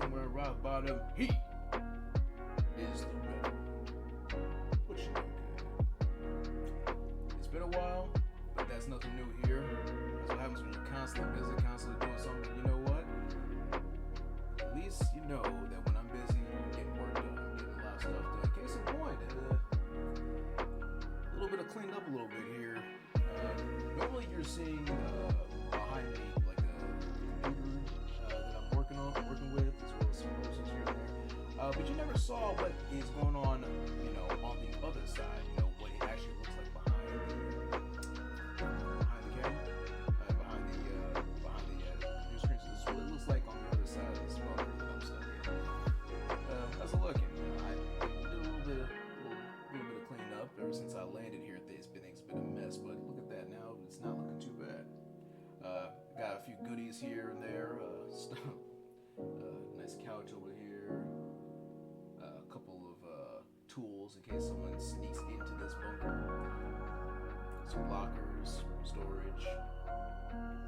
somewhere rock bottom. He is the rebel. What you know, good? It's been a while, but that's nothing new here. That's what happens when you're constantly busy, constantly doing something. You know what? At least you know that when I'm busy, I'm getting work done. I'm getting a lot of stuff done. Case in point, a little bit of cleaned up a little bit here. Normally you're seeing behind me like a computer that I'm working with, as well as some posters here and there. But you never saw what is going on, on the other side. What it actually looks like behind the camera, behind the computer screen. So this is what it looks like on the other side of this bunker that I'm stuck in. How's it looking? I did a little bit of cleaning up ever since I landed here. Things been a mess, but look at that now. It's not looking too bad. Got a few goodies here and there. Nice couch over here. A couple of tools in case someone sneaks into this bunker. Some lockers, storage.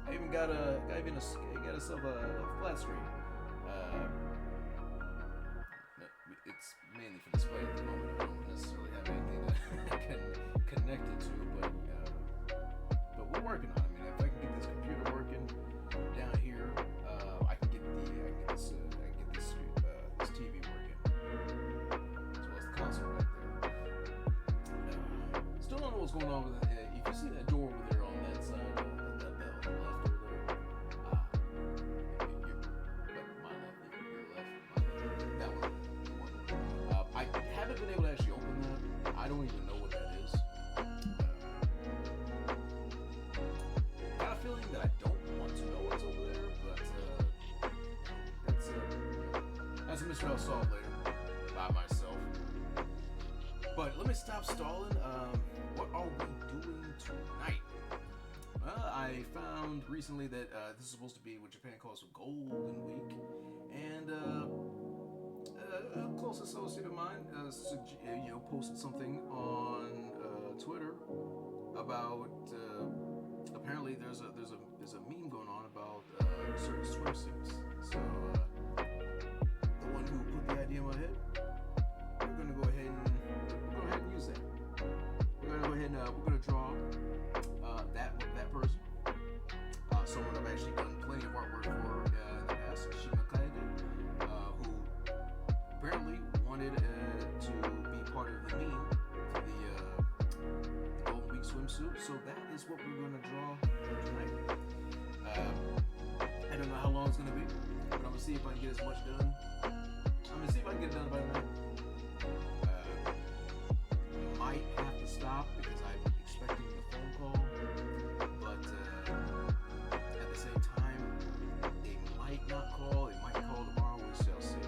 I even got myself a flat screen. It's mainly for display at the moment. I don't necessarily have anything to connect it to, but we're working on it. I mean, if I can get this computer working down here, I can get this TV working, as well as the console right there. Still don't know what's going on with it. If you see that door over there on that side, that on the left over there, my left, that one. I haven't been able to actually open that. I don't even know what that is. Got a feeling that I don't want to know what's over there, but that's a mystery I'll solve later by myself. But let me stop stalling. What are we doing tonight? I found recently that this is supposed to be what Japan calls a Golden Week, and a close associate of mine posted something on Twitter about apparently there's a meme going on about certain swimsuits. So the one who put the idea in my head, we're gonna go ahead and use that. We're gonna draw that person. Someone I've actually done plenty of artwork for in the past, Shima, who apparently wanted to be part of the meme for the Golden Week swimsuit. So that is what we're going to draw tonight. I don't know how long it's going to be, but I'm going to see if I can get as much done. I'm going to see if I can get it done by tonight. Might have to stop because I'm expecting a phone call, but at the same time, they might not call. They might call tomorrow. We shall see.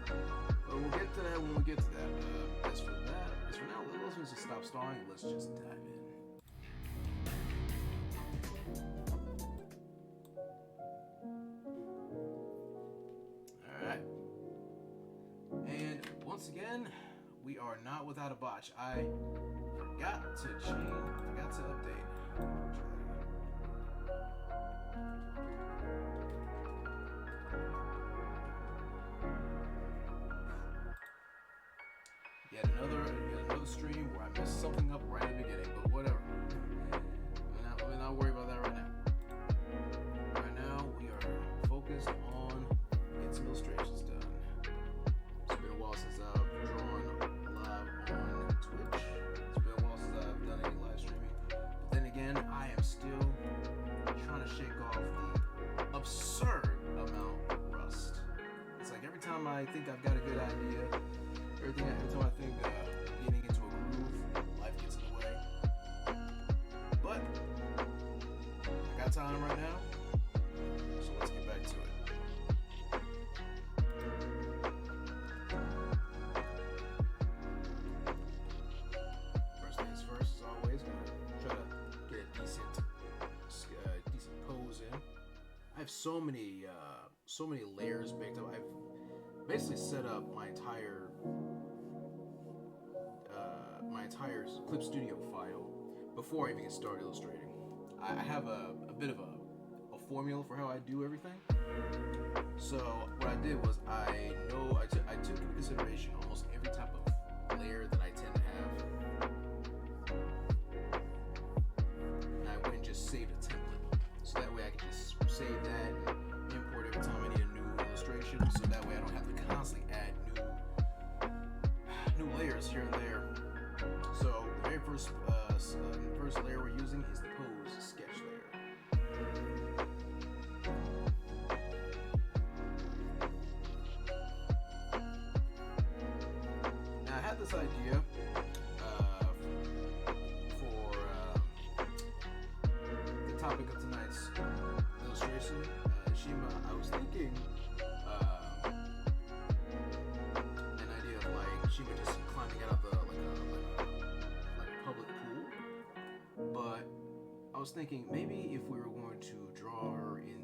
But we'll get to that when we get to that. As for now, let's just stop stalling. Let's just dive in. All right. And once again, we are not without a botch. I forgot to update. Yet another stream where I messed something up right at the beginning, but whatever. Let me not worry about that right now. Right now, we are focused on getting some illustrations done. It's been a while since I've drawn live on Twitch. It's been a while since I've done any live streaming. But then again, I am still trying to shake off the absurd amount of rust. It's like every time I think I've got a good idea, every time I think I'm getting into a groove, life gets in the way. But I got time right now, so let's get back to it. First things first, as always, gonna try to get a decent pose in. I have so many layers baked up. I've basically set up my entire Clip Studio file before I even get started illustrating. I have a bit of a formula for how I do everything. So what I did was I took into consideration almost every type of layer that I tend to have, and I went and just saved a template. So that way I can just save that and import every time I need a new illustration. So that way I don't have to constantly add new layers here and there. So the very first layer we're using is the pose sketch layer. Now I had this idea for the topic of tonight's illustration, Shima. I was thinking an idea of like Shima just climbing out of a public pool, but I was thinking maybe if we were going to draw her in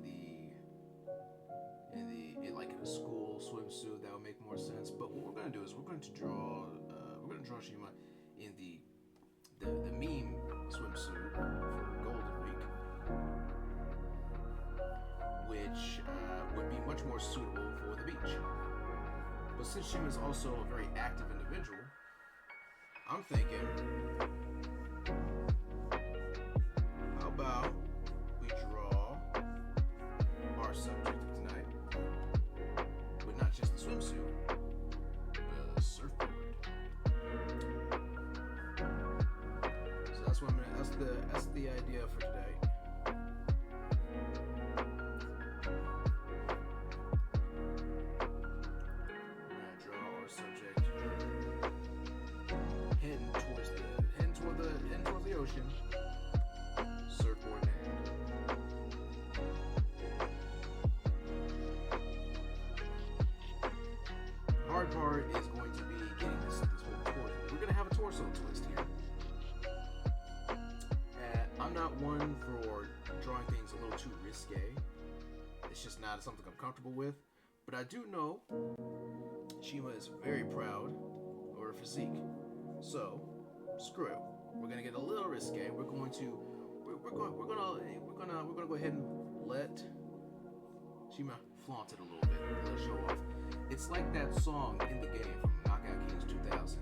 like in a school swimsuit, that would make more sense. But what we're gonna do is we're gonna draw Shima in the meme swimsuit for Golden Week, which would be much more suitable for the beach. But since Shima is also a very active individual, I'm thinking, how about we draw our subject of tonight, but not just the swimsuit, but a surfboard. So that's what that's the idea for today. Ocean, surfboard in hand. The hard part is going to be getting this whole torso. We're going to have a torso twist here. I'm not one for drawing things a little too risque. It's just not something I'm comfortable with. But I do know Shima is very proud of her physique. So, screw it. We're gonna get a little risque. We're gonna go ahead and let Shima flaunt it a little bit, let it show off. It's like that song in the game from Knockout Kings 2000.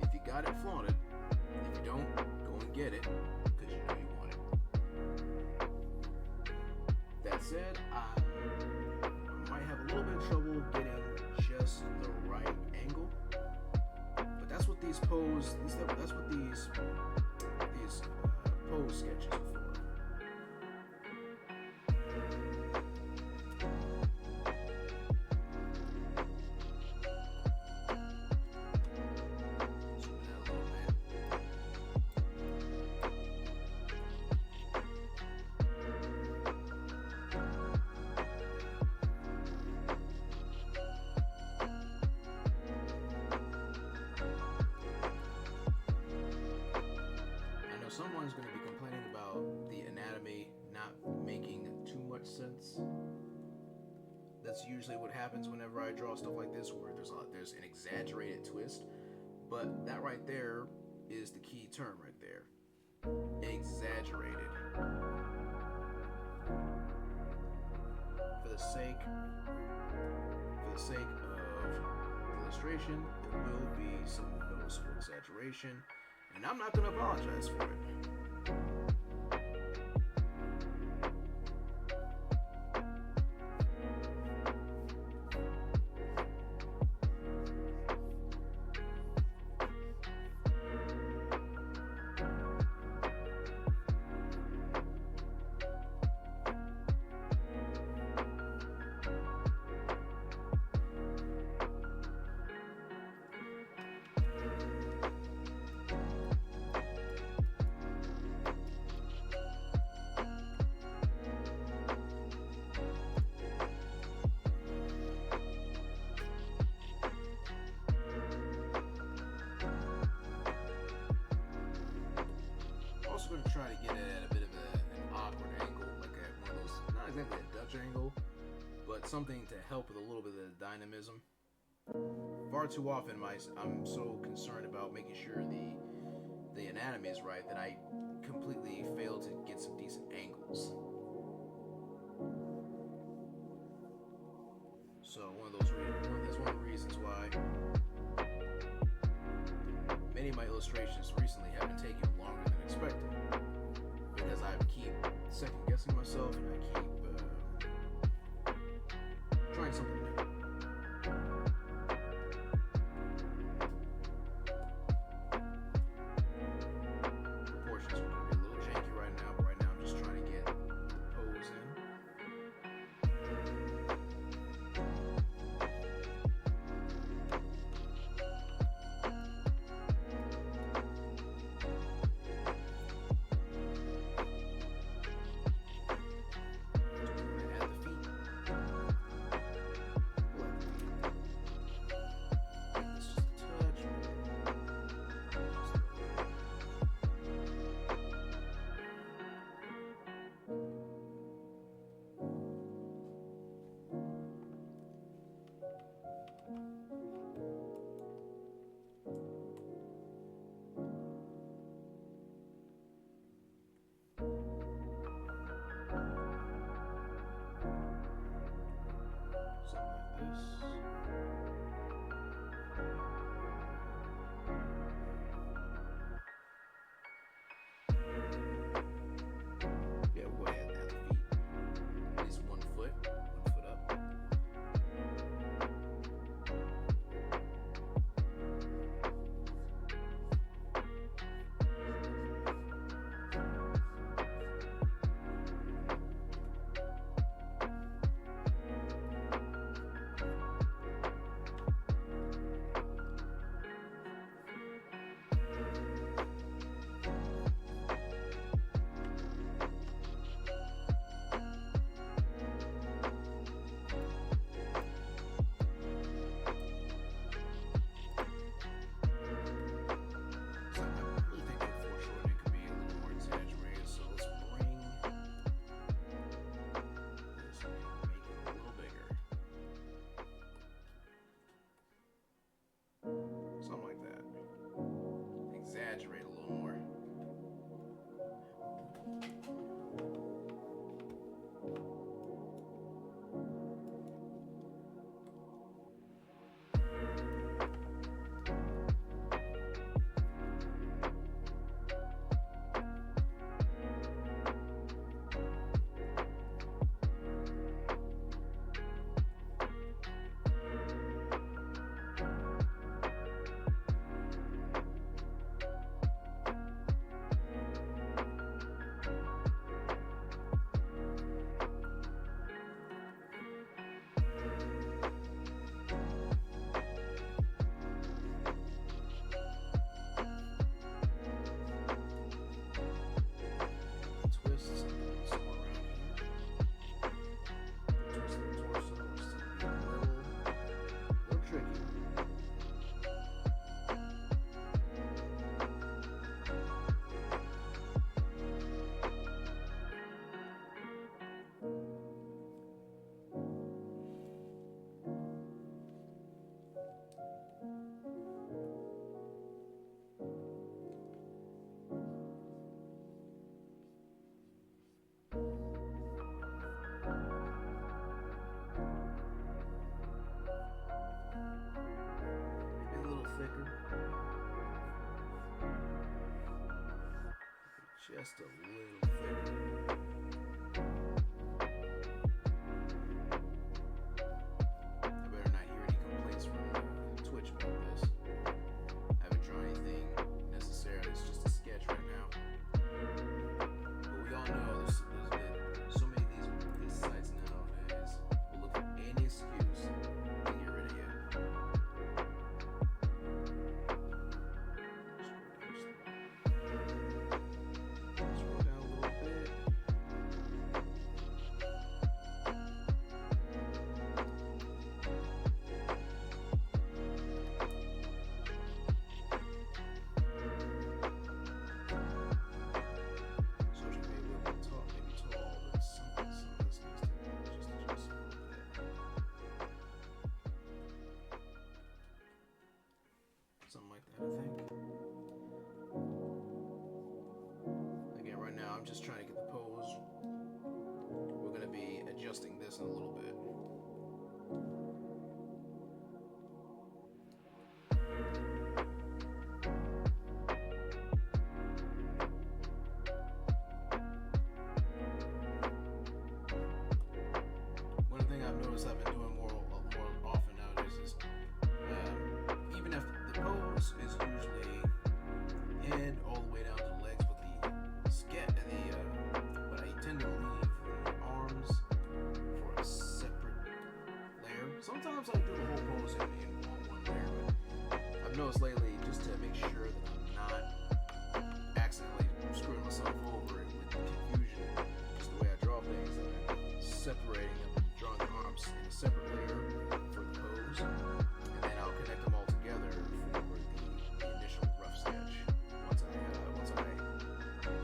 If you got it, flaunt it. If you don't, go and get it, because you know you want it. That said, I might have a little bit of trouble getting just the right angle. That's what these pose sketches are for. Someone's going to be complaining about the anatomy not making too much sense. That's usually what happens whenever I draw stuff like this, where there's an exaggerated twist. But that right there is the key term right there. Exaggerated. For the sake of the illustration, there will be some noticeable exaggeration. And I'm not going to apologize for it. Going to try to get it at a bit of an awkward angle, like at one of those, not exactly a Dutch angle, but something to help with a little bit of the dynamism. Far too often, I'm so concerned about making sure the anatomy is right that I completely fail to get some decent angles. So that's one of the reasons why many of my illustrations recently have been taking longer than expected, because I keep second guessing myself and I keep trying something new. Proportions are going to be a little janky right now, but right now I'm just trying to get the pose in. Yeah, we'll go ahead and add the feet. At least 1 foot up. So I really think that foreshortening could be a little more exaggerated. So let's bring this and make it a little bigger. Something like that. Exaggerate a little more. Twist somewhere around here. Twist the torso, which is a little tricky. Maybe a little thicker. Just a little thicker. I better not hear any complaints from Twitch about this. I haven't drawn anything necessarily. It's just a sketch right now. But we all know there's been so many of these sites nowadays will look for any excuse to get rid of you. Scroll down a little bit. So you may be able to talk, maybe tall, but some of this needs to just adjust a little bit. Something like that, I think. Again, right now I'm just trying to get the pose. We're going to be adjusting this in a little bit. head all the way down to the legs, but but I tend to leave the arms for a separate layer. Sometimes I do the whole pose in one layer, but I've noticed lately, just to make sure that I'm not accidentally screwing myself over with confusion, just the way I draw things, and separating them and drawing the arms in a separate layer for the pose, and then I'll connect them all together for the initial rough sketch once I'm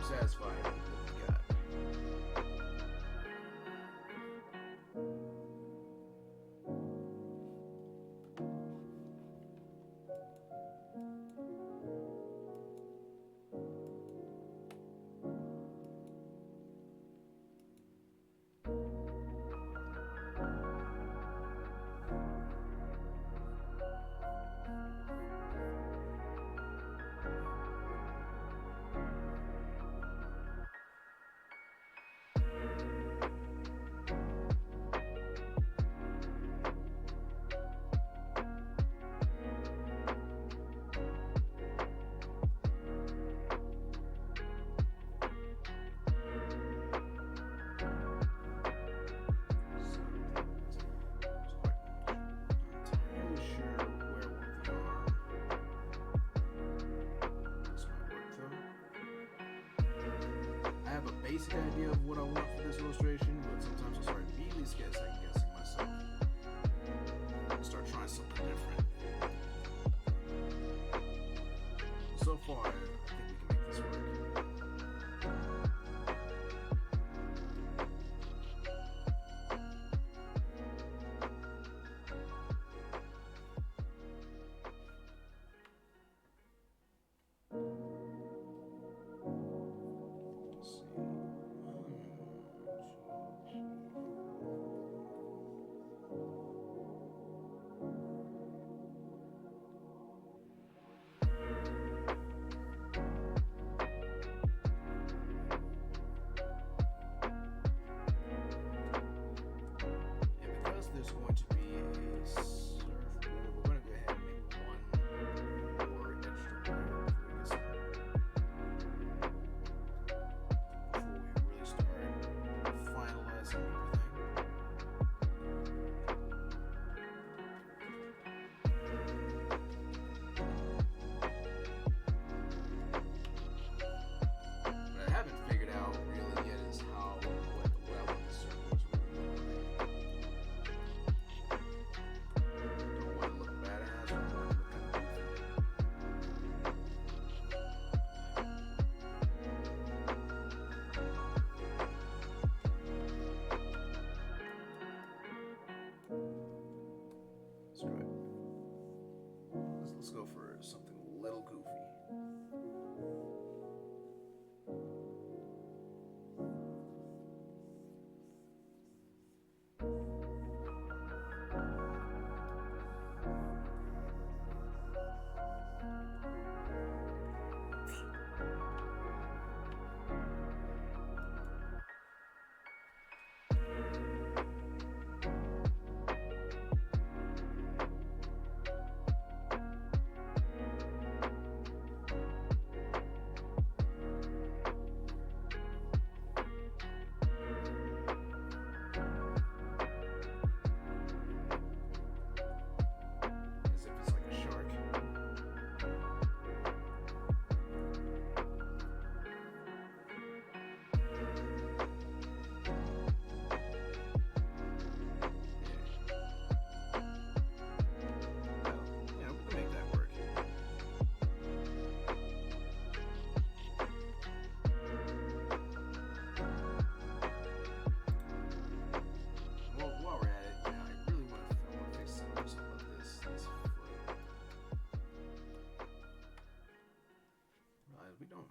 satisfied with what we got. Basic idea of what I want for this illustration, but sometimes I'll start immediately second-guessing myself and start trying something different. So far, I think we can make this work. There's going to be a surfboard. We're going to go ahead and make one more extra layer before we really start finalizing everything. What I haven't figured out really yet is what I want the surfboards to really look like. Let's go for something a little goofy.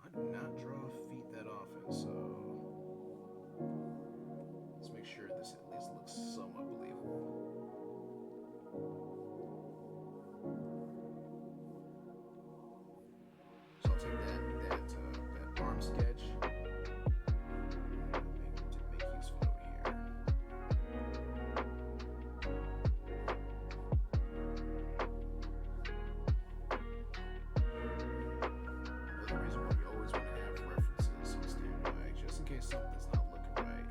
I do not draw feet that often, so let's make sure this at least looks somewhat believable. So I'll take that arm sketch and make use of it over here. Another reason something's not looking right.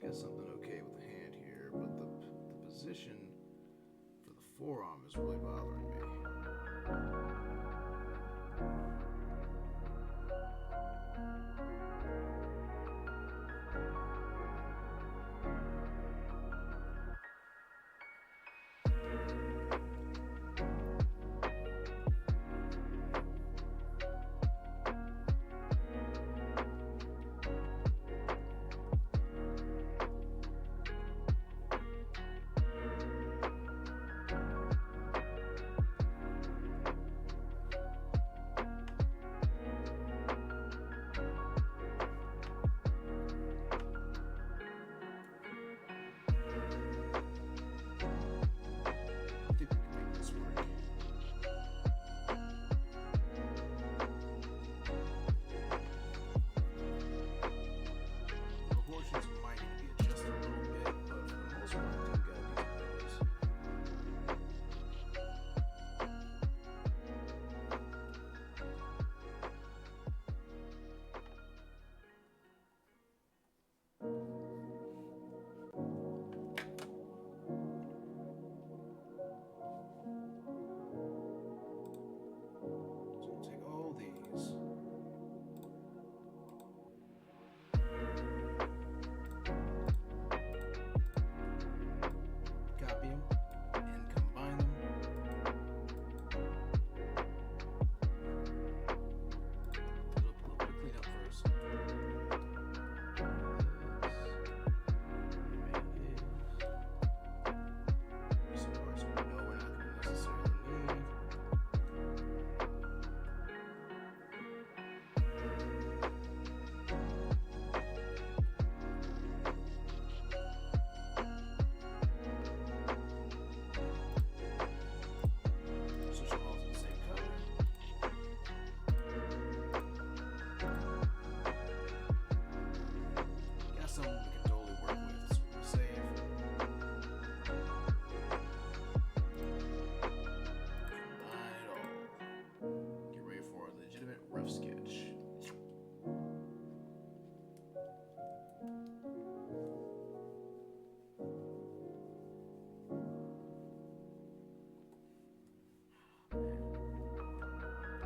Got something okay with the hand here, but the position for the forearm is really bothering me.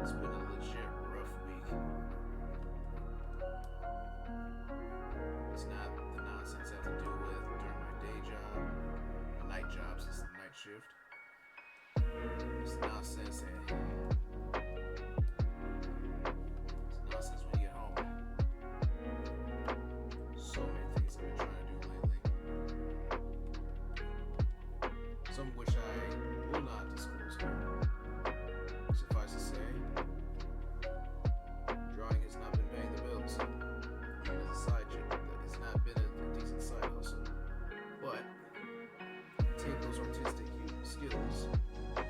It's been a legit rough week. It's not the nonsense I have to deal with during my day job, night job since the night shift. It's nonsense when you get home. So many things I've been trying to do lately. Some of which I will not disclose here. Suffice to say, drawing has not been paying the bills. Even as a side job, it's not been a decent side hustle. But take those artistic skills and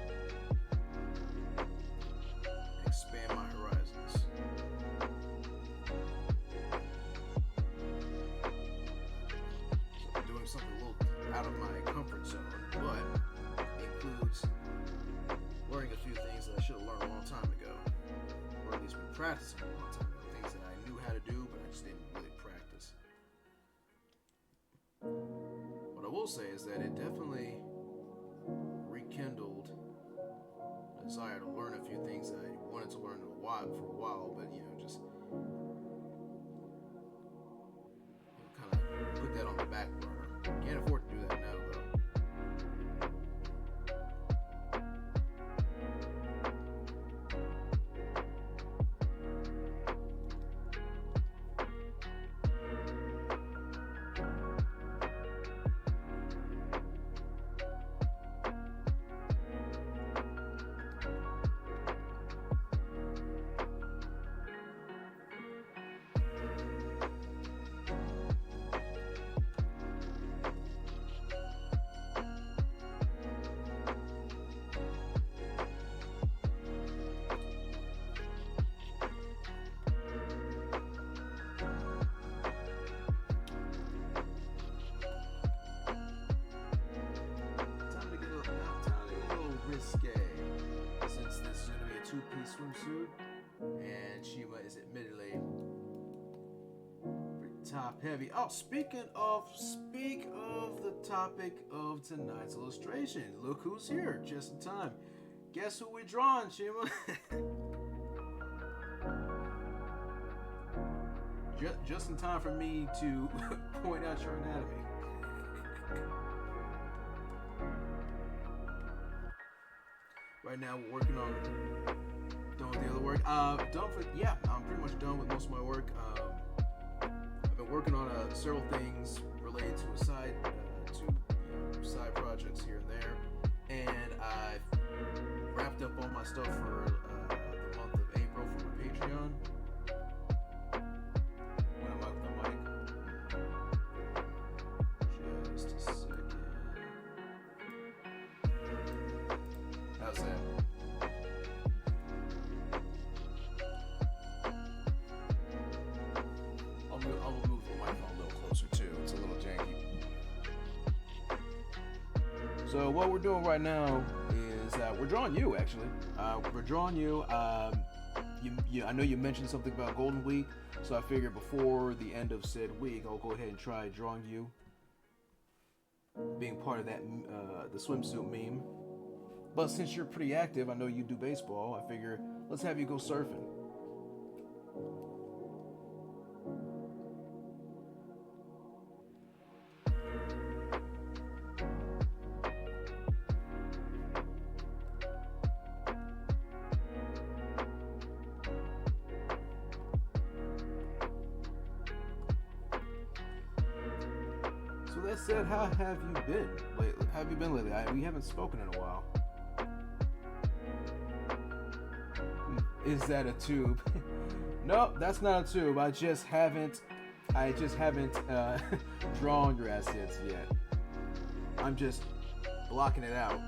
expand my horizons. So I'm doing something a little out of my comfort zone, but includes learning a few things that I should have learned a long time ago, or at least been practicing a long time ago. Things that I knew how to do, but I just didn't really practice. What I will say is that it definitely rekindled a desire to learn a few things that I wanted to learn for a while, but just kind of put that on the back burner. Can't afford to do that now, though. top heavy. Oh, speak of the topic of tonight's illustration. Look who's here, just in time. Guess who we drawing, Shima? Just in time for me to point out your anatomy. Right now, we're working on done with the other work. I'm pretty much done with most of my work. I've been working on several things related to side projects here and there, and I've wrapped up all my stuff for the month of April for my Patreon. When I'm up the mic, just a second. How's that? I'll move the microphone a little closer too. It's a little janky. So what we're doing right now is we're drawing you, actually. We're drawing you. I know you mentioned something about Golden Week, so I figured before the end of said week, I'll go ahead and try drawing you, being part of that the swimsuit meme. But since you're pretty active, I know you do baseball, I figure let's have you go surfing. So that said, how have you been lately? How have you been lately? We haven't spoken in a while. Is that a tube? Nope, that's not a tube. I just haven't drawn your assets yet. I'm just blocking it out.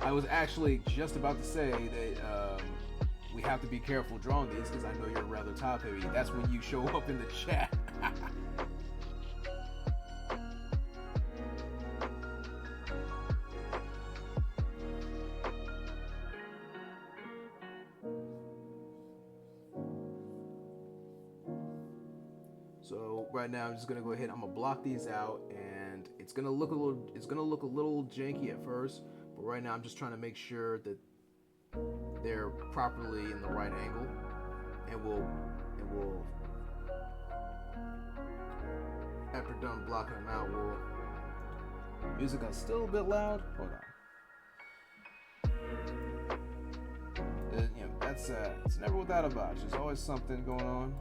I was actually just about to say that we have to be careful drawing these because I know you're rather top heavy. That's when you show up in the chat. So right now I'm just gonna go ahead. I'm gonna block these out, and it's gonna look a little janky at first, but right now I'm just trying to make sure that they're properly in the right angle, and we'll after done blocking them out, music is still a bit loud. Hold on. It's never without a botch. There's always something going on.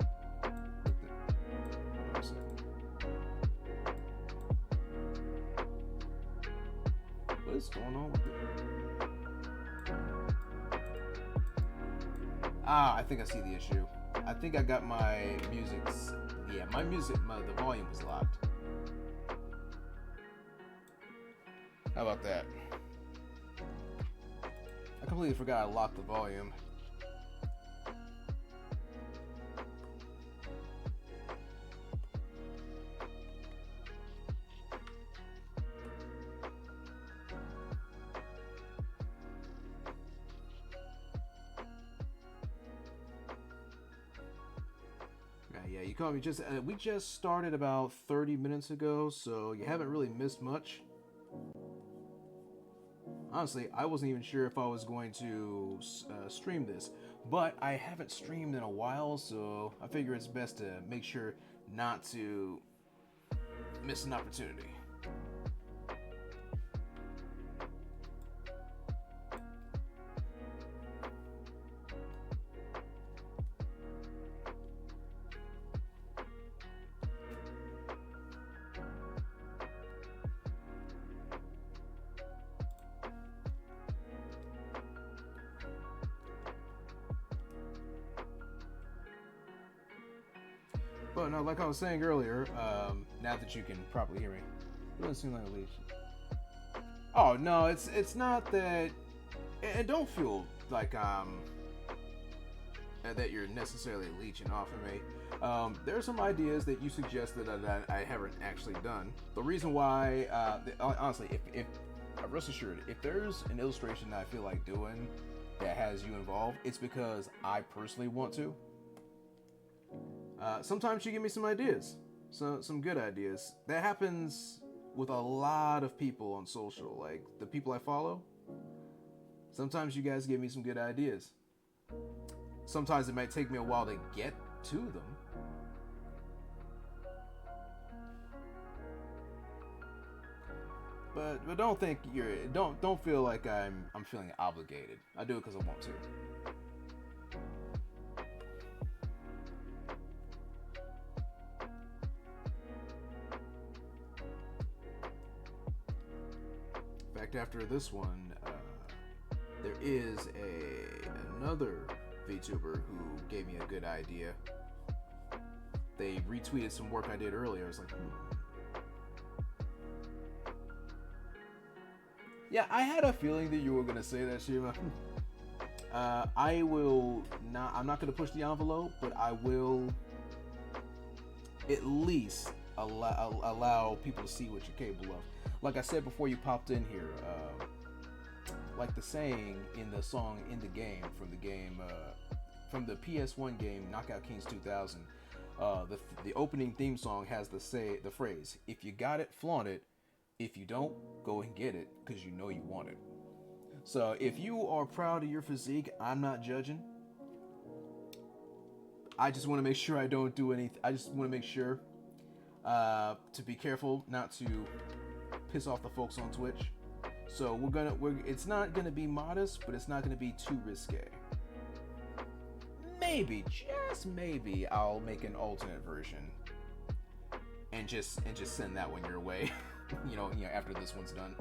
What is going on with it? I think I see the issue. I think I got my music's. Yeah, the volume was locked. How about that? I completely forgot I locked the volume. Yeah, you caught me we just started about 30 minutes ago, so you haven't really missed much. Honestly, I wasn't even sure if I was going to stream this, but I haven't streamed in a while, so I figure it's best to make sure not to miss an opportunity. But no, like I was saying earlier, now that you can properly hear me, it doesn't seem like a leech. Oh no, it's not that. And don't feel like that you're necessarily leeching off of me. There are some ideas that you suggested that I haven't actually done. The reason why, honestly, if rest assured, if there's an illustration that I feel like doing that has you involved, it's because I personally want to. Sometimes you give me some ideas, some good ideas. That happens with a lot of people on social, like the people I follow. Sometimes you guys give me some good ideas. Sometimes it might take me a while to get to them. But don't feel like I'm feeling obligated. I do it because I want to. In fact, after this one, there is another VTuber who gave me a good idea. They retweeted some work I did earlier. I was like, Yeah, I had a feeling that you were gonna say that, Shima. I will not. I'm not gonna push the envelope, but I will at least allow people to see what you're capable of. Like I said before you popped in here, like the saying in the song "In the Game" from the PS1 game Knockout Kings 2000. The opening theme song has the phrase, "If you got it, flaunt it. If you don't, go and get it, because you know you want it." So if you are proud of your physique, I'm not judging. I just want to make sure I don't do anything. I just want to make sure to be careful not to piss off the folks on Twitch. So it's not gonna be modest, but it's not gonna be too risque. Maybe, just maybe, I'll make an alternate version and just send that one your way. you know, after this one's done.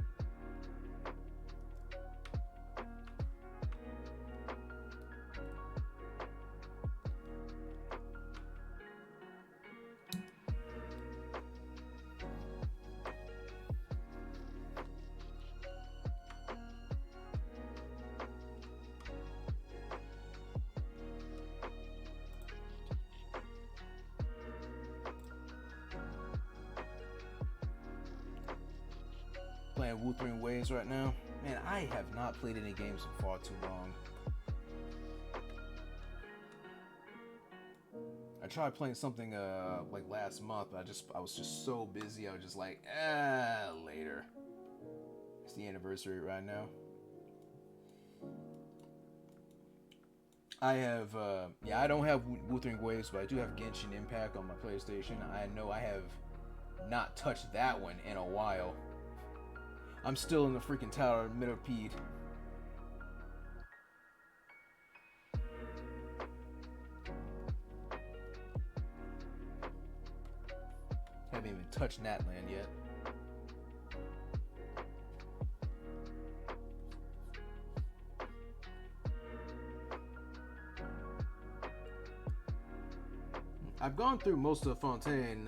Playing Wuthering Waves right now. Man, I have not played any games in far too long. I tried playing something like last month, but I was just so busy. I was just like, later. It's the anniversary right now. I have I don't have Wuthering Waves, but I do have Genshin Impact on my PlayStation. I know I have not touched that one in a while. I'm still in the freaking Tower of Millipede. Haven't even touched Natland yet. I've gone through most of Fontaine.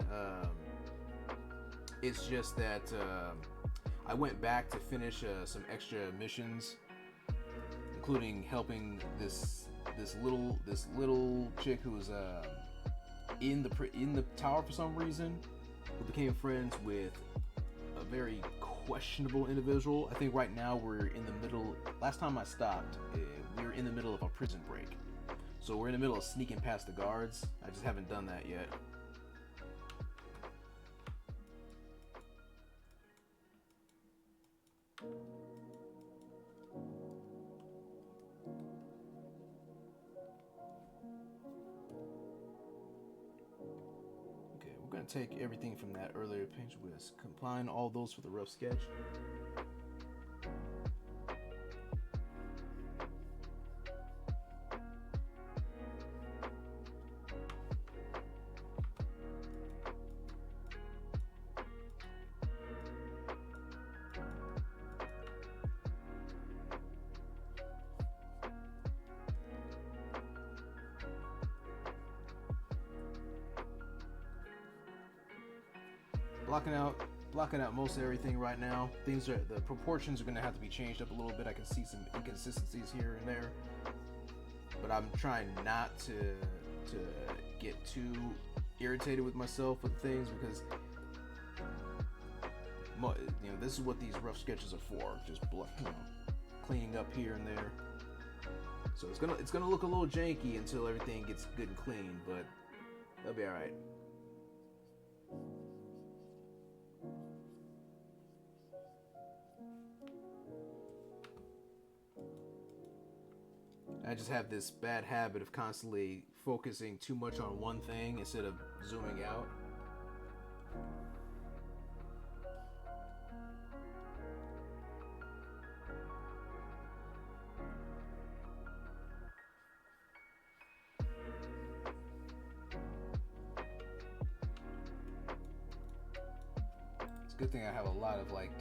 It's just that I went back to finish some extra missions, including helping this little chick who's in the tower for some reason, who became friends with a very questionable individual. I think right now we're in the middle. Last time I stopped, we were in the middle of a prison break, so we're in the middle of sneaking past the guards. I just haven't done that yet. Take everything from that earlier page with combine all those for the rough sketch. Blocking out most everything right now. The proportions are going to have to be changed up a little bit. I can see some inconsistencies here and there, but I'm trying not to get too irritated with myself with things, because this is what these rough sketches are for. Just cleaning up here and there. So it's gonna look a little janky until everything gets good and clean, but They'll be all right. I just have this bad habit of constantly focusing too much on one thing instead of zooming out. It's a good thing I have a lot of like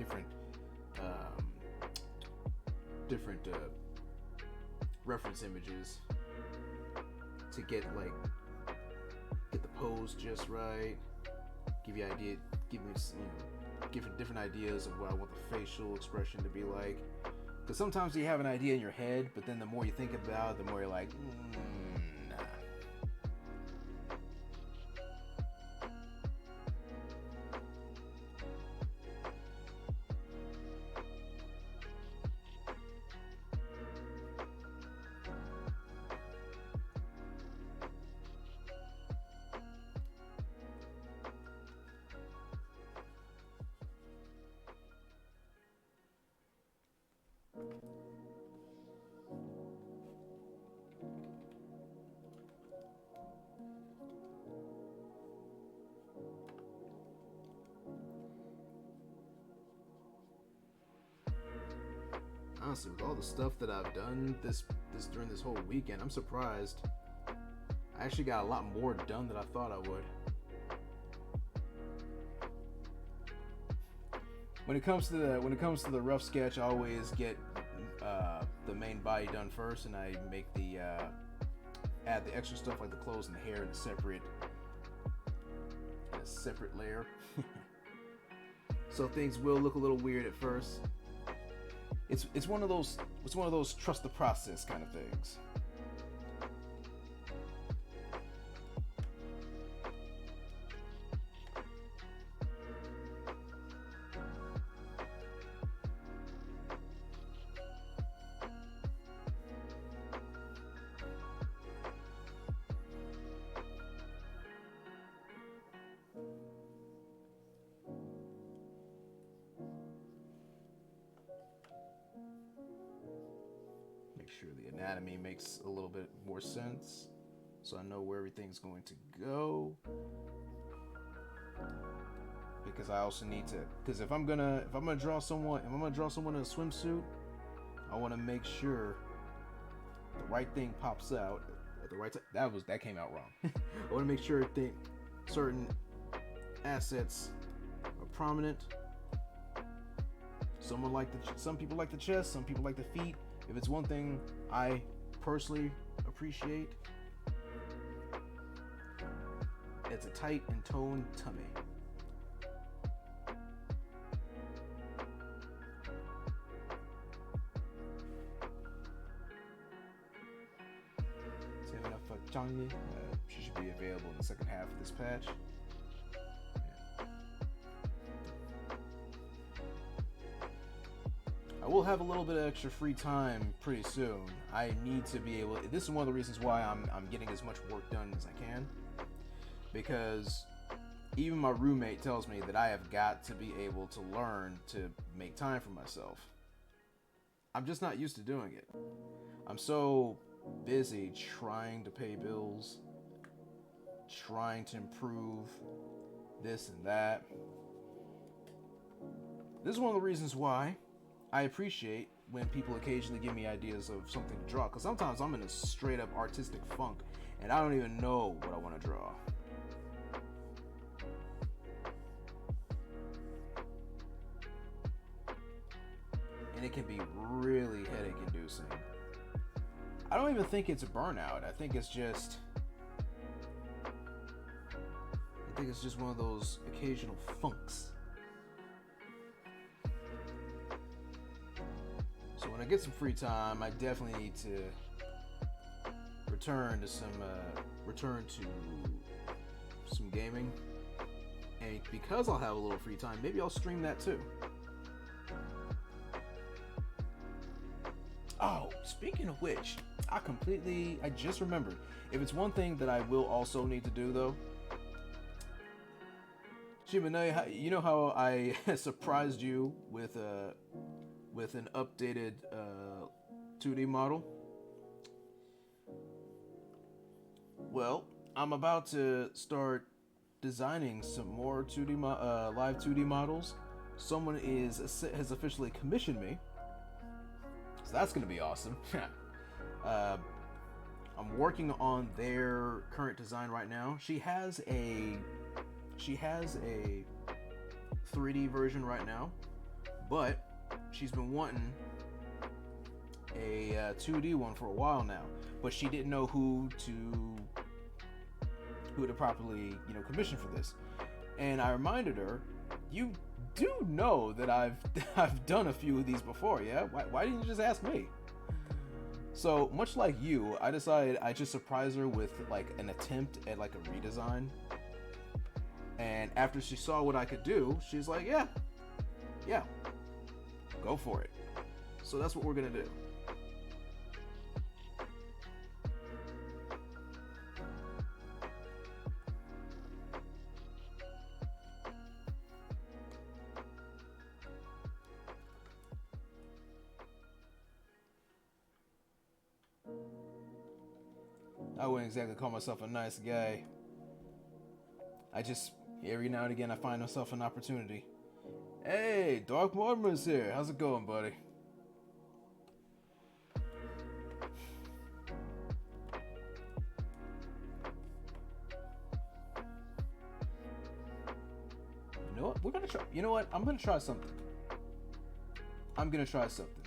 um, different reference images to get the pose just right, give me different ideas of what I want the facial expression to be like. Because sometimes you have an idea in your head, but then the more you think about it, the more you're like, nah. Honestly, with all the stuff that I've done this during this whole weekend, I'm surprised. I actually got a lot more done than I thought I would. When it comes to the rough sketch, I always get the main body done first, and I make add the extra stuff like the clothes and the hair in a separate layer. So things will look a little weird at first. It's one of those trust the process kind of things. Sure the anatomy makes a little bit more sense, so I know where everything's going to go. Because I also need to, because if I'm gonna draw someone in a swimsuit, I want to make sure the right thing pops out at the right time. That came out wrong. I want to make sure certain assets are prominent. Some people like the chest, some people like the feet. If it's one thing I personally appreciate, it's a tight and toned tummy. Save enough for Changyi. She should be available in the second half of this patch. We'll have a little bit of extra free time pretty soon. I need to be able. This is one of the reasons why I'm getting as much work done as I can, because even my roommate tells me that I have got to be able to learn to make time for myself. I'm just not used to doing it. I'm so busy trying to pay bills, trying to improve this and that. This is one of the reasons why I appreciate when people occasionally give me ideas of something to draw, because sometimes I'm in a straight up artistic funk and I don't even know what I want to draw. And it can be really headache inducing. I don't even think it's a burnout. I think it's just one of those occasional funks. So when I get some free time, I definitely need to return to some gaming. And because I'll have a little free time, maybe I'll stream that too. Oh, speaking of which, I just remembered. If it's one thing that I will also need to do though, Shima, you know how I surprised you with an updated 2D model? Well, I'm about to start designing some more live 2D models. Someone has officially commissioned me, so that's gonna be awesome. uh, I'm working on their current design right now. She has a 3D version right now, but she's been wanting a 2D one for a while now. But she didn't know who to properly, commission for this. And I reminded her, you do know that I've I've done a few of these before, yeah? Why didn't you just ask me? So much like you, I decided I just surprise her with like an attempt at like a redesign. And after she saw what I could do, she's like, yeah, go for it. So that's what we're gonna do. I wouldn't exactly call myself a nice guy. I just, every now and again, I find myself an opportunity. Hey, Dark Mortimer's here. How's it going, buddy? You know what? We're gonna try. You know what? I'm gonna try something.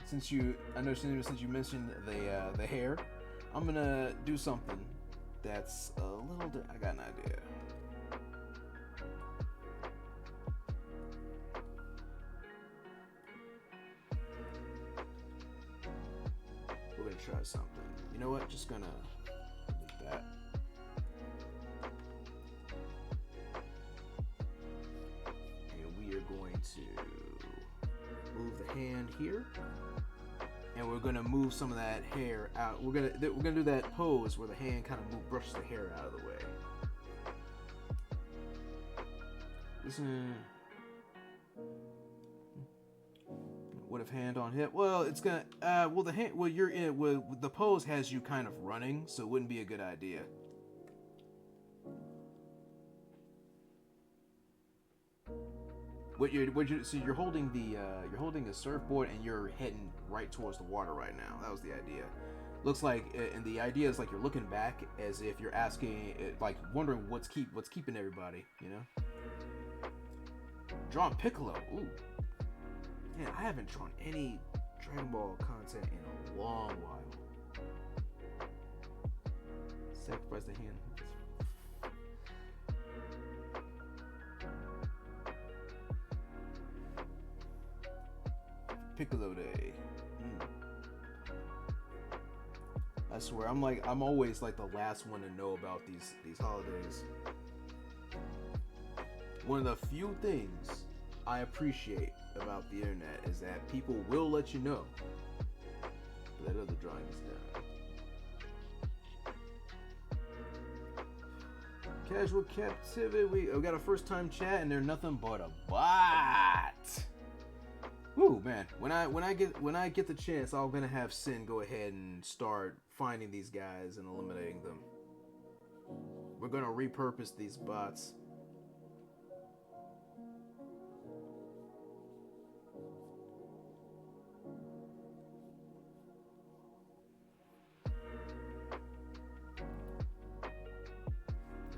Since you mentioned the hair, I'm gonna do something that's a little. I got an idea. We're gonna try something. You know what? Just gonna delete that. And we are going to move the hand here. And we're gonna move some of that hair out. We're gonna do that pose where the hand kind of brushes the hair out of the way. Listen. What if hand on hip? Well, it's gonna. Well, the hand. Well, you're in. Well, the pose has you kind of running, so it wouldn't be a good idea. So you're holding a surfboard and you're heading right towards the water right now. That was the idea. Looks like, and the idea is like you're looking back as if you're asking, like wondering what's keeping everybody. Drawing Piccolo. Ooh. Man, I haven't drawn any Dragon Ball content in a long while. Sacrifice the hand. Piccolo Day. I swear, I'm always like the last one to know about these holidays. One of the few things I appreciate about the internet is that people will let you know that other drawing is done. Casual captivity. We got a first time chat and they're nothing but a bot. Ooh, man, when I get the chance, I'm gonna have Sin go ahead and start finding these guys and eliminating them. We're gonna repurpose these bots.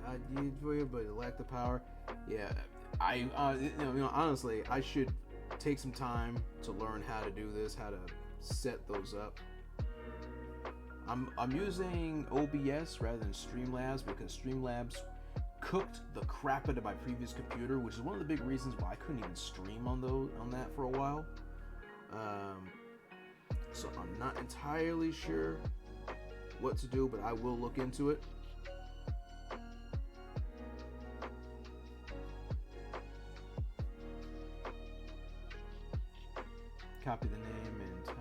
I did enjoy it, but it lacked the power. Yeah, honestly, I should take some time to learn how to do this, how to set those up. I'm using OBS rather than Streamlabs because Streamlabs cooked the crap out of my previous computer, which is one of the big reasons why I couldn't even stream on that for a while. So I'm not entirely sure what to do, but I will look into it. Copy the name and type.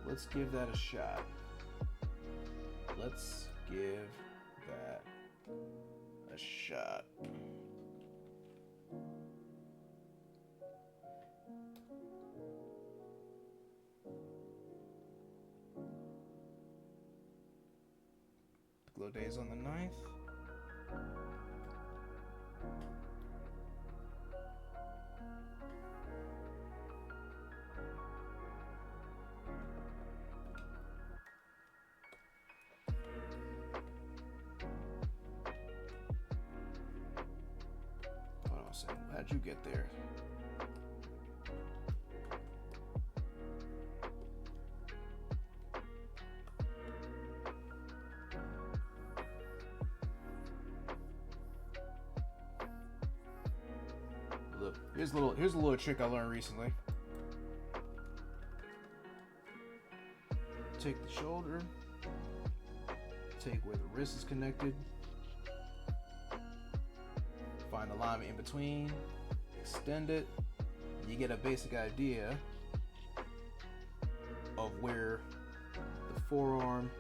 Let's give that a shot. Let's give that a shot. Glow days on the 9th. Hold on a second. How'd you get there? Look, here's a little trick I learned recently. Take the shoulder, take where the wrist is connected, find the alignment in between, extend it, and you get a basic idea of where the forearm,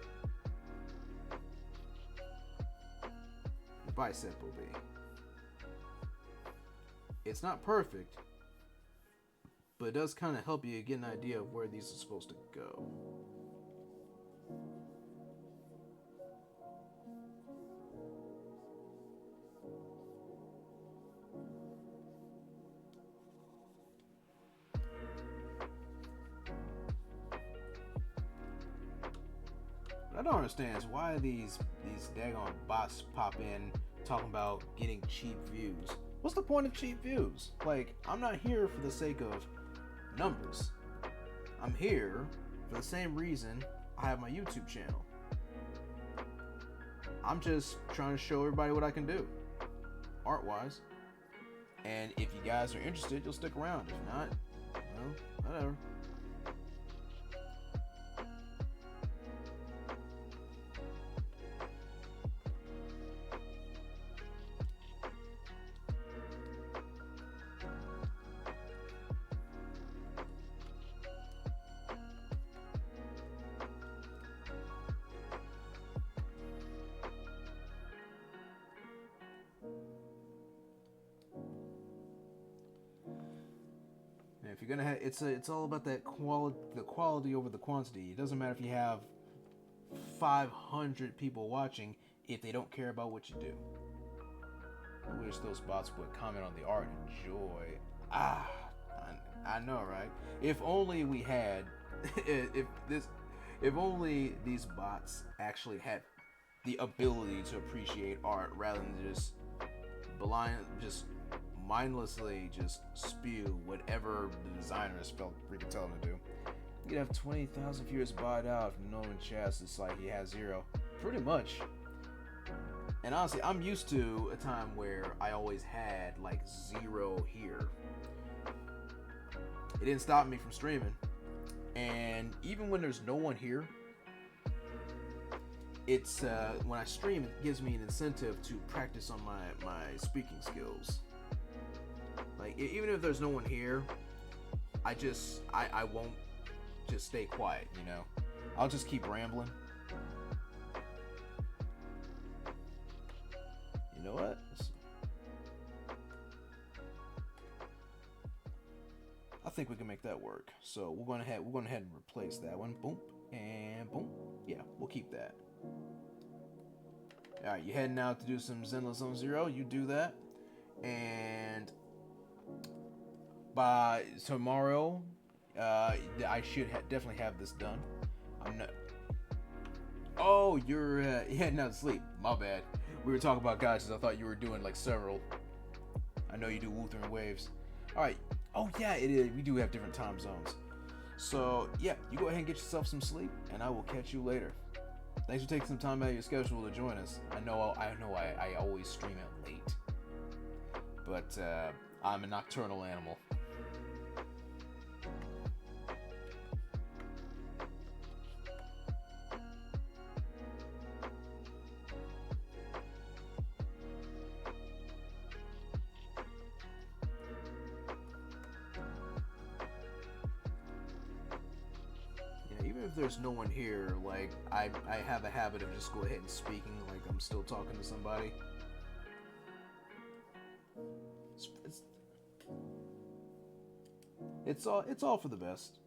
the bicep will be. It's not perfect, but it does kind of help you get an idea of where these are supposed to go. What I don't understand is why these daggone bots pop in talking about getting cheap views. What's the point of cheap views? Like, I'm not here for the sake of numbers. I'm here for the same reason I have my YouTube channel. I'm just trying to show everybody what I can do, art-wise. And if you guys are interested, you'll stick around. If not, well, whatever. If you're gonna have, it's all about that the quality over the quantity. It doesn't matter if you have 500 people watching if they don't care about what you do. I wish those bots would comment on the art. Enjoy. I know, right? If only we had, if only these bots actually had the ability to appreciate art rather than just mindlessly just spew whatever the designers felt freaking telling them to do. You could have 20,000 viewers bought out from no one chats. It's like he has 0. Pretty much. And honestly, I'm used to a time where I always had like 0 here. It didn't stop me from streaming. And even when there's no one here, it's when I stream, it gives me an incentive to practice on my speaking skills. Like, even if there's no one here, I won't just stay quiet, you know? I'll just keep rambling. You know what? I think we can make that work. So we're going ahead and replace that one. Boom and boom. Yeah, we'll keep that. All right, you heading out to do some Zenless Zone Zero? You do that, and by tomorrow, I should definitely have this done. I'm not. Oh, you're heading out to sleep. My bad. We were talking about guys. I thought you were doing like several. I know you do Wuthering Waves. All right. Oh yeah, it is. We do have different time zones. So yeah, you go ahead and get yourself some sleep, and I will catch you later. Thanks for taking some time out of your schedule to join us. I know I always stream it late, but I'm a nocturnal animal. there's no one here, like I have a habit of just go ahead and speaking like I'm still talking to somebody. It's, it's, it's all for the best.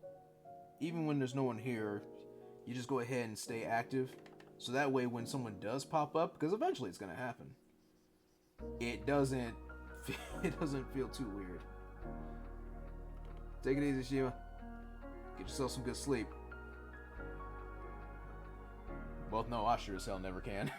Even when there's no one here, you just go ahead and stay active, so that way when someone does pop up, because eventually it's gonna happen, it doesn't it doesn't feel too weird. Take it easy, Shima. Get yourself some good sleep. Well, no, I sure as hell never can.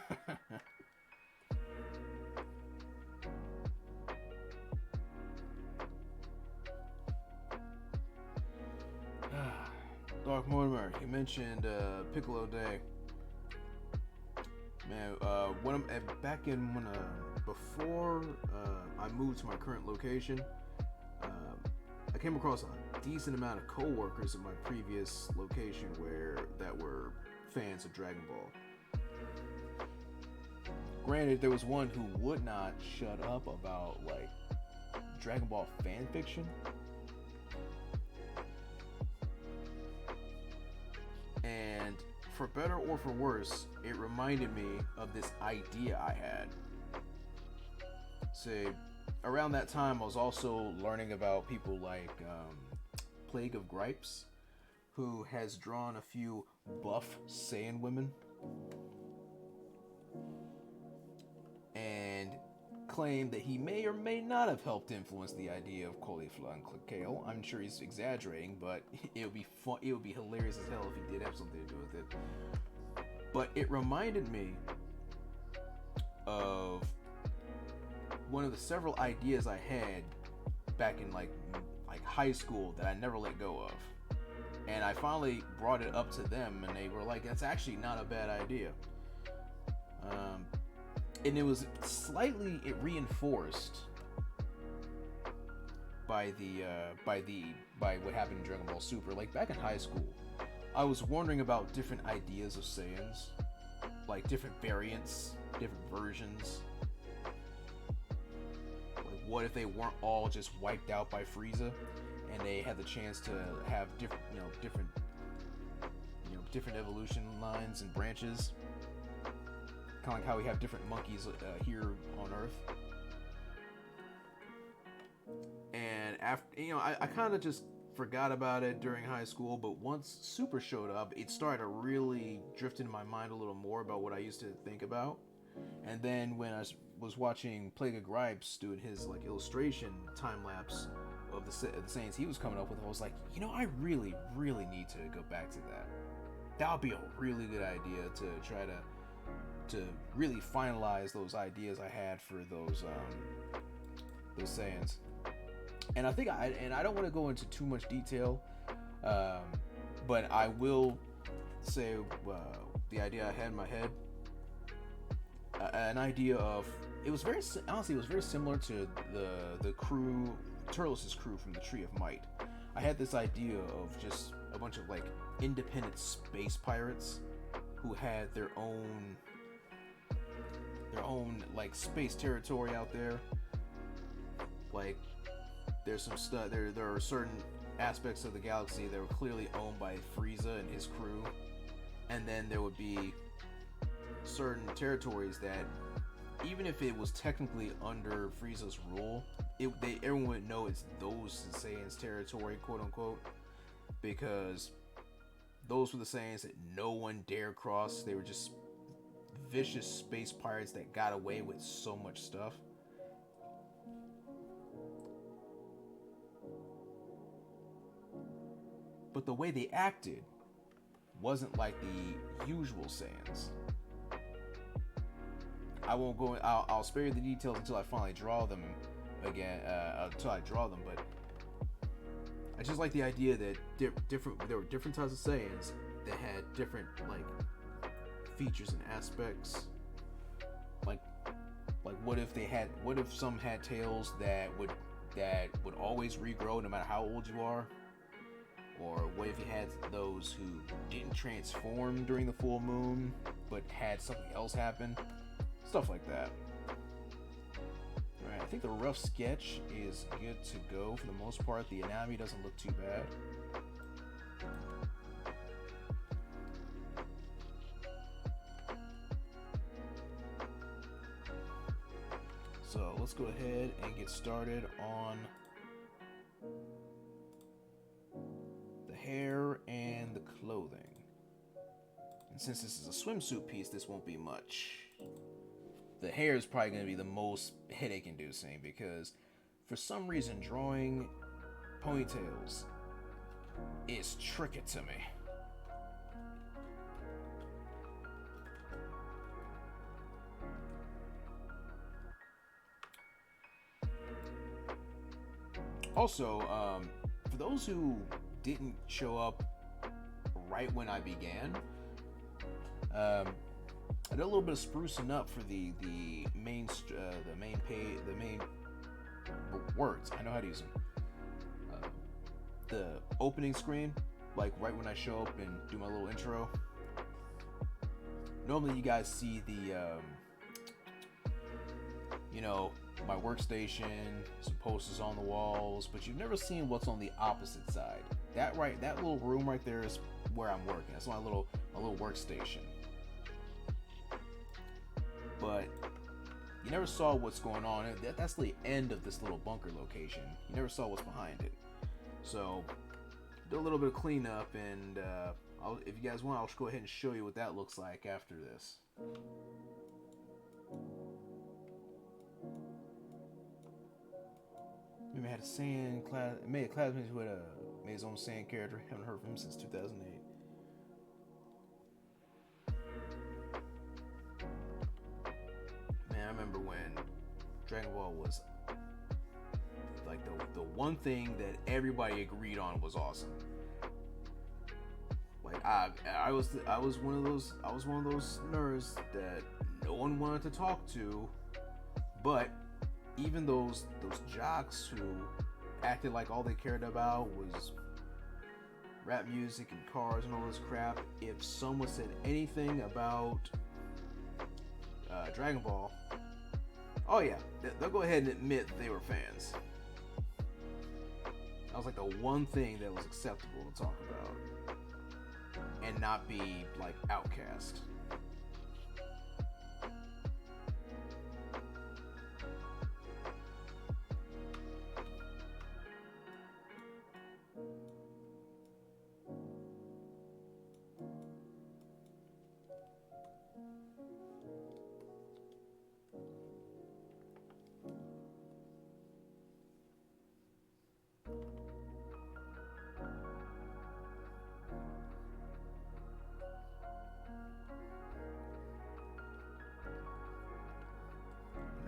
Dark Mortimer, you mentioned Piccolo Day. Man, back in when before I moved to my current location, I came across a decent amount of co-workers at my previous location that were fans of Dragon Ball. Granted, there was one who would not shut up about like Dragon Ball fan fiction. And for better or for worse, it reminded me of this idea I had. Say, around that time, I was also learning about people like Plague of Gripes, who has drawn a few buff Saiyan women, and claimed that he may or may not have helped influence the idea of cauliflower and kale. I'm sure he's exaggerating, but it would be fun. It would be hilarious as hell if he did have something to do with it. But it reminded me of one of the several ideas I had back in like high school that I never let go of. And I finally brought it up to them, and they were like, "That's actually not a bad idea." And it was slightly reinforced by what happened in Dragon Ball Super. Like back in high school, I was wondering about different ideas of Saiyans, like different variants, different versions. Like, what if they weren't all just wiped out by Frieza, and they had the chance to have different evolution lines and branches, kind of like how we have different monkeys here on Earth. And after, I kind of just forgot about it during high school, but once Super showed up, it started to really drift into my mind a little more about what I used to think about. And then when I was watching Plague of Gripes doing his like illustration time lapse of the Saiyans he was coming up with, I was like, I really, really need to go back to that. That would be a really good idea to try to really finalize those ideas I had for those Saiyans. And I think I don't want to go into too much detail, but I will say the idea I had in my head. An idea of it was very similar to the crew, Turles' crew from the Tree of Might. I had this idea of just a bunch of like independent space pirates who had their own like space territory out there. Like there's some stuff there are certain aspects of the galaxy that were clearly owned by Frieza and his crew, and then there would be certain territories that even if it was technically under Frieza's rule, everyone would know it's those Saiyans' territory, quote unquote, because those were the Saiyans that no one dared cross. They were just vicious space pirates that got away with so much stuff. But the way they acted wasn't like the usual Saiyans. I won't go. I'll spare you the details until I finally draw them again. Until I draw them, but I just like the idea that there were different types of Saiyans that had different like features and aspects. Like what if some had tails that would always regrow no matter how old you are? Or what if you had those who didn't transform during the full moon but had something else happen? Stuff like that. Alright, I think the rough sketch is good to go for the most part. The anatomy doesn't look too bad. So let's go ahead and get started on the hair and the clothing. And since this is a swimsuit piece, this won't be much. The hair is probably going to be the most headache inducing because for some reason drawing ponytails is tricky to me. Also, for those who didn't show up right when I began, I did a little bit of sprucing up for the main words. I know how to use them. The opening screen, like right when I show up and do my little intro. Normally, you guys see the my workstation, some posters on the walls, but you've never seen what's on the opposite side. That little room right there is where I'm working. That's my little workstation. But you never saw what's going on. That's the end of this little bunker location. You never saw what's behind it. So do a little bit of cleanup, and if you guys want, I'll just go ahead and show you what that looks like after this. Maybe I had a sand class. Made a classmate who had made his own sand character. Haven't heard from him since 2008. Man, I remember when Dragon Ball was like the one thing that everybody agreed on was awesome. Like I was one of those nerds that no one wanted to talk to, but even those jocks who acted like all they cared about was rap music and cars and all this crap, if someone said anything about Dragon Ball, oh yeah, they'll go ahead and admit they were fans. That was like the one thing that was acceptable to talk about and not be like outcast.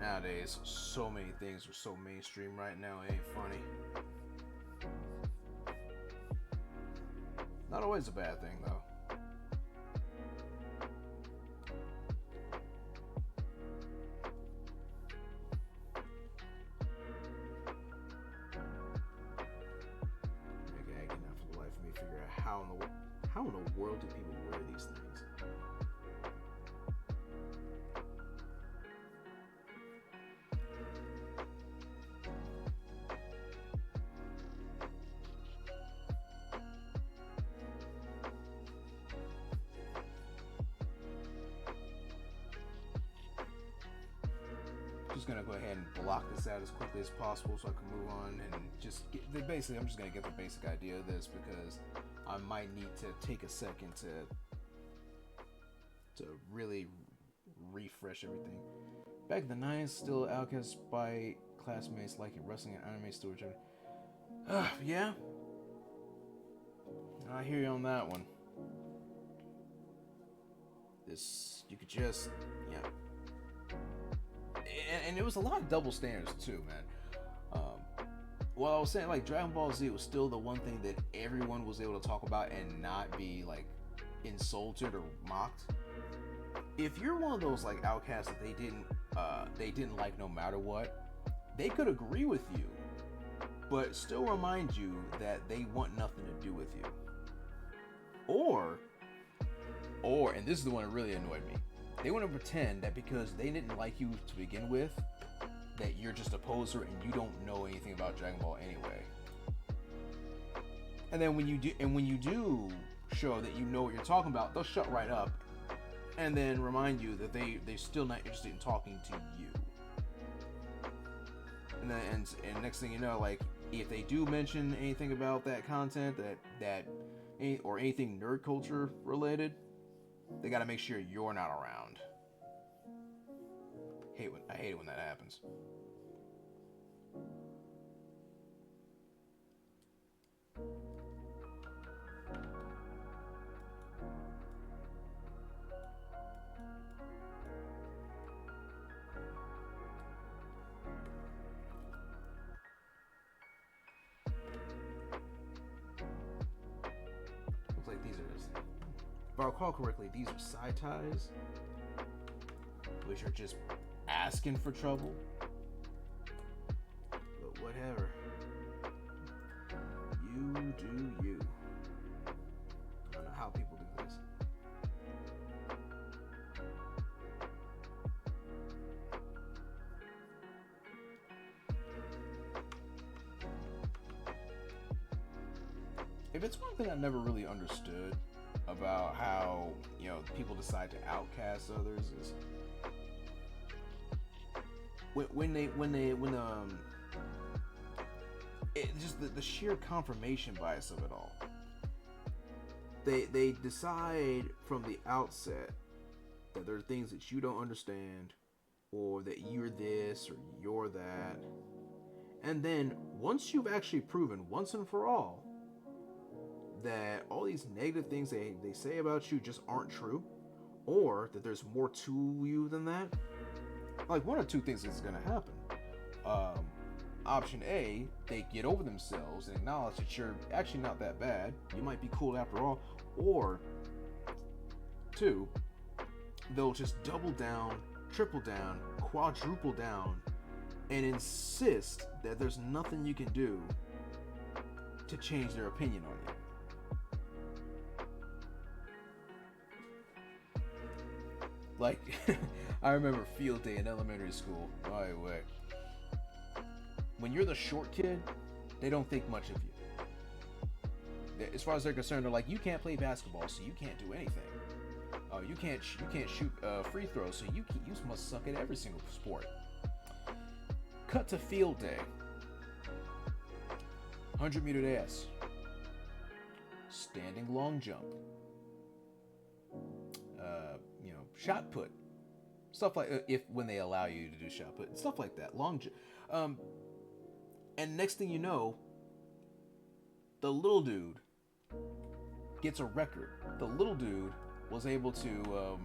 Nowadays, so many things are so mainstream right now, it ain't funny. Not always a bad thing, though. Maybe I cannot for the life of me figure out how in the world do people wear these things? Just gonna go ahead and block this out as quickly as possible so I can move on and just get basically I'm just gonna get the basic idea of this because I might need to take a second to really refresh everything. Back in the 90s, still outcast by classmates liking wrestling and anime storage. Yeah, I hear you on that one. You could just, yeah. And it was a lot of double standards too, man. Well, I was saying, like, Dragon Ball Z was still the one thing that everyone was able to talk about and not be like insulted or mocked. If you're one of those like outcasts that they didn't like no matter what, they could agree with you, but still remind you that they want nothing to do with you. Or, and this is the one that really annoyed me. They want to pretend that because they didn't like you to begin with, that you're just a poser and you don't know anything about Dragon Ball anyway. And then when you do show that you know what you're talking about, they'll shut right up and then remind you that they're still not interested in talking to you. And next thing you know, like if they do mention anything about that content or anything nerd culture related, they got to make sure you're not around. I hate it when that happens. Looks like these are, if I recall correctly, these are side ties, which are just asking for trouble. But whatever. You do you. I don't know how people do this. If it's one thing I never really understood about how, people decide to outcast others is when just the sheer confirmation bias of it all. They decide from the outset that there are things that you don't understand, or that you're this or you're that. And then once you've actually proven once and for all that all these negative things they say about you just aren't true, or that there's more to you than that, like one or two things is going to happen. Option A, they get over themselves and acknowledge that you're actually not that bad. You might be cool after all. Or two, they'll just double down, triple down, quadruple down, and insist that there's nothing you can do to change their opinion on you. Like, I remember field day in elementary school. Oh, wait. When you're the short kid, they don't think much of you. As far as they're concerned, they're like, you can't play basketball, so you can't do anything. You can't shoot free throws, so you must suck at every single sport. Cut to field day. 100-meter dash. Standing long jump. Shot put. Stuff like, when they allow you to do shot put. Stuff like that. Long jump. And next thing you know, the little dude gets a record. The little dude was able to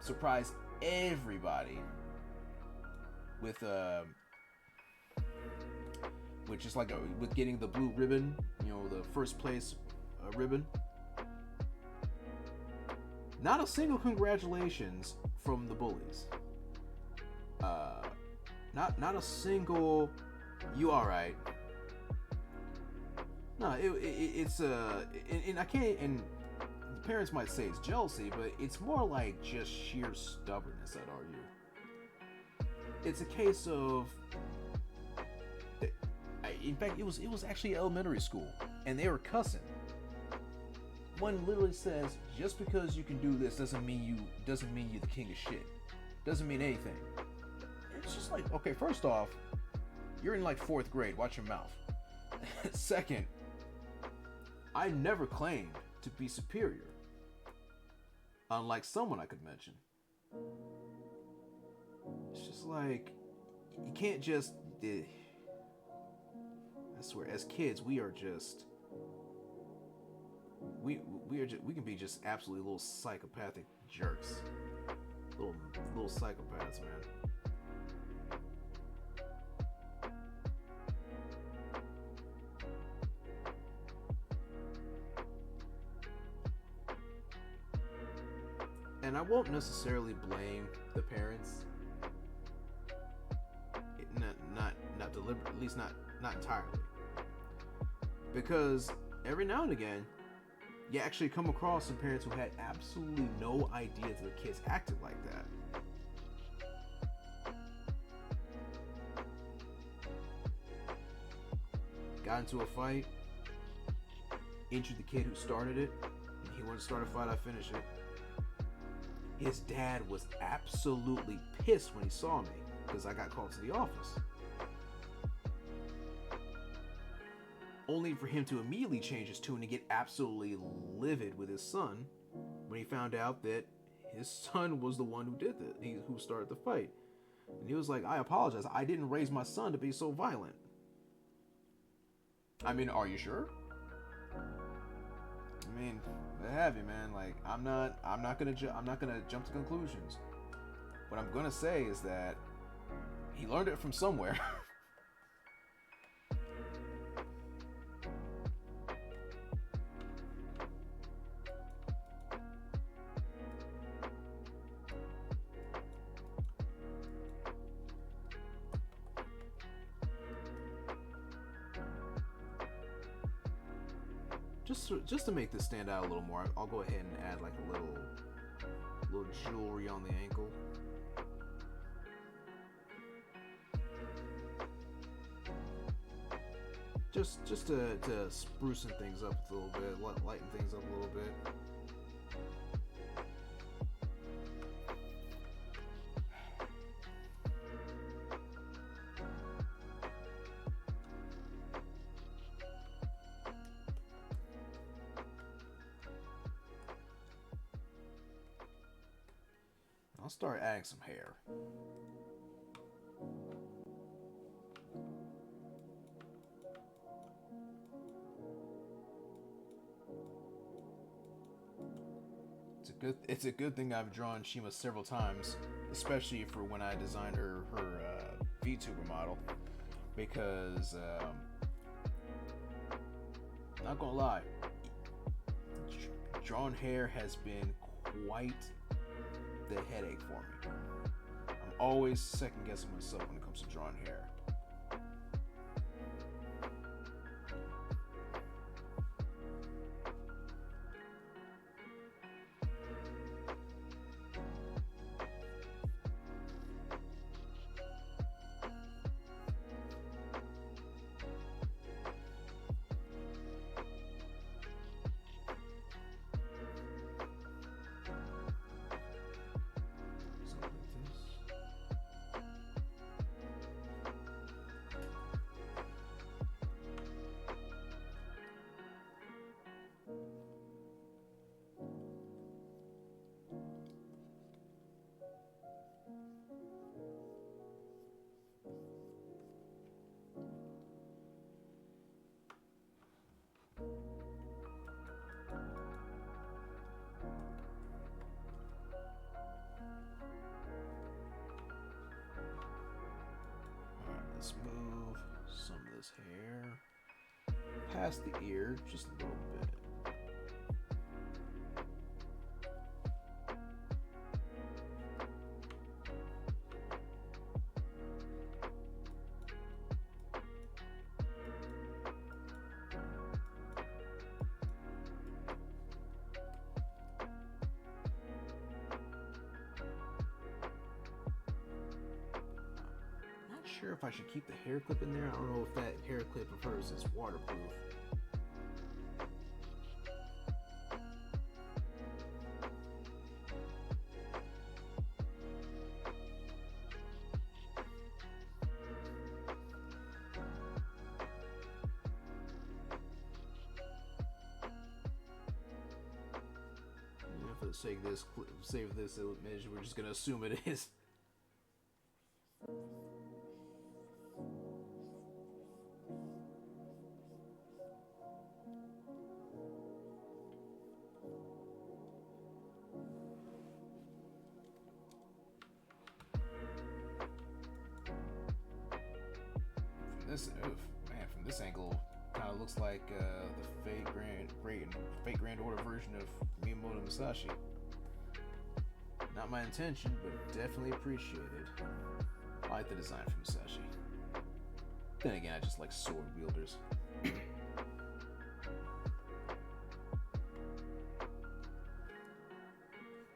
surprise everybody with just like with getting the blue ribbon, the first place ribbon. Not a single congratulations from the bullies. Not a single you all right. No, it's and I can't, and the parents might say it's jealousy, but it's more like just sheer stubbornness, I'd argue. It's a case of, in fact, it was actually elementary school, and they were cussing. One literally says, just because you can do this doesn't mean you're the king of shit. Doesn't mean anything. It's just like, okay, first off, you're in like 4th grade. Watch your mouth. Second, I never claimed to be superior. Unlike someone I could mention. It's just like, you can't just... I swear, as kids, we are just... We can be just absolutely little psychopathic jerks. Little psychopaths, man. And I won't necessarily blame the parents. Not deliberately, at least not entirely. Because every now and again, you actually come across some parents who had absolutely no idea that their kids acted like that. Got into a fight, injured the kid who started it, and he wanted to start a fight, I finish it. His dad was absolutely pissed when he saw me because I got called to the office. Only for him to immediately change his tune and get absolutely livid with his son when he found out that his son was the one who did it, who started the fight. And he was like, I apologize. I didn't raise my son to be so violent. I mean, are you sure? I mean, what have you, man? Like, I'm not gonna jump to conclusions. What I'm gonna say is that he learned it from somewhere. Just to make this stand out a little more, I'll go ahead and add like a little jewelry on the ankle. Just to sprucing things up a little bit, lighten things up a little bit. I'll start adding some hair. It's a good thing I've drawn Shima several times, especially for when I designed her VTuber model, because not gonna lie, drawn hair has been quite the headache for me. I'm always second guessing myself when it comes to drawing hair. Let's move some of this hair past the ear just a little bit. Sure if I should keep the hair clip in there. I don't know if that hair clip of hers is waterproof. For the sake of this, save this image, we're just gonna assume it is. From this angle, kind of looks like the Fate Grand Order version of Miyamoto Musashi. Not my intention, but definitely appreciated. I like the design from Musashi. Then again, I just like sword wielders.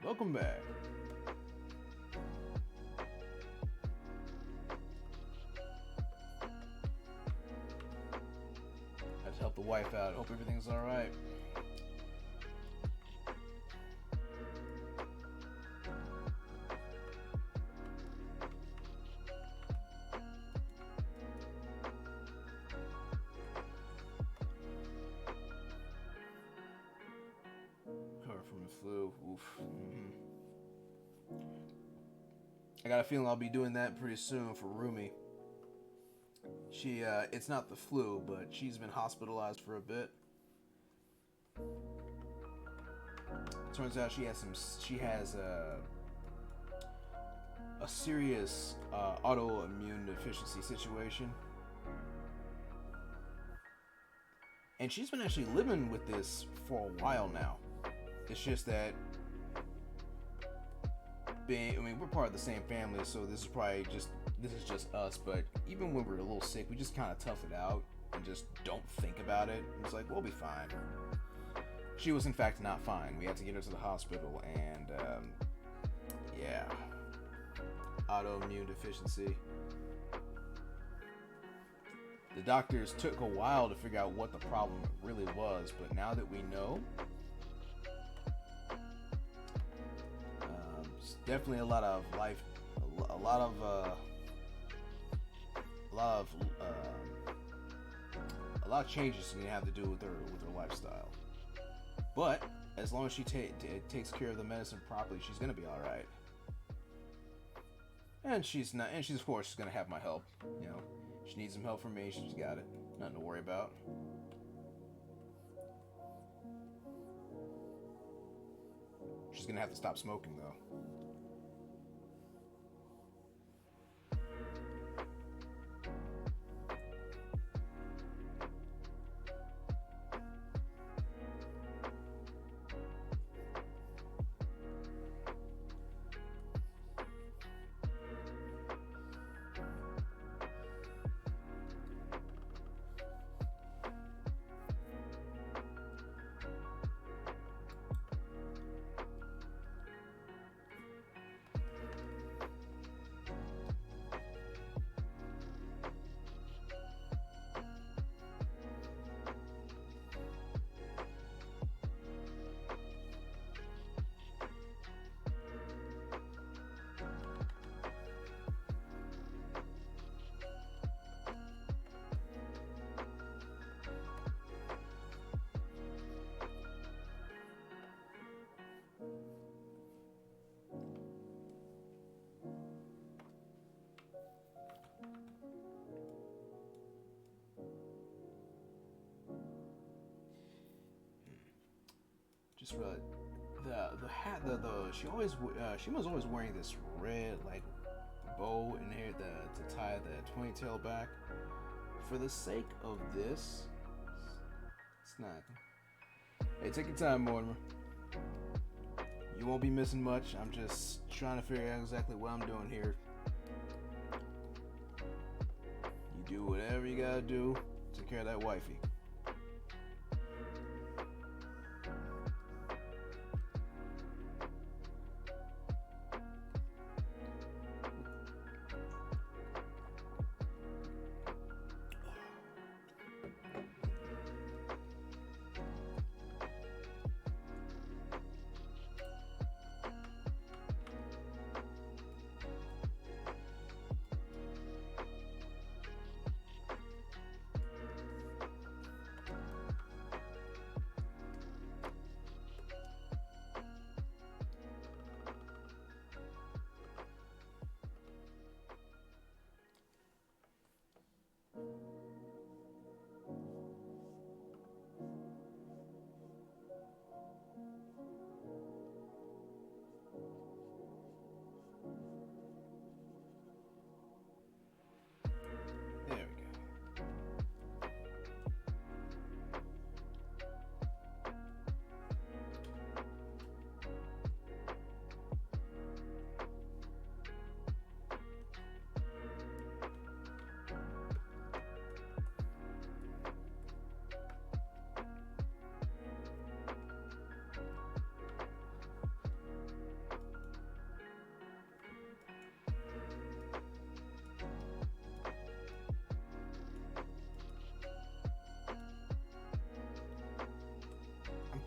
Welcome back. Help the wife out. Hope everything's alright. flu. Oof. I got a feeling I'll be doing that pretty soon for Rumi. It's not the flu, but she's been hospitalized for a bit. Turns out she has a serious autoimmune deficiency situation. And she's been actually living with this for a while now. It's just that we're part of the same family, so this is just us, but even when we're a little sick, we just kind of tough it out and just don't think about it. It's like, we'll be fine. She was in fact not fine. We had to get her to the hospital, and yeah, autoimmune deficiency. The doctors took a while to figure out what the problem really was, but now that we know, it's definitely a lot of changes you have to do with her lifestyle. But as long as she takes care of the medicine properly, she's gonna be all right. And she's of course she's gonna have my help. You know, she needs some help from me. She's got it. Nothing to worry about. She's gonna have to stop smoking though. Just realized the hat she was always wearing this red like bow in here to tie the ponytail back. For the sake of this, it's not. Hey, take your time, Mortimer. You won't be missing much. I'm just trying to figure out exactly what I'm doing here. You do whatever you gotta do. Take care of that wifey.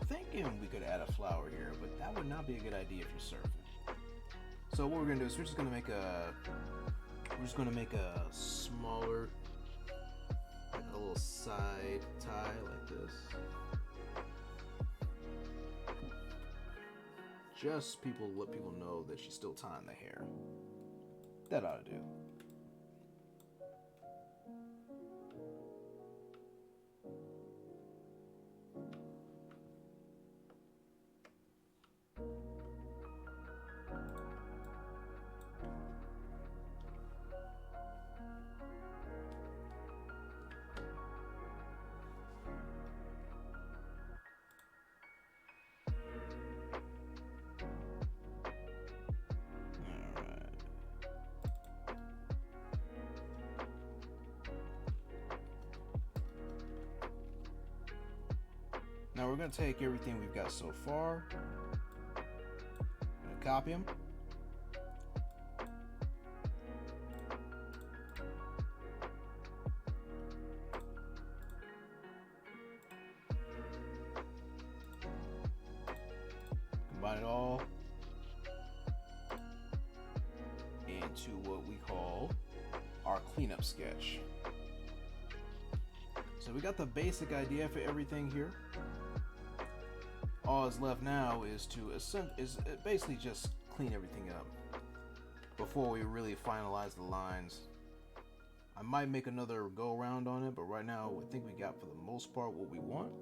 Thinking we could add a flower here, but that would not be a good idea if you're surfing. So what we're gonna do is we're just gonna make a smaller, like a little side tie like this. just let people know that she's still tying the hair. That ought to do. Now we're going to take everything we've got so far, going to copy them, combine it all into what we call our cleanup sketch. So we got the basic idea for everything here. All that's left now is to basically just clean everything up before we really finalize the lines. I might make another go around on it, but right now I think we got for the most part what we want.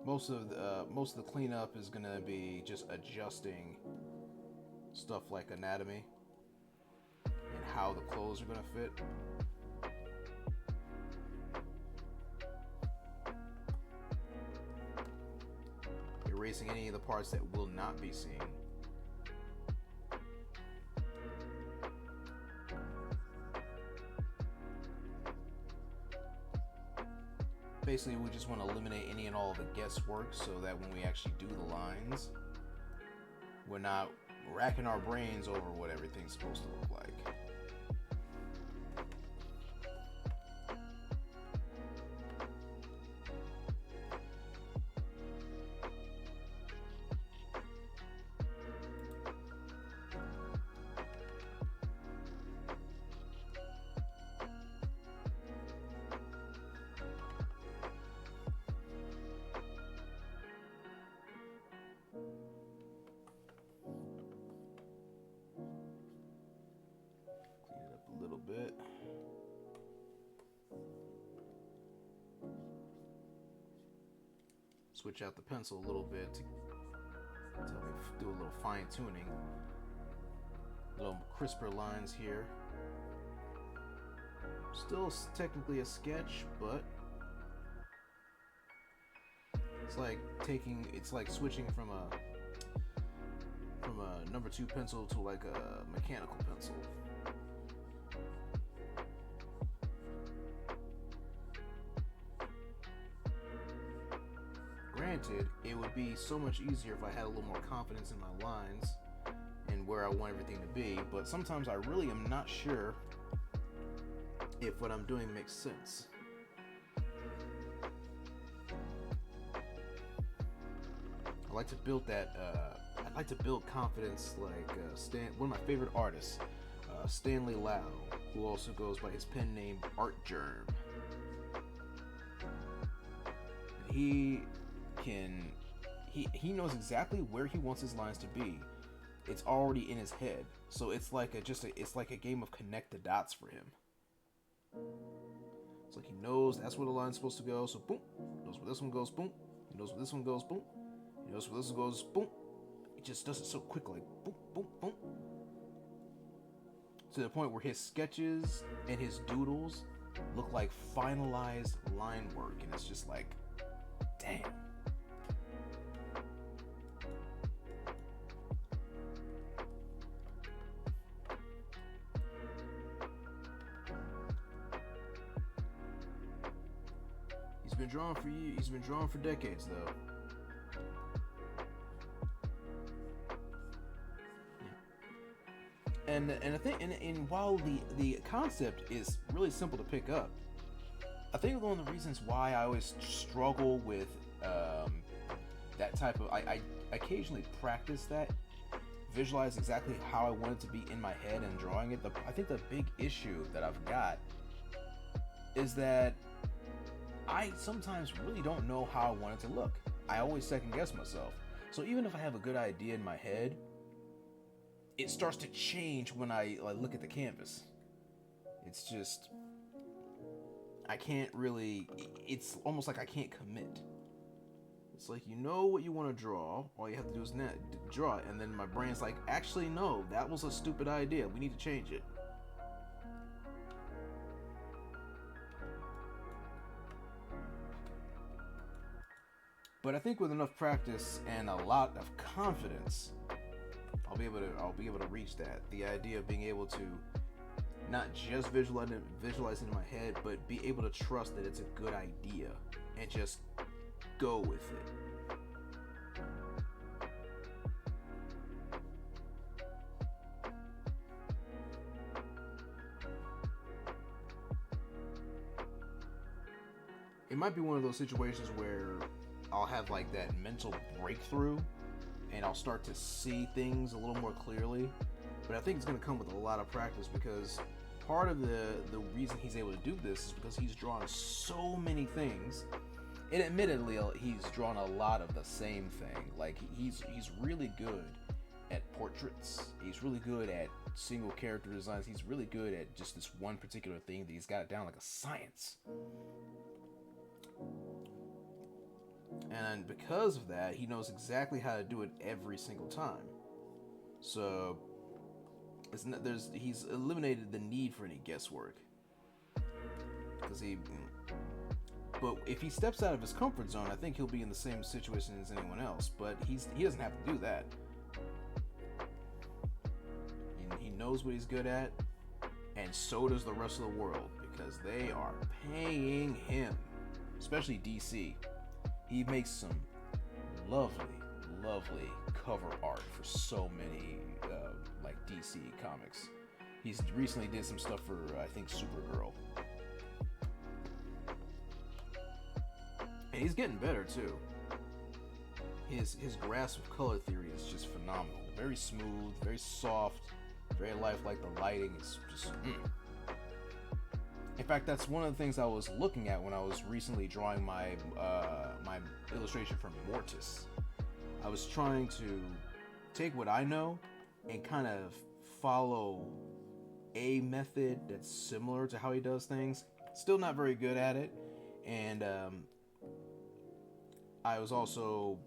Most of the cleanup is gonna be just adjusting stuff like anatomy and how the clothes are gonna fit. Erasing any of the parts that will not be seen. Basically, we just want to eliminate any and all of the guesswork so that when we actually do the lines, we're not racking our brains over what everything's supposed to look like. Bit. Switch out the pencil a little bit to do a little fine tuning, little crisper lines here. Still technically a sketch, but it's like switching from a number 2 pencil to like a mechanical pencil. Granted, it would be so much easier if I had a little more confidence in my lines and where I want everything to be, but sometimes I really am not sure if what I'm doing makes sense. I like to build that, I like to build confidence like one of my favorite artists, Stanley Lau, who also goes by his pen name Art Germ. He knows exactly where he wants his lines to be. It's already in his head, so it's like a game of connect the dots for him. It's like he knows that's where the line's supposed to go, so boom, he knows where this one goes, boom, he knows where this one goes, boom, he knows where this one goes, boom. He just does it so quick, like boom, boom, boom, to the point where his sketches and his doodles look like finalized line work, and it's just like, damn. He's been drawing for years. He's been drawing for decades, though. Yeah. And I think, and while the concept is really simple to pick up, I think one of the reasons why I always struggle with that type of, I occasionally practice that, visualize exactly how I want it to be in my head and drawing it. I think the big issue that I've got is that I sometimes really don't know how I want it to look. I always second guess myself. So even if I have a good idea in my head, it starts to change when I look at the canvas. It's just I can't really. It's almost like I can't commit. It's like you know what you want to draw. All you have to do is draw it, and then my brain's like, actually, no, that was a stupid idea. We need to change it. But I think with enough practice and a lot of confidence, I'll be able to reach that. The idea of being able to not just visualize it in my head, but be able to trust that it's a good idea and just go with it. It might be one of those situations where I'll have like that mental breakthrough and I'll start to see things a little more clearly. But I think it's going to come with a lot of practice because part of the reason he's able to do this is because he's drawn so many things. And admittedly, he's drawn a lot of the same thing. Like he's really good at portraits. He's really good at single character designs. He's really good at just this one particular thing that he's got it down like a science. And because of that, he knows exactly how to do it every single time. So he's eliminated the need for any guesswork. But if he steps out of his comfort zone, I think he'll be in the same situation as anyone else. But he doesn't have to do that. He knows what he's good at, and so does the rest of the world because they are paying him, especially DC. He makes some lovely cover art for so many like DC comics. He's recently did some stuff for I think Supergirl. And he's getting better too. His grasp of color theory is just phenomenal. Very smooth, very soft, very lifelike. The lighting is just. In fact, that's one of the things I was looking at when I was recently drawing my my illustration for Mortis. I was trying to take what I know and kind of follow a method that's similar to how he does things. Still not very good at it, and I was also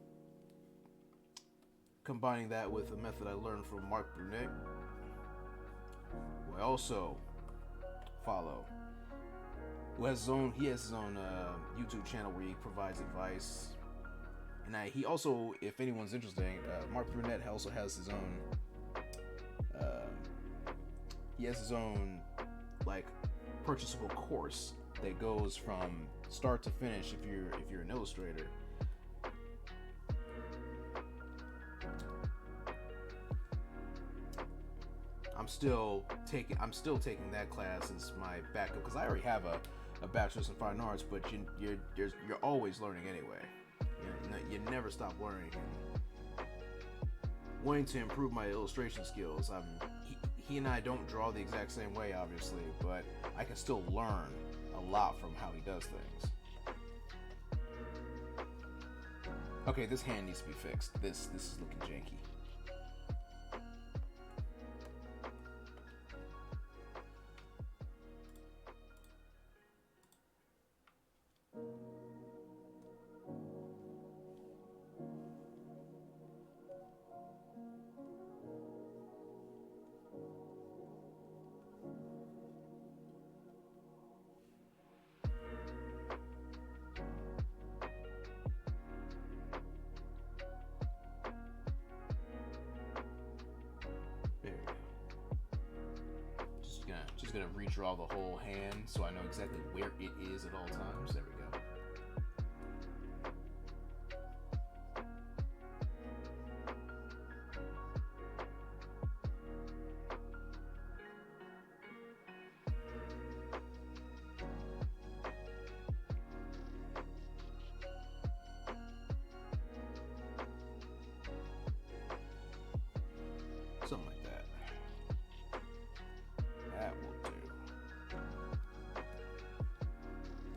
combining that with a method I learned from Mark Brunet, who I also follow. He has his own YouTube channel where he provides advice, and he also, if anyone's interested, Mark Brunet also has his own. He has his own like purchasable course that goes from start to finish. If you're an illustrator. I'm still taking that class as my backup because I already have a bachelor's in fine arts, but you're always learning anyway. You never stop learning. Wanting to improve my illustration skills, he and I don't draw the exact same way, obviously, but I can still learn a lot from how he does things. Okay, this hand needs to be fixed. This is looking janky. Just gonna redraw the whole hand so I know exactly where it is at all times. There we go. Something like that. That will do.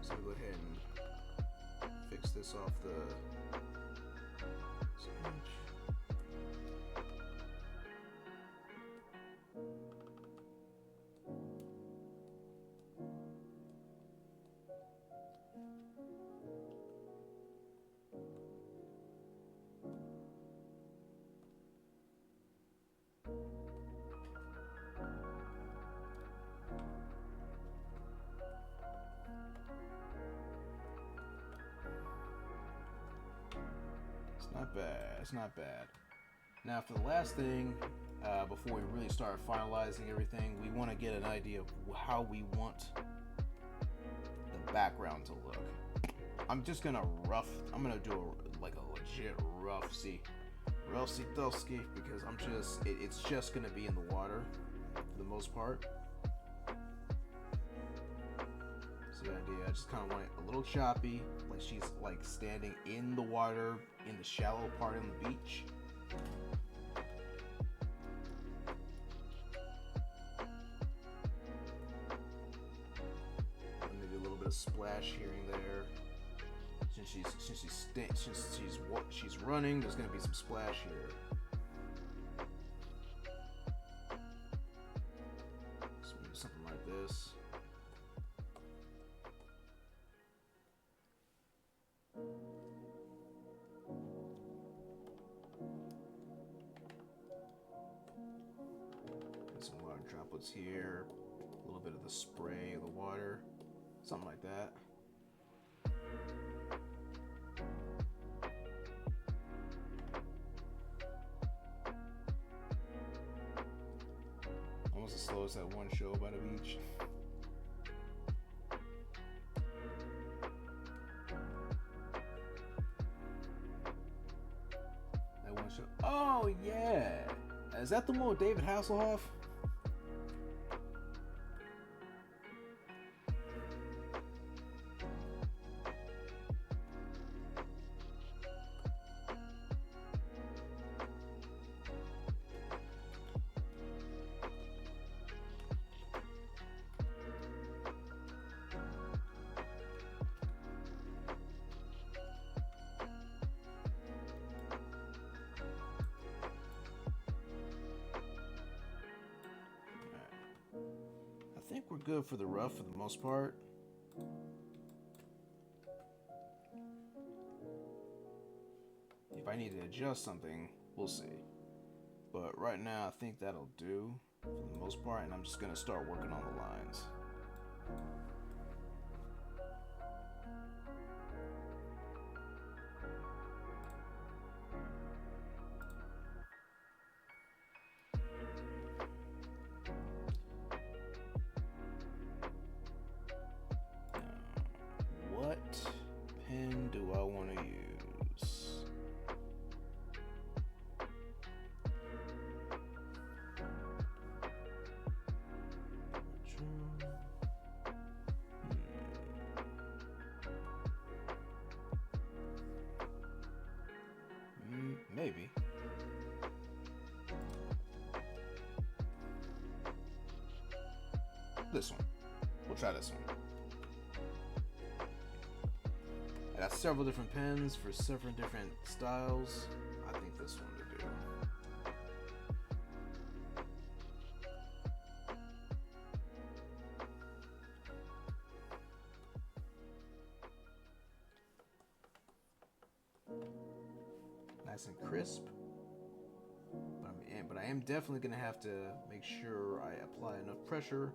So go ahead and fix this off the It's not bad. It's not bad. Now, for the last thing, before we really start finalizing everything, we want to get an idea of how we want the background to look. I'm just gonna do a legit roughsy Dusky because it's just gonna be in the water for the most part. See the idea? I just kind of want it a little choppy, like she's like standing in the water in the shallow part on the beach. Maybe a little bit of splash here and there. Since she's running, there's gonna be some splash here. So maybe something like this. And some water droplets here. A little bit of the spray of the water. Something like that. Almost as slow as that one show by the beach. That one show. Oh yeah, is that the one with David Hasselhoff? I think we're good for the rough for the most part. If I need to adjust something, we'll see. But right now, I think that'll do for the most part, and I'm just gonna start working on the lines. What pen do I want to use? Maybe. This one. We'll try this one. I got several different pens for several different styles. I think this one would do. Nice and crisp. But I am definitely going to have to make sure I apply enough pressure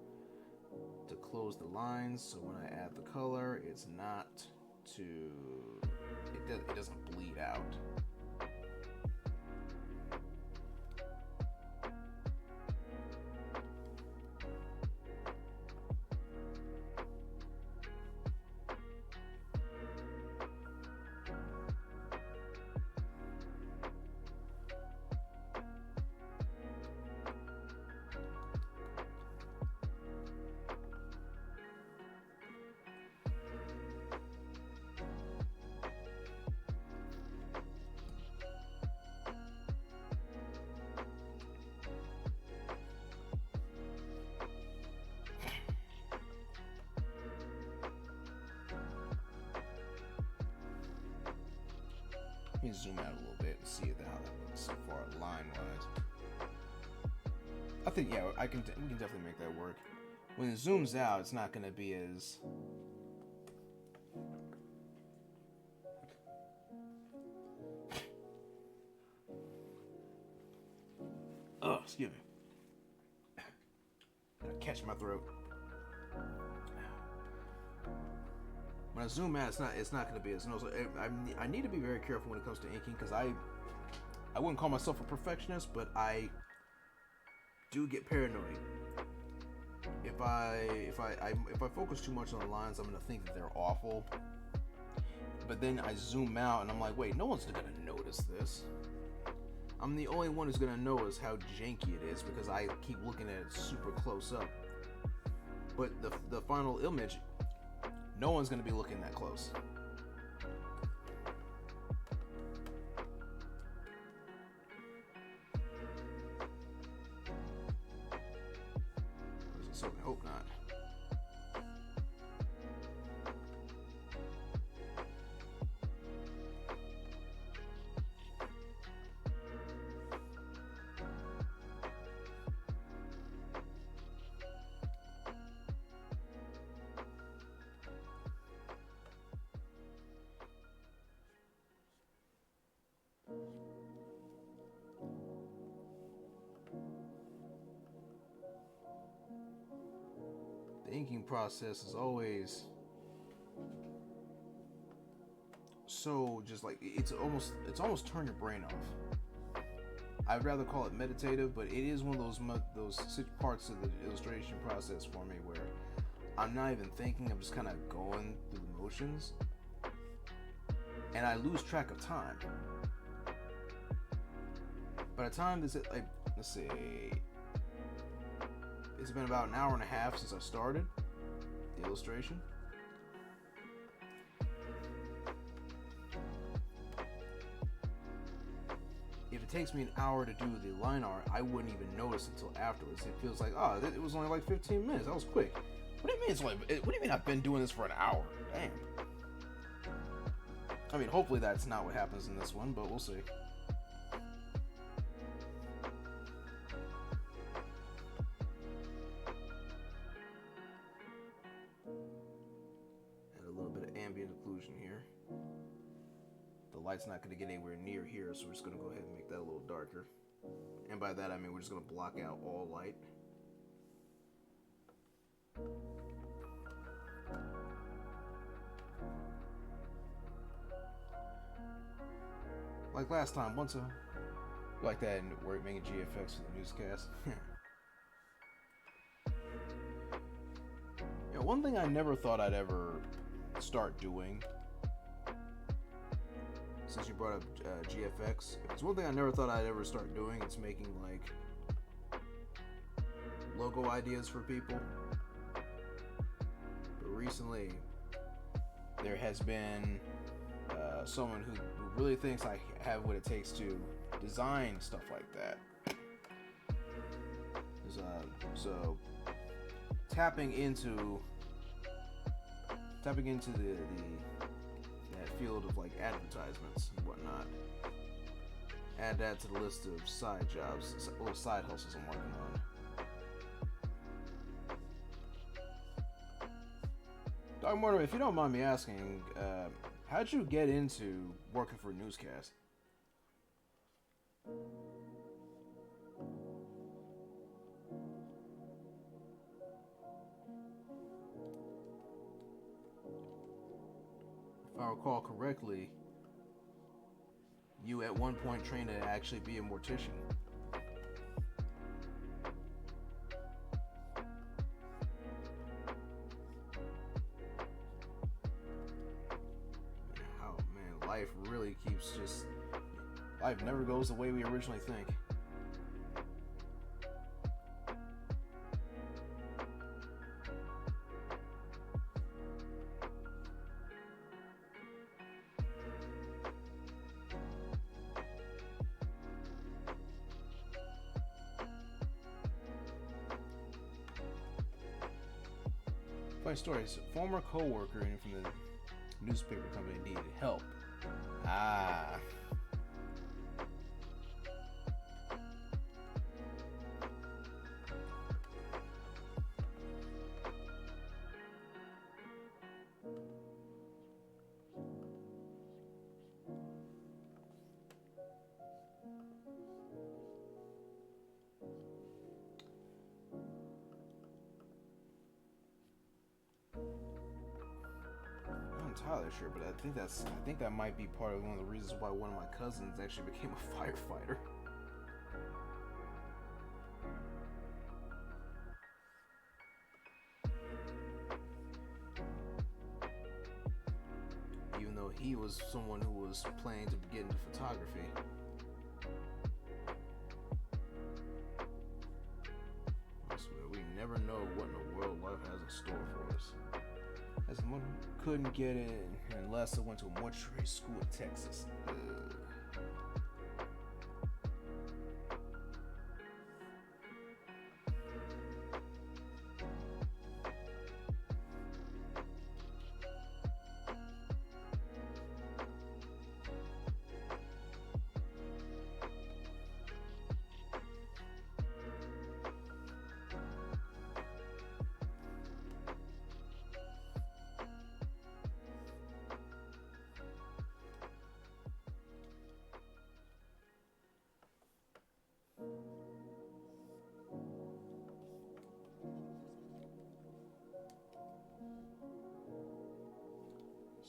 to close the lines so when I add the color, it's not it doesn't bleed out. Let me zoom out a little bit. and see how that looks so far, line-wise. I think, yeah, we can definitely make that work. When it zooms out, it's not going to be as... Oh, excuse me. Gotta catch my throat. When I zoom out, it's not going to be as noticeable. I need to be very careful when it comes to inking, because I wouldn't call myself a perfectionist, but I do get paranoid. If I focus too much on the lines, I'm going to think that they're awful. But then I zoom out and I'm like, wait, no one's going to notice this. I'm the only one who's going to notice how janky it is because I keep looking at it super close up. But the final image, no one's going to be looking that close. So I hope not. The inking process is always so just like it's almost turn your brain off. I'd rather call it meditative, but it is one of those parts of the illustration process for me where I'm not even thinking, I'm just kind of going through the motions, and I lose track of time. By the time this, like, let's see, it's been about an hour and a half since I started the illustration. If it takes me an hour to do the line art, I wouldn't even notice until afterwards. It feels like, oh, it was only like 15 minutes. That was quick. What do you mean what do you mean I've been doing this for an hour? Damn. I mean, hopefully that's not what happens in this one, but we'll see. Add a little bit of ambient occlusion here. The light's not going to get anywhere near here, so we're just going to go ahead and make that a little darker. And by that I mean we're just going to block out all light. Like last time, like that, and we're making GFX for the newscast. You know, one thing I never thought I'd ever start doing, since you brought up GFX, it's one thing I never thought I'd ever start doing. It's making like logo ideas for people. But recently, there has been someone who really thinks I have what it takes to design stuff like that. So tapping into that field of like advertisements and whatnot. Add that to the list of side jobs, little side hustles I'm working on. Dog Mortimer, if you don't mind me asking, how'd you get into working for a newscast? If I recall correctly, you at one point trained to actually be a mortician. Oh man, life really keeps just... Life never goes the way we originally think. Funny stories. Former co-worker from the newspaper company needed help. entirely sure, but I think that might be part of one of the reasons why one of my cousins actually became a firefighter. Even though he was someone who was planning to get into photography. I swear, we never know what in the world life has in store for us. As someone couldn't get in unless I went to a mortuary school in Texas.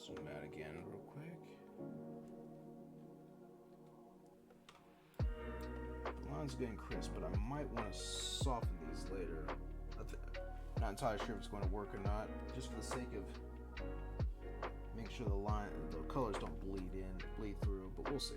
Zoom out again real quick. The line's getting crisp, but I might want to soften these later. Not entirely sure if it's going to work or not, just for the sake of making sure the colors don't bleed through, but we'll see.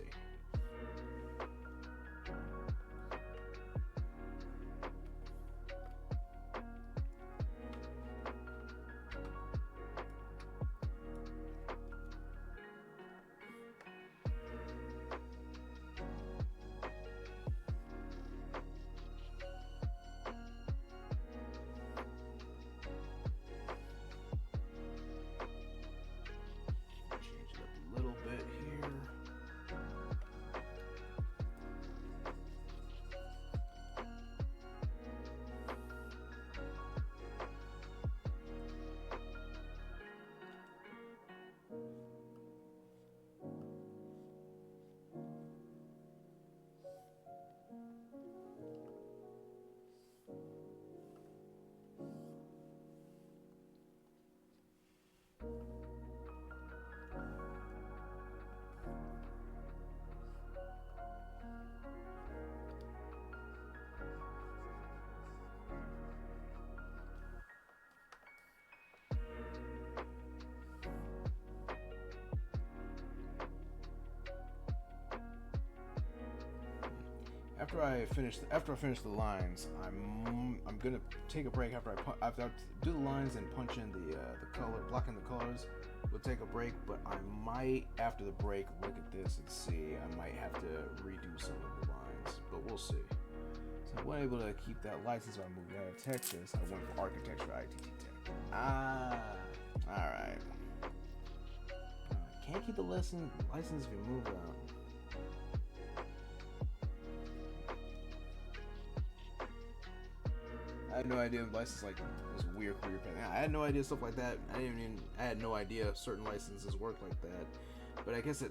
After I finish the lines, I'm gonna take a break after I do the lines and punch in the color, blocking the colors. We'll take a break, but I might after the break look at this and see. I might have to redo some of the lines, but we'll see. So I wasn't able to keep that license when I moved out of Texas. I went for architecture, ITT Tech. All right. Can't keep the license if you move out. I had no idea license like was a weird career path. I had no idea stuff like that. I had no idea certain licenses work like that. But I guess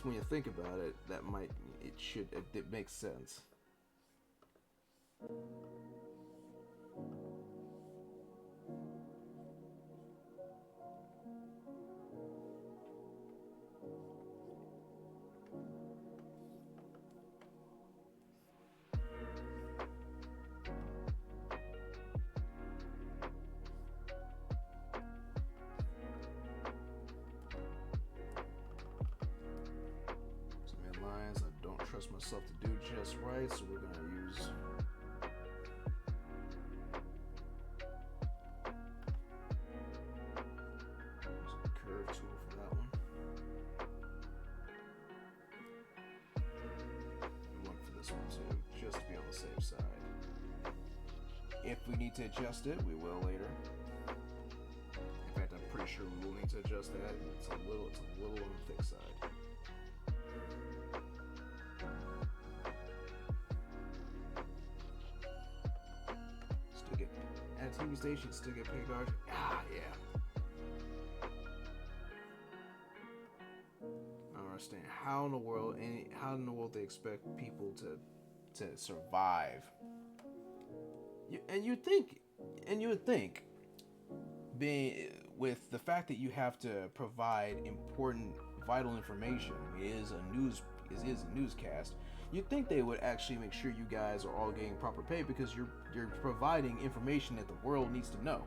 when you think about it, it makes sense. Myself to do just right, so we're going to use a curve tool for that one. And one for this one too, just to be on the safe side. If we need to adjust it, we will later. In fact, I'm pretty sure we will need to adjust that. It's a little on the thick side. TV station still get paid guard. Yeah. I don't understand how in the world they expect people to survive. You would think being with the fact that you have to provide important, vital information, it is a newscast. You'd think they would actually make sure you guys are all getting proper pay because you're providing information that the world needs to know.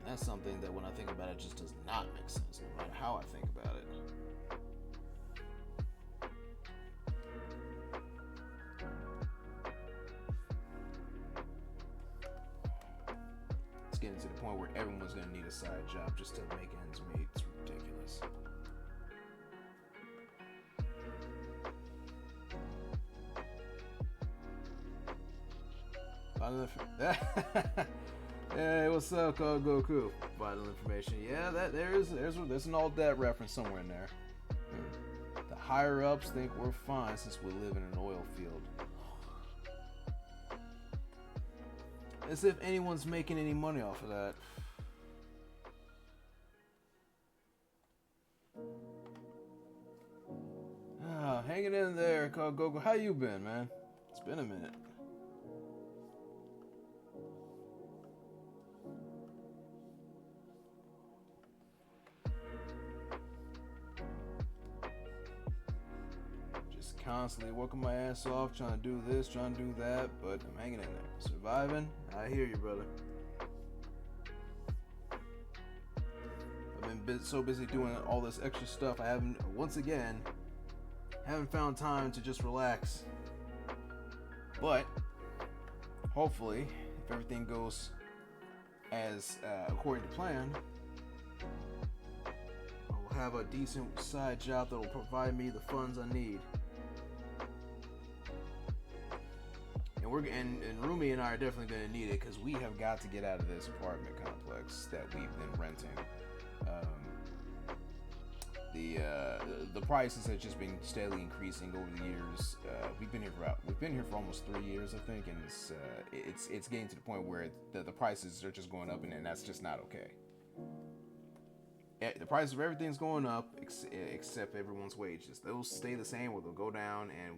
That's something that when I think about it just does not make sense, no matter how I think about it. It's getting to the point where everyone's going to need a side job just to make ends meet. It's ridiculous. Hey, what's up, Call Goku? Vital information. Yeah, there's an all that reference somewhere in there. The higher ups think we're fine since we live in an oil field. As if anyone's making any money off of that. Hanging in there, Call Goku. How you been, man? It's been a minute. Constantly working my ass off, trying to do this, trying to do that, but I'm hanging in there. Surviving. I hear you, brother. I've been so busy doing all this extra stuff, I haven't found time to just relax. But hopefully, if everything goes as according to plan, I'll have a decent side job that will provide me the funds I need. And Rumi and I are definitely going to need it because we have got to get out of this apartment complex that we've been renting. The prices have just been steadily increasing over the years. We've been here for almost 3 years, I think, and it's getting to the point where the prices are just going up, and that's just not okay. The price of everything's going up except everyone's wages. They'll stay the same or they'll go down, and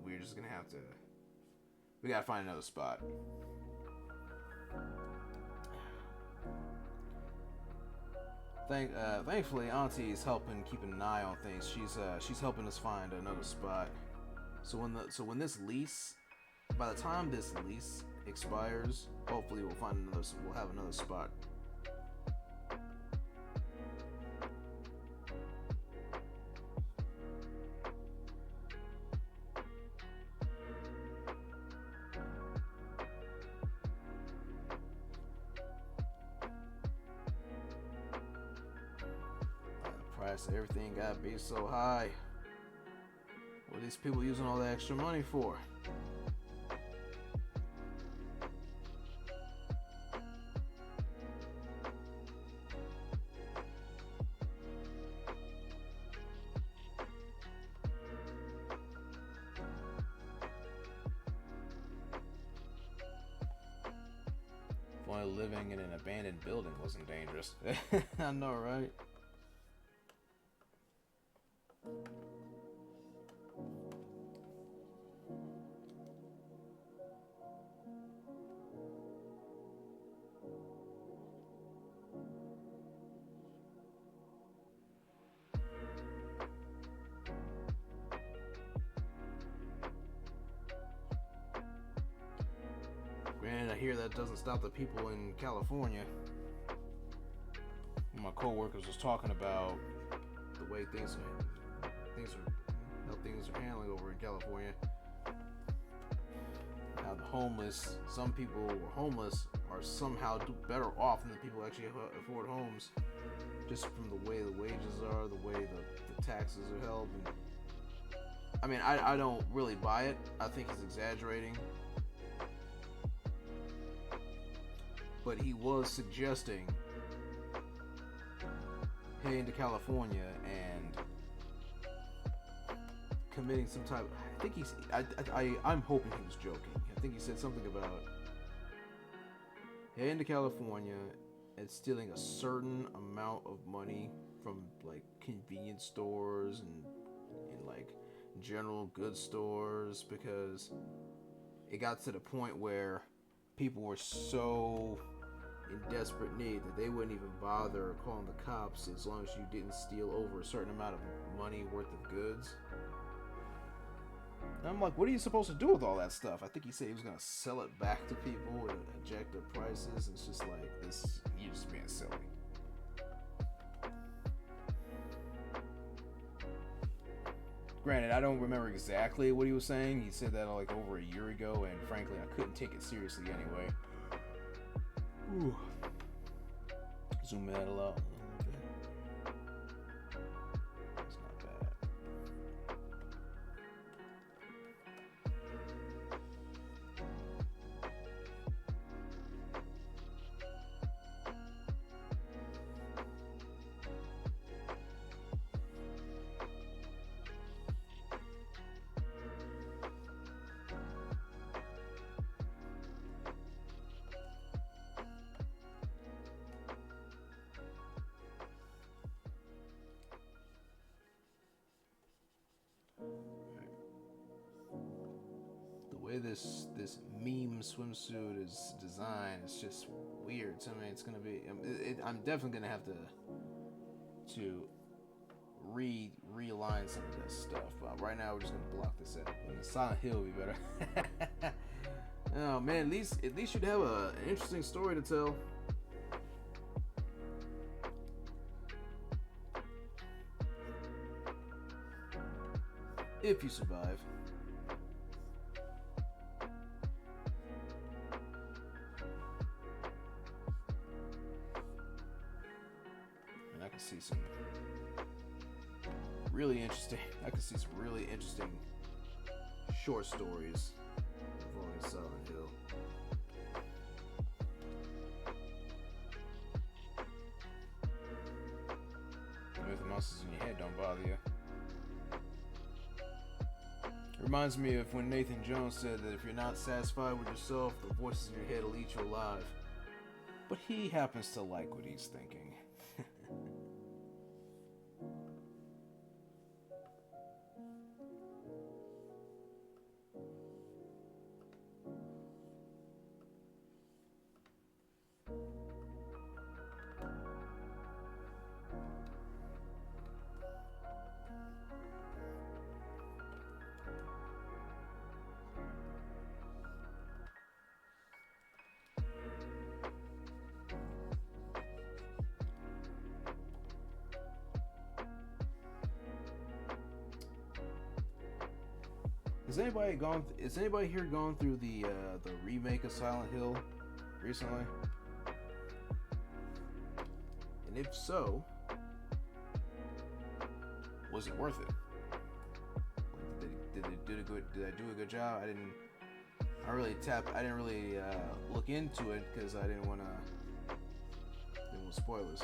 we're just gonna have to. We gotta find another spot. Thankfully, Auntie is helping, keeping an eye on things. She's helping us find another spot. So when this lease, by the time this lease expires, hopefully we'll have another spot. Everything gotta be so high. What are these people using all that extra money for? If only living in an abandoned building wasn't dangerous. I know, right? Granted, I hear that doesn't stop the people in California. My co-workers was talking about the way things are handling over in California. How the homeless, some people who are homeless are somehow better off than the people who actually afford homes, just from the way the wages are, the way the taxes are held. And I mean, I don't really buy it. I think he's exaggerating. But he was suggesting heading to California and committing some type. I think I'm hoping he was joking. I think he said something about heading to California and stealing a certain amount of money from like convenience stores and like general goods stores because it got to the point where people were so in desperate need that they wouldn't even bother calling the cops as long as you didn't steal over a certain amount of money worth of goods. And I'm like, what are you supposed to do with all that stuff? I think he said he was gonna sell it back to people and eject their prices. It's just like this, you're just being silly. Granted, I don't remember exactly what he was saying. He said that like over a year ago, and frankly, I couldn't take it seriously anyway. Ooh. Zoom that a little bit. It's not bad. The way this meme swimsuit is designed, it's just weird. So I mean, it's gonna be. I'm definitely gonna have to realign some of this stuff. But right now, we're just gonna block this out. And Silent Hill would be better. Oh man, at least you'd have an interesting story to tell. If you survive. And I can see some really interesting. I can see some really interesting short stories involving Silent Hill. If the monsters in your head don't bother you. It reminds me of when Nathan Jones said that if you're not satisfied with yourself, the voices in your head will eat you alive. But he happens to like what he's thinking. Is anybody here gone through the remake of Silent Hill recently? And if so, was it worth it? Did I do a good job? I didn't really look into it because I didn't want spoilers.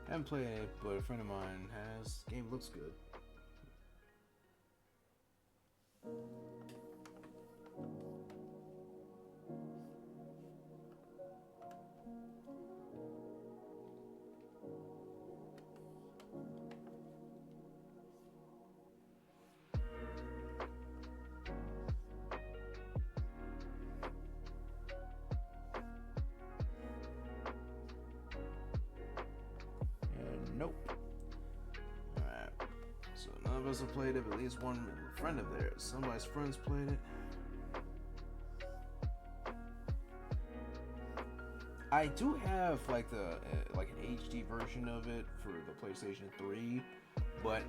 I haven't played it, but a friend of mine has. The game looks good. Nope. Alright. So none of us have played it, but at least one friend of theirs. Somebody's friends played it. I do have like an HD version of it for the PlayStation 3, but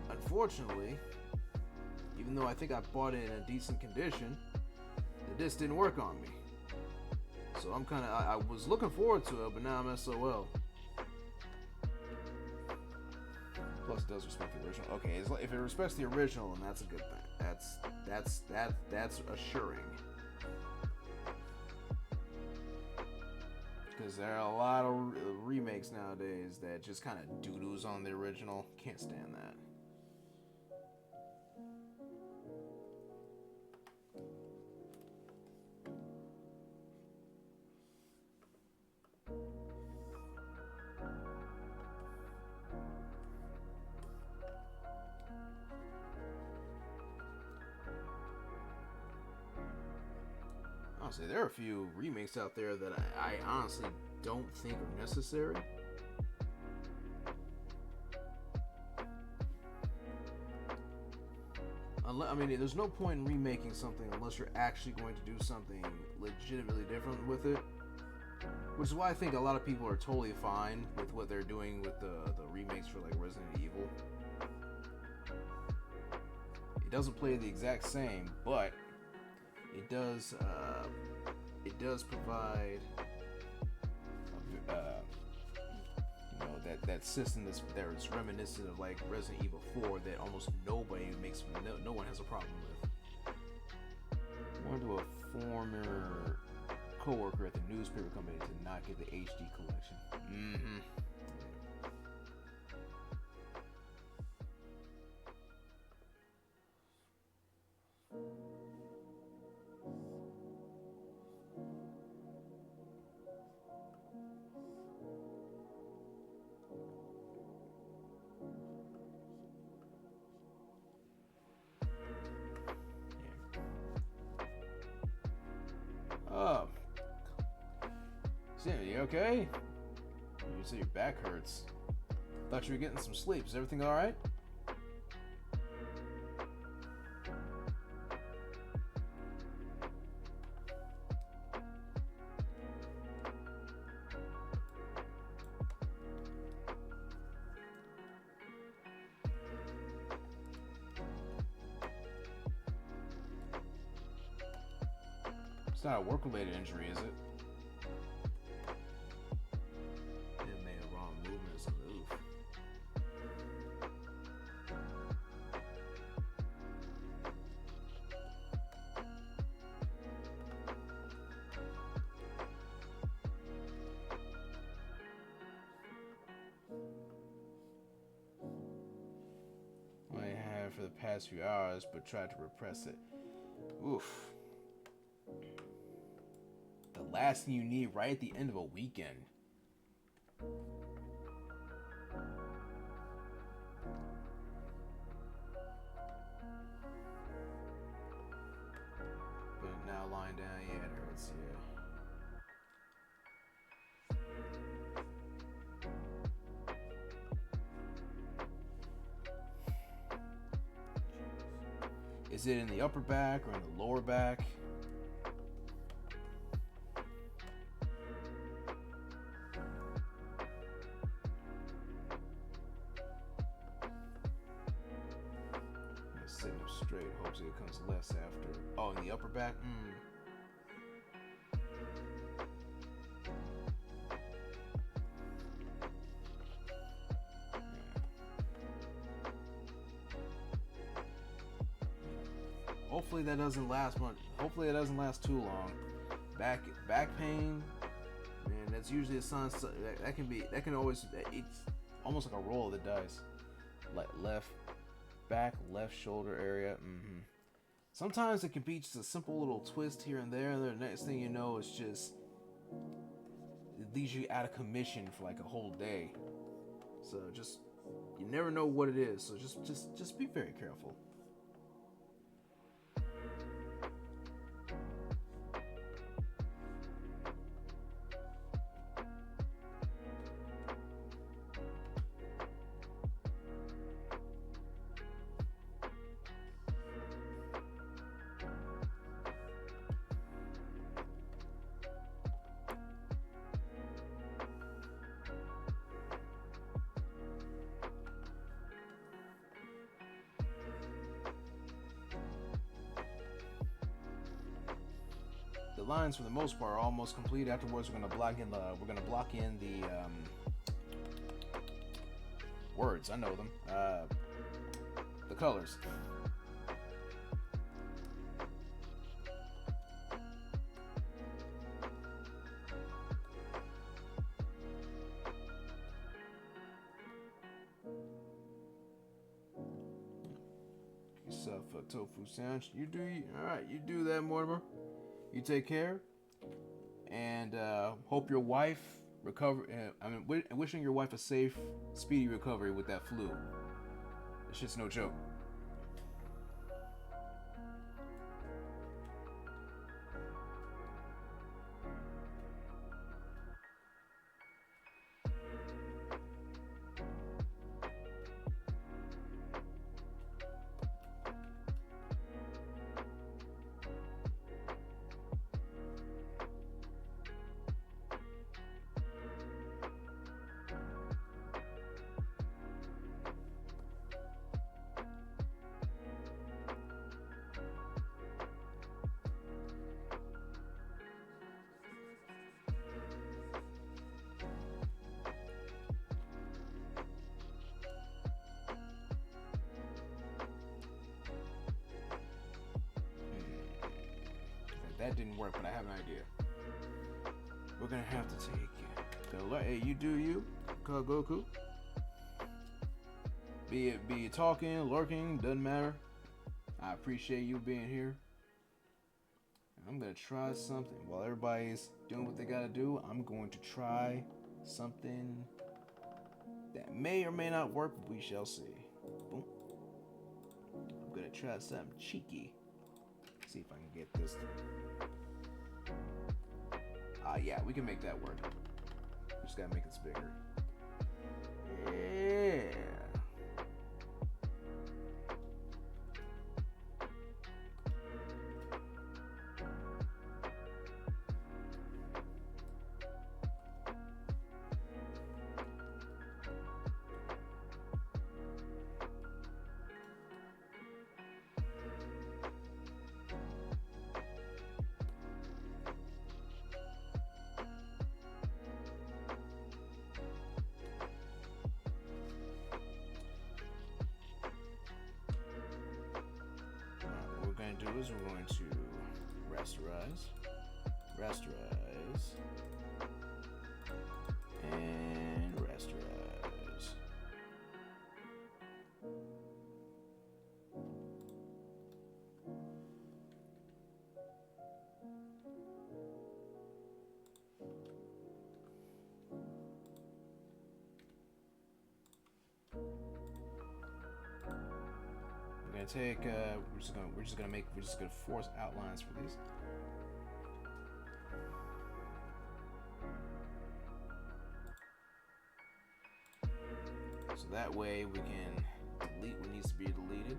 unfortunately, even though I think I bought it in a decent condition, the disc didn't work on me. So I was looking forward to it, but now I'm SOL. Plus, it does respect the original. Okay, if it respects the original, then that's a good thing. That's assuring. Because there are a lot of remakes nowadays that just kind of doo-doos on the original. Can't stand that. honestly, there are a few remakes out there that I honestly don't think are necessary. I mean, there's no point in remaking something unless you're actually going to do something legitimately different with it. Which is why I think a lot of people are totally fine with what they're doing with the remakes for like Resident Evil. It doesn't play the exact same, but it does provide that system that's reminiscent of like Resident Evil 4 that almost nobody no one has a problem with. I went to a former co-worker at the newspaper company to not get the HD collection. Mm-hmm. Oh, Sam, you okay? You say your back hurts. Thought you were getting some sleep. Is everything all right? It's not a work-related injury, is it? It made a wrong movement or something. Oof. I have for the past few hours, but tried to repress it. Oof. The last thing you need right at the end of a weekend. But now lying down, yeah, it hurts, yeah. Is it in the upper back or in the lower back? Sitting up straight, hopes it comes less after. Oh, in the upper back? Hopefully that doesn't last much. Hopefully it doesn't last too long. Back pain, man, that's usually a sign. That can always. It's almost like a roll of the dice. Like left back, left shoulder area. Sometimes it can be just a simple little twist here and there, and the next thing you know, it's just it leaves you out of commission for like a whole day. So just you never know what it is. So just be very careful. The lines, for the most part, are almost complete. Afterwards, we're gonna block in the words. I know them. The colors. Yourself a tofu sandwich. You do that, Mortimer. You take care, and hope your wife recover. Wishing your wife a safe, speedy recovery with that flu. It's just no joke. that didn't work, but I have an idea. We're gonna have to take it. Hey, you do you, Goku. Be it talking, lurking, doesn't matter. I appreciate you being here. I'm gonna try something. While everybody's doing what they gotta do, I'm going to try something that may or may not work, but we shall see. Boom. I'm gonna try something cheeky. See if I can get this. Yeah, we can make that work. Just gotta make it bigger. Yeah. Is we're going to rasterize, and rasterize. We're gonna take. We're just gonna force outlines for these. So that way we can delete what needs to be deleted.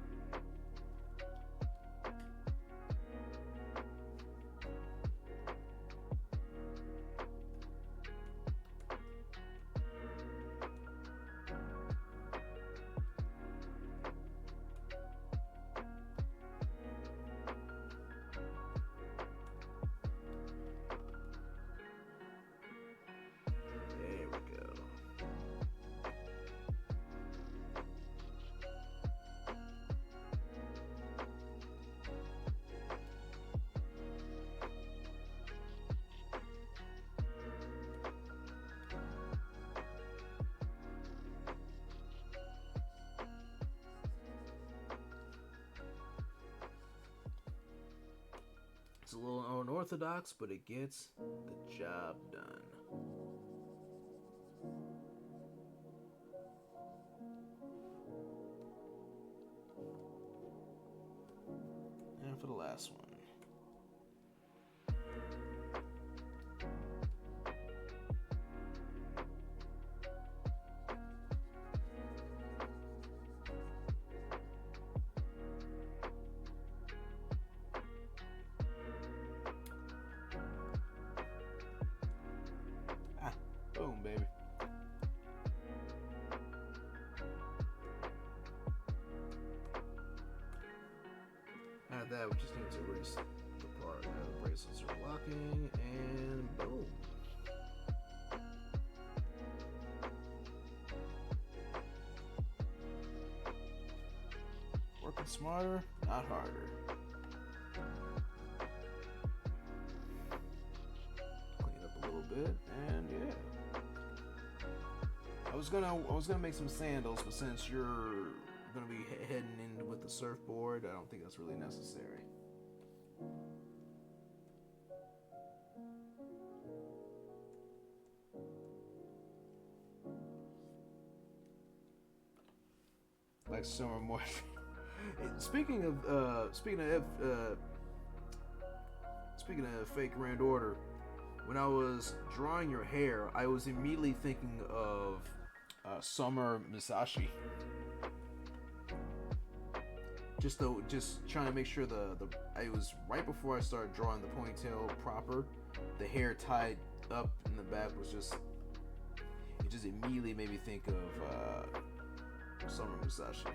It's a little unorthodox, but it gets the job done. And for the last one. Boom, baby. At that, we just need to erase the part. The bracelets are locking, and boom. Working smarter, not harder. Clean up a little bit, and yeah. I was gonna make some sandals, but since you're gonna be heading in with the surfboard, I don't think that's really necessary. Like summer more. Speaking of fake grand order, when I was drawing your hair, I was immediately thinking of Summer Musashi. Just trying to make sure it was right before I started drawing the ponytail proper. The hair tied up in the back was just immediately made me think of Summer Musashi.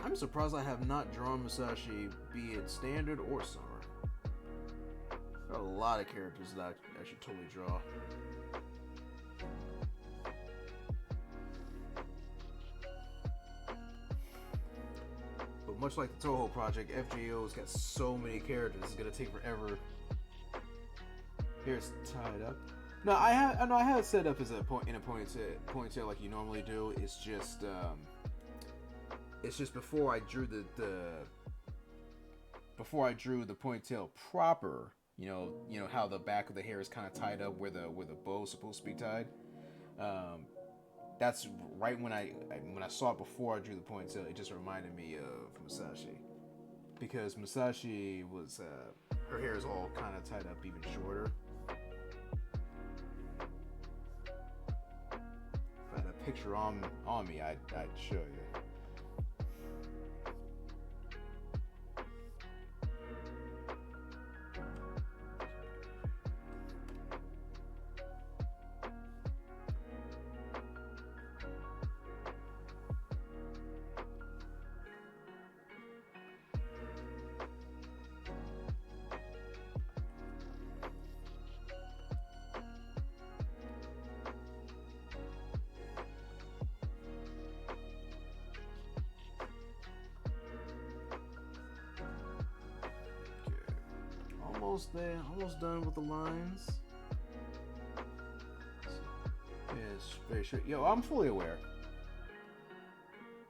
I'm surprised I have not drawn Musashi, be it standard or summer. There are a lot of characters that I should totally draw. But much like the Toho project, FGO's got so many characters. It's gonna take forever. Here it's tied up. No, I have it set up as a ponytail like you normally do. It's just before I drew the ponytail proper. You know how the back of the hair is kind of tied up where the bow is supposed to be tied. That's right when I saw it before I drew the ponytail. It just reminded me of Musashi, because Musashi was her hair is all kind of tied up even shorter. If I had a picture on me, I'd show you. Almost there, almost done with the lines. Yes, very sure. Yo, I'm fully aware.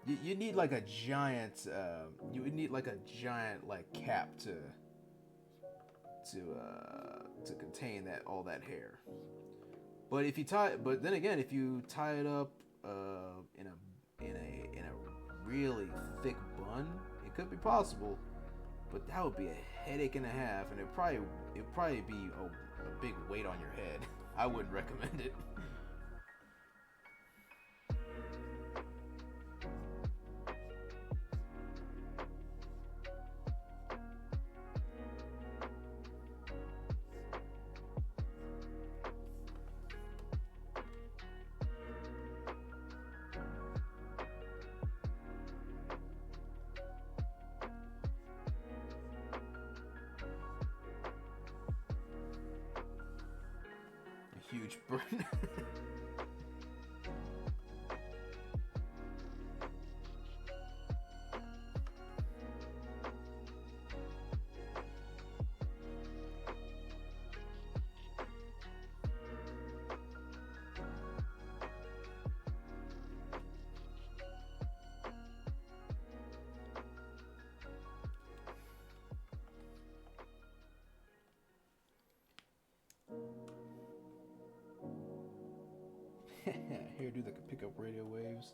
You need like a giant. You would need like a giant like cap to contain all that hair. But but then again, if you tie it up in a really thick bun, it could be possible. But that would be a headache and a half, and it'd probably be a big weight on your head. I wouldn't recommend it. Huge burn. Hairdo that can pick up radio waves.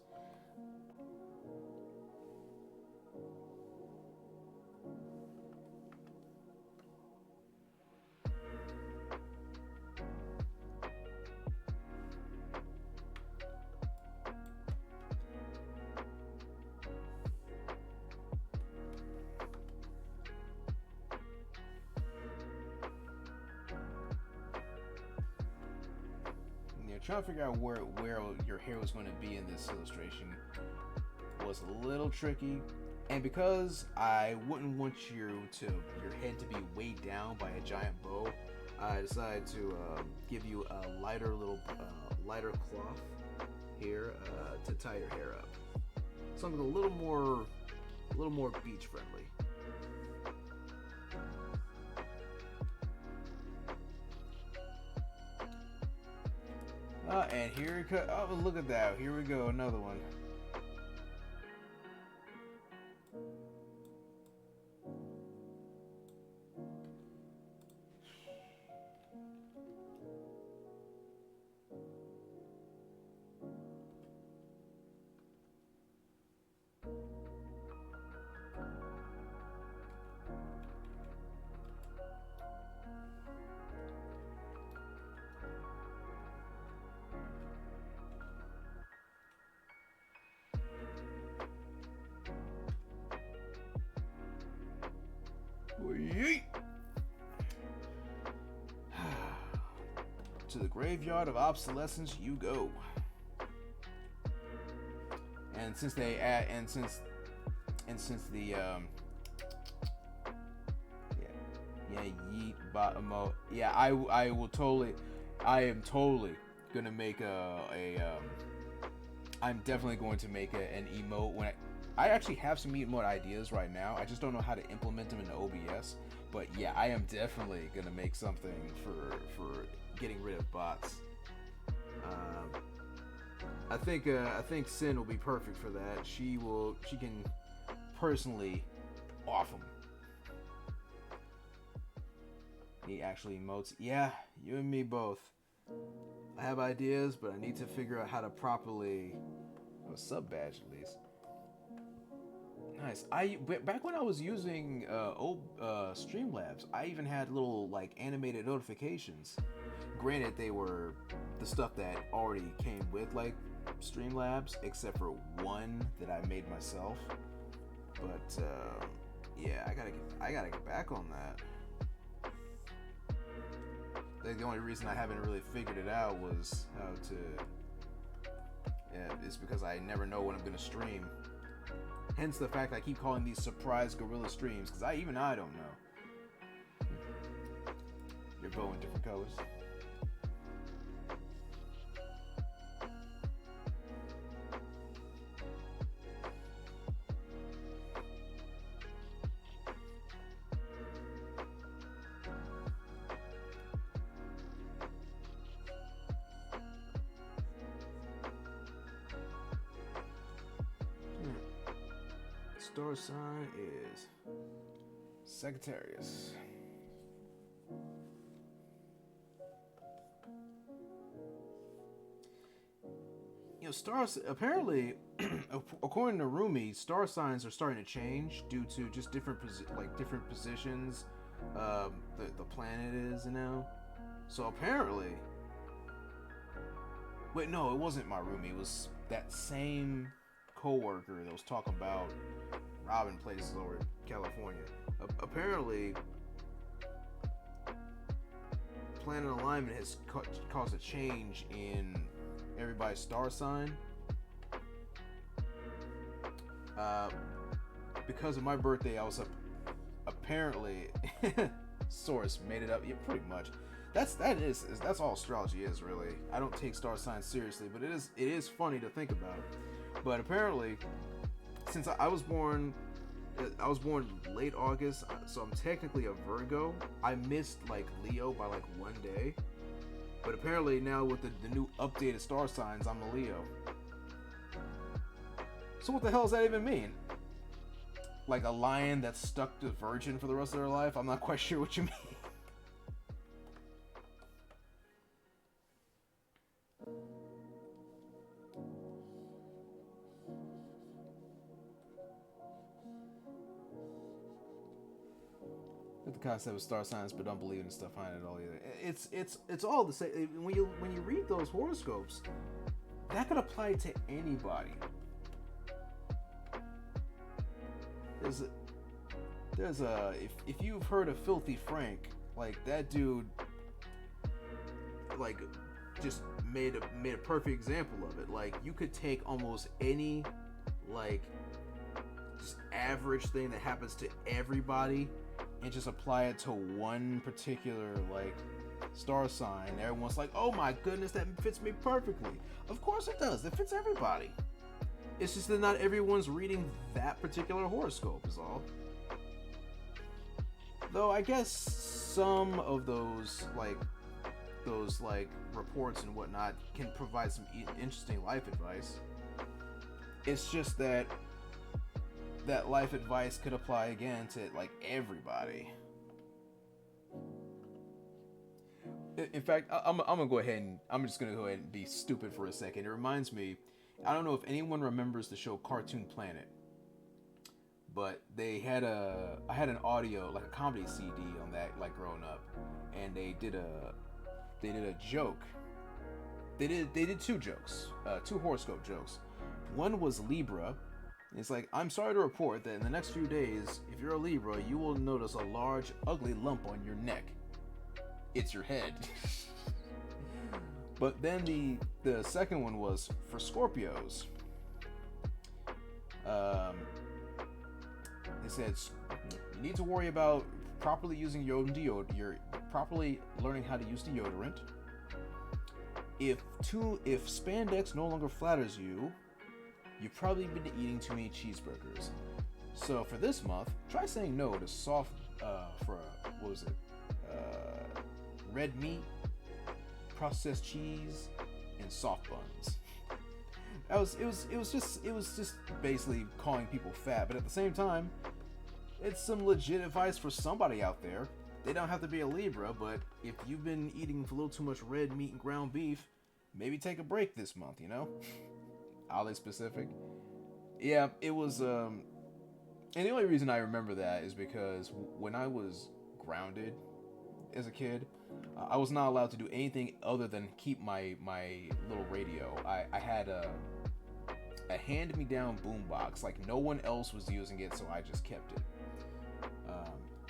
Trying to figure out where your hair was going to be in this illustration was a little tricky, and because I wouldn't want your head to be weighed down by a giant bow, I decided to give you a lighter cloth here to tie your hair up. Something a little more beach friendly. And here it comes. Oh, look at that. Here we go. Another one. Yeet. To the graveyard of obsolescence you go. And since the yeet bottom, yeah, I am totally gonna make I'm definitely going to make an emote I actually have some mute mode ideas right now. I just don't know how to implement them in OBS. But yeah, I am definitely gonna make something for getting rid of bots. I think Sin will be perfect for that. She can personally off them. He actually emotes. Yeah, you and me both. I have ideas, but I need to figure out how to properly sub badge at least. Nice. Back when I was using old Streamlabs, I even had little like animated notifications. Granted, they were the stuff that already came with like Streamlabs, except for one that I made myself. But yeah, I gotta get back on that. The only reason I haven't really figured it out was how to. Yeah, it's because I never know when I'm gonna stream. Hence the fact I keep calling these surprise gorilla streams, because I don't know. Your bow in different colors. Star sign is Sagittarius. Stars apparently, according to Rumi, star signs are starting to change due to just different positions the planet is now. So apparently, wait, no, it wasn't my Rumi. It was that same co-worker that was talking about robbing places over in California. Apparently, planet alignment has caused a change in everybody's star sign. Because of my birthday, I was up. Apparently, source made it up. Yeah, pretty much. That's all astrology is, really. I don't take star signs seriously, but it is funny to think about. But apparently, since I was born late August, so I'm technically a Virgo. I missed like Leo by like 1 day. But apparently now with the new updated star signs, I'm a Leo. So what the hell does that even mean? Like a lion that's stuck to virgin for the rest of their life? I'm not quite sure what you mean. The concept of star signs, but don't believe in stuff behind it all either. It's all the same. When you read those horoscopes, that could apply to anybody. There's a if you've heard of Filthy Frank, like that dude, like just made a perfect example of it. Like you could take almost any like just average thing that happens to everybody and just apply it to one particular like star sign. Everyone's like, oh my goodness, that fits me perfectly. Of course it does. It fits everybody. It's just that not everyone's reading that particular horoscope is all. Though I guess some of those reports and whatnot can provide some interesting life advice. It's just that life advice could apply again to like everybody. In fact, I'm just gonna go ahead and be stupid for a second. It reminds me, I don't know if anyone remembers the show Cartoon Planet, but I had an audio, like a comedy CD on that, like growing up, and they did a joke. They did two jokes, two horoscope jokes. One was Libra. It's like, I'm sorry to report that in the next few days, if you're a Libra, you will notice a large, ugly lump on your neck. It's your head. But then the second one was for Scorpios. It said you need to worry about properly using your own deodorant. You're properly learning how to use deodorant. If spandex no longer flatters you, you've probably been eating too many cheeseburgers. So for this month, try saying no to soft, what was it? Red meat, processed cheese, and soft buns. It was just basically calling people fat, but at the same time, it's some legit advice for somebody out there. They don't have to be a Libra, but if you've been eating a little too much red meat and ground beef, maybe take a break this month, you know? Oddly specific. Yeah, it was, and the only reason I remember that is because when I was grounded as a kid, I was not allowed to do anything other than keep my little radio. I had a hand-me-down boombox, like no one else was using it, so I just kept it.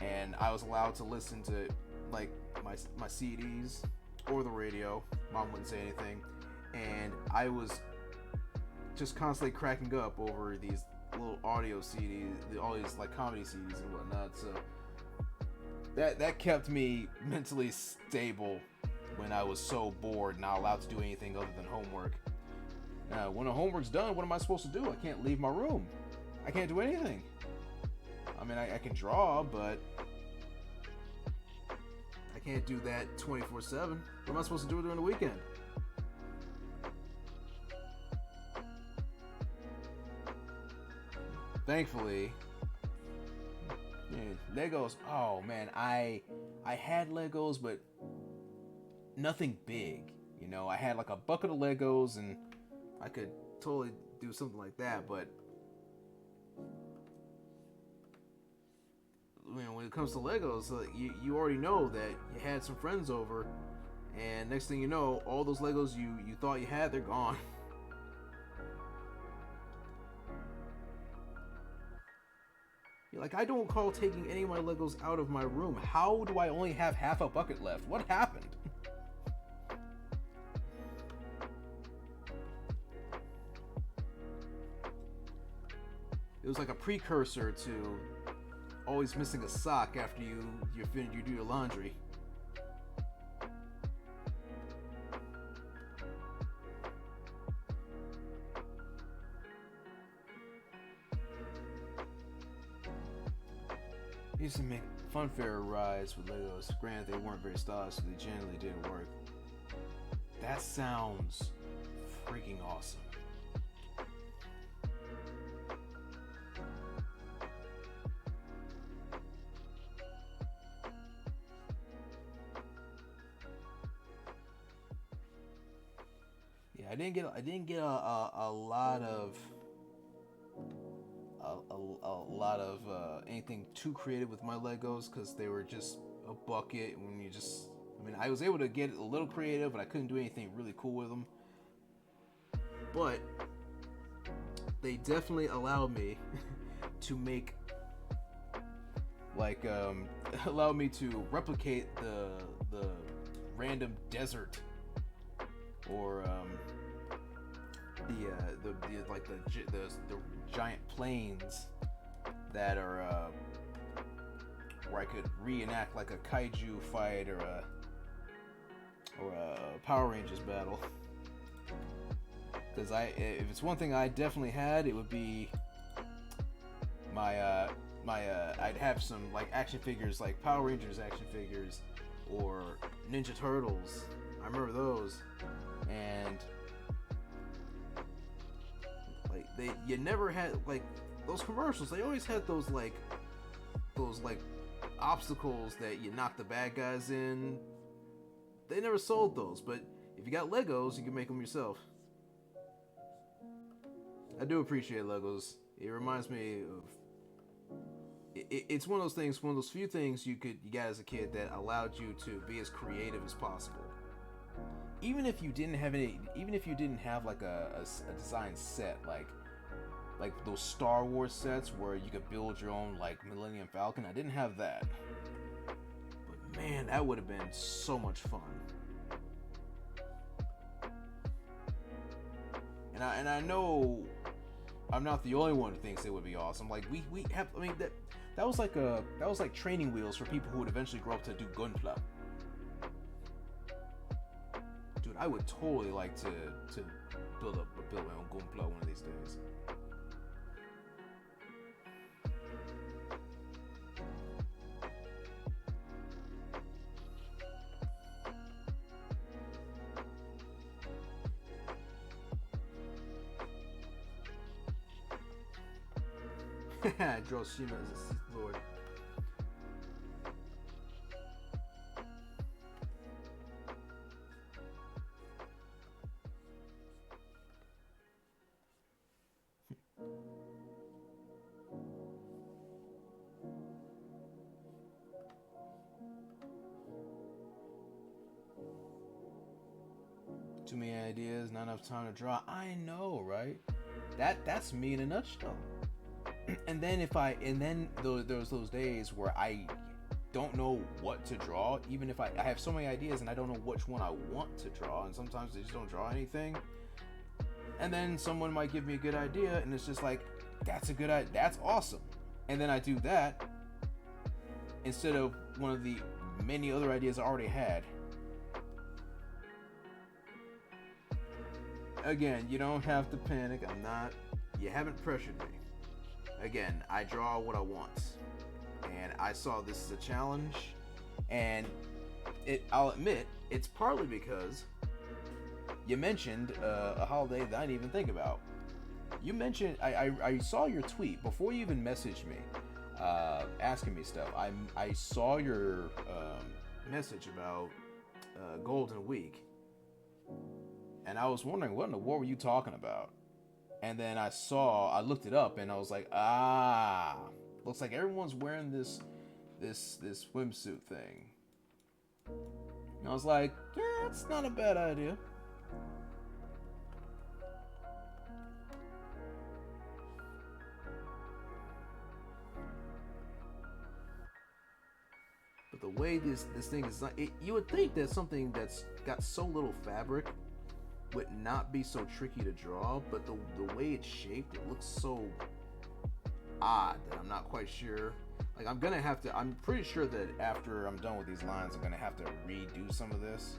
And I was allowed to listen to like my CDs or the radio. Mom wouldn't say anything, and I was just constantly cracking up over these little audio CDs, all these like comedy CDs and whatnot. So that kept me mentally stable when I was so bored, not allowed to do anything other than homework. Now, when the homework's done, what am I supposed to do? I can't leave my room. I can't do anything. I mean, I can draw, but I can't do that 24/7. What am I supposed to do during the weekend? Thankfully, Legos. Oh man, I had Legos, but nothing big. You know, I had like a bucket of Legos, and I could totally do something like that. But when it comes to Legos, you already know that you had some friends over, and next thing you know, all those Legos you thought you had, they're gone. Like, I don't recall taking any of my Legos out of my room. How do I only have half a bucket left? What happened? It was like a precursor to always missing a sock after you do your laundry. I used to make funfair rides with Legos. Granted, they weren't very stylish, so they generally didn't work. That sounds freaking awesome. Yeah, I didn't get a lot of anything too creative with my Legos, because they were just a bucket. When you just, I mean, I was able to get a little creative, but I couldn't do anything really cool with them. But they definitely allowed me to make, like, allowed me to replicate the random desert, or the giant plains that are where I could reenact like a kaiju fight or a Power Rangers battle. Because if it's one thing I definitely had, it would be my I'd have some like action figures, like Power Rangers action figures or Ninja Turtles. I remember those, and like you never had like those commercials. They always had those obstacles that you knock the bad guys in. They never sold those, but if you got Legos, you can make them yourself. I do appreciate Legos. It reminds me of. It's one of those things, one of those few things you got as a kid that allowed you to be as creative as possible. Even if you didn't have like a design set, like those Star Wars sets where you could build your own like Millennium Falcon. I didn't have that, but man, that would have been so much fun. And I know I'm not the only one who thinks it would be awesome. Like we have, I mean that was like training wheels for people who would eventually grow up to do gunpla. Dude, I would totally like to build my own Gunpla one of these days. I draw Shima as a Sith Lord. Too many ideas, not enough time to draw. I know, right? That's me in a nutshell. And then there's those days where I don't know what to draw, even if I have so many ideas and I don't know which one I want to draw, and sometimes I just don't draw anything. And then someone might give me a good idea and it's just like, that's a good idea, that's awesome. And then I do that instead of one of the many other ideas I already had. Again, you don't have to panic. You haven't pressured me. Again, I draw what I want, and I saw this as a challenge, and I'll admit, it's partly because you mentioned a holiday that I didn't even think about. You mentioned, I saw your tweet before you even messaged me, asking me stuff. I saw your message about Golden Week, and I was wondering, what in the world were you talking about? And then I looked it up, and I was like, looks like everyone's wearing this swimsuit thing. And I was like, yeah, it's not a bad idea. But the way this thing is, you would think that something that's got so little fabric would not be so tricky to draw, but the way it's shaped, it looks so odd that I'm not quite sure. Like, I'm pretty sure that after I'm done with these lines, I'm gonna have to redo some of this.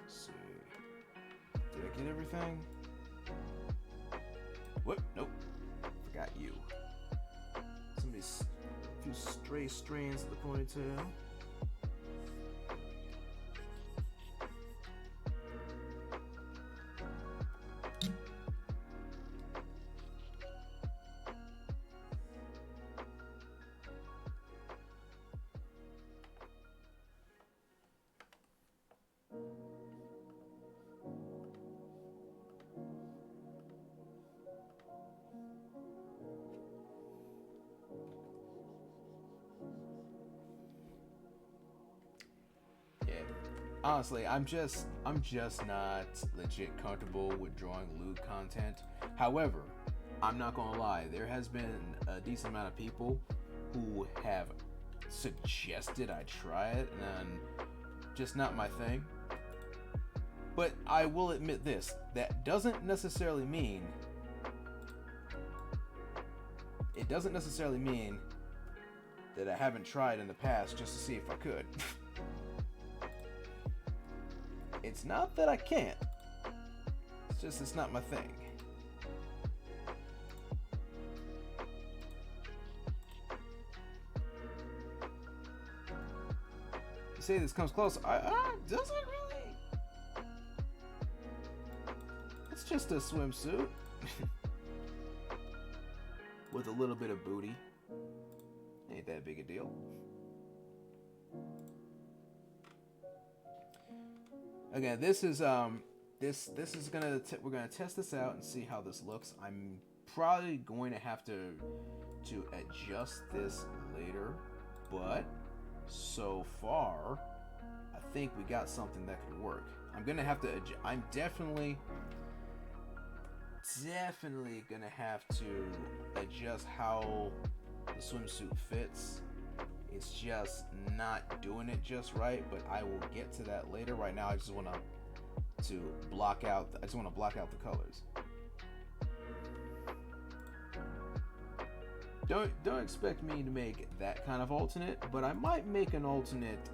Let's see. Did I get everything? What? Nope. Forgot you. A few stray strands of the ponytail. Honestly, I'm just not legit comfortable with drawing lewd content. However, I'm not gonna lie, there has been a decent amount of people who have suggested I try it, and just not my thing. But I will admit this, that doesn't necessarily mean that I haven't tried in the past just to see if I could. It's not that I can't. It's just it's not my thing. You say this comes close. Does it really? It's just a swimsuit. With a little bit of booty. Ain't that big a deal. Again, this is this is we're gonna test this out and see how this looks. I'm probably going to have to adjust this later, but so far I think we got something that could work. I'm gonna have to I'm definitely gonna have to adjust how the swimsuit fits. It's just not doing it just right, but I will get to that later. Right now, I just want to block out. I just want to block out the colors. Don't expect me to make that kind of alternate, but I might make an alternate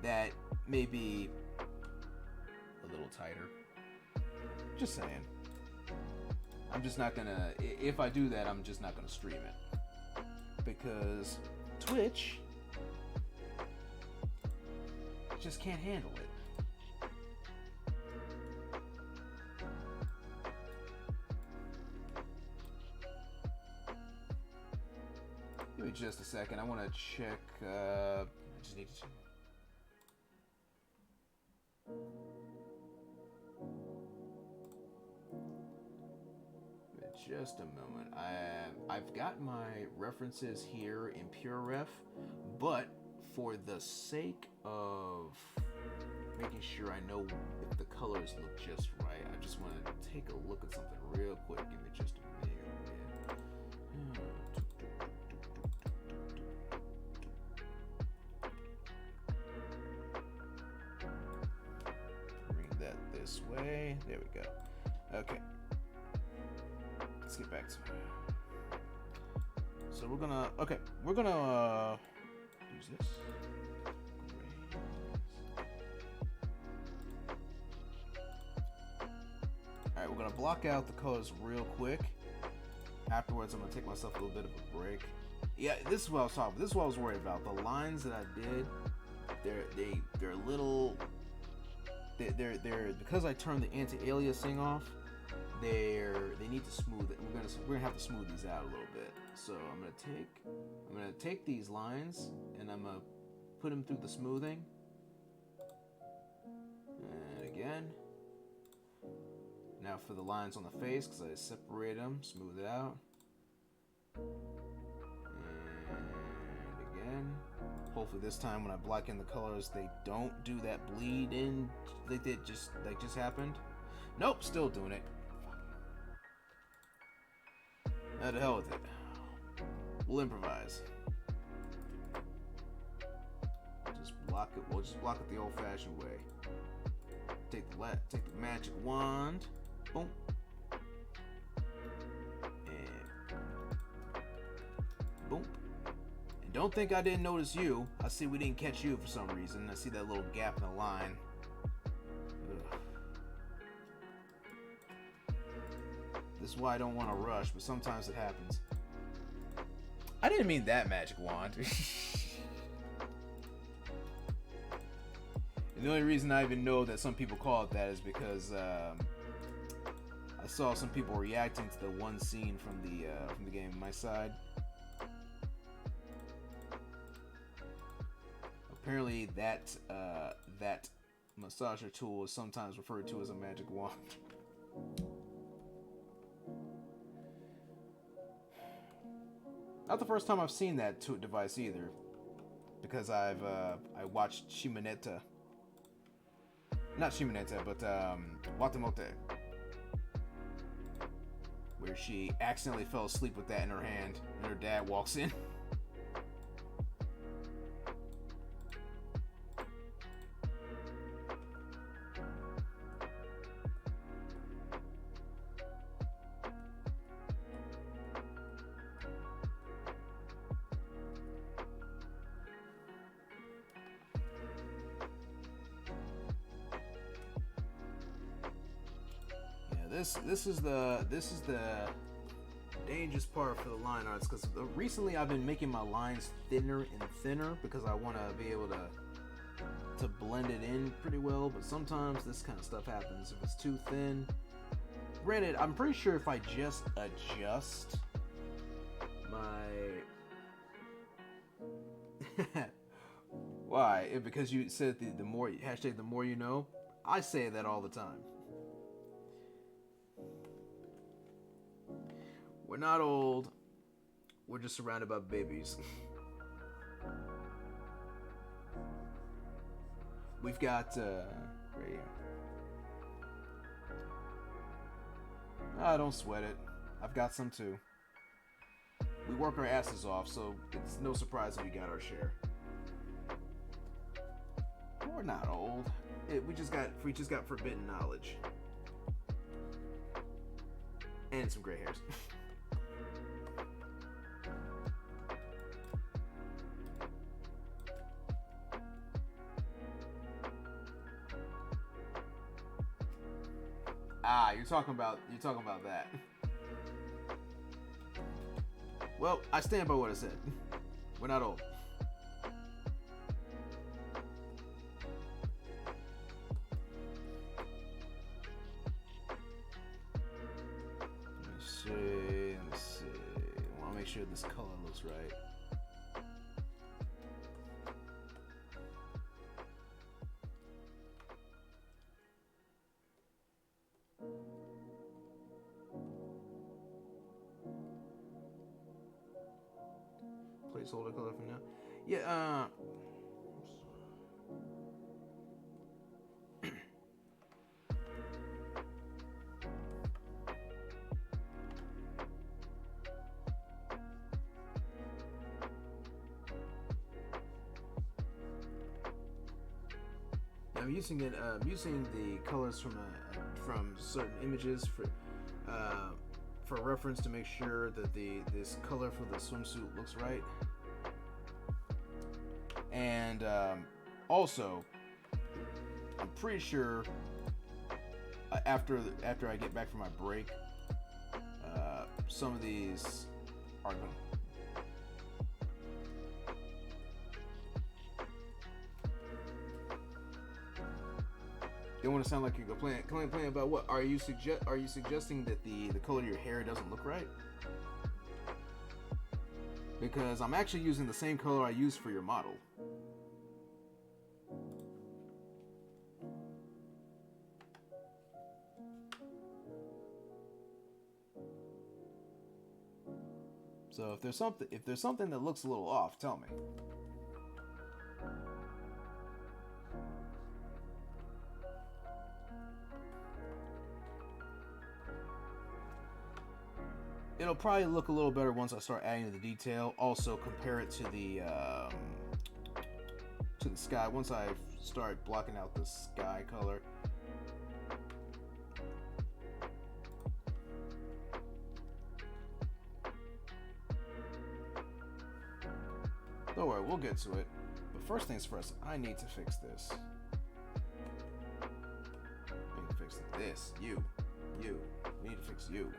that may be a little tighter. Just saying. I'm just not gonna. If I do that, I'm just not gonna stream it because Twitch just can't handle it. Give me just a second. I want to check. I just need to. Just a moment. I've got my references here in PureRef, but for the sake of making sure I know if the colors look just right, I just want to take a look at something real quick. Give me just a minute. Bring that this way. There we go. Okay. Let's get back to it. So we're gonna use this. Alright, we're gonna block out the colors real quick. Afterwards, I'm gonna take myself a little bit of a break. Yeah, this is what I was talking about. This is what I was worried about. The lines that I did, they're a little. They're because I turned the anti-aliasing off. They need to smooth it. We're gonna have to smooth these out a little bit. So I'm gonna take these lines and I'm gonna put them through the smoothing. And again. Now for the lines on the face, because I separate them, smooth it out. And again. Hopefully this time when I block in the colors, they don't do that bleed in like just happened. Nope, still doing it. Now to hell with it. We'll improvise. Just block it. We'll just block it the old-fashioned way. Take the magic wand. Boom. And boom. And don't think I didn't notice you. I see we didn't catch you for some reason. I see that little gap in the line. Ugh. This is why I don't want to rush, but sometimes it happens. I didn't mean that magic wand. And the only reason I even know that some people call it that is because I saw some people reacting to the one scene from the game on my side. Apparently, that massager tool is sometimes referred to as a magic wand. Not the first time I've seen that device either, because I watched Shimaneta. Not Shimaneta, but Watamote, where she accidentally fell asleep with that in her hand, and her dad walks in. This is the dangerous part for the line arts, because recently I've been making my lines thinner and thinner because I want to be able to blend it in pretty well, but sometimes this kind of stuff happens if it's too thin. Granted, I'm pretty sure if I just adjust my why? Because you said the more hashtag the more you know. I say that all the time. We're not old. We're just surrounded by babies. We've got right here. Ah, don't sweat it. I've got some too. We work our asses off, so it's no surprise that we got our share. We're not old. We just got forbidden knowledge. And some gray hairs. Ah, you're talking about that. Well, I stand by what I said. We're not old. Let me see. I want to make sure this color looks right. Placeholder color for now. Yeah, I'm using it. Using the colors from certain images for reference to make sure that this color for the swimsuit looks right. And also, I'm pretty sure after I get back from my break, some of these are going. You want to sound like you're complaining about what? Are you suggesting that the color of your hair doesn't look right? Because I'm actually using the same color I used for your model. So if there's something that looks a little off, tell me. It'll probably look a little better once I start adding the detail. Also, compare it to the sky. Once I start blocking out the sky color. Don't worry, we'll get to it. But first things first, I need to fix this. I need to fix this. You. We need to fix you.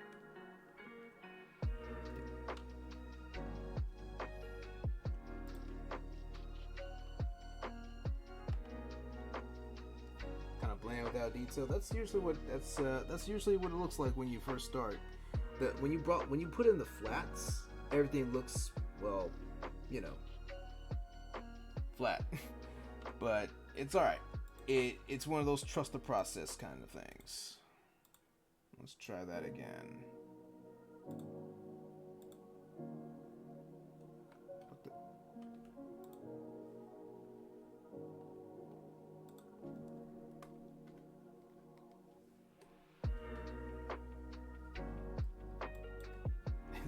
Kind of bland without detail. That's usually what it looks like when you first start. That when you put in the flats, everything looks, well, you know, flat. But it's alright. It's one of those trust the process kind of things. Let's try that again.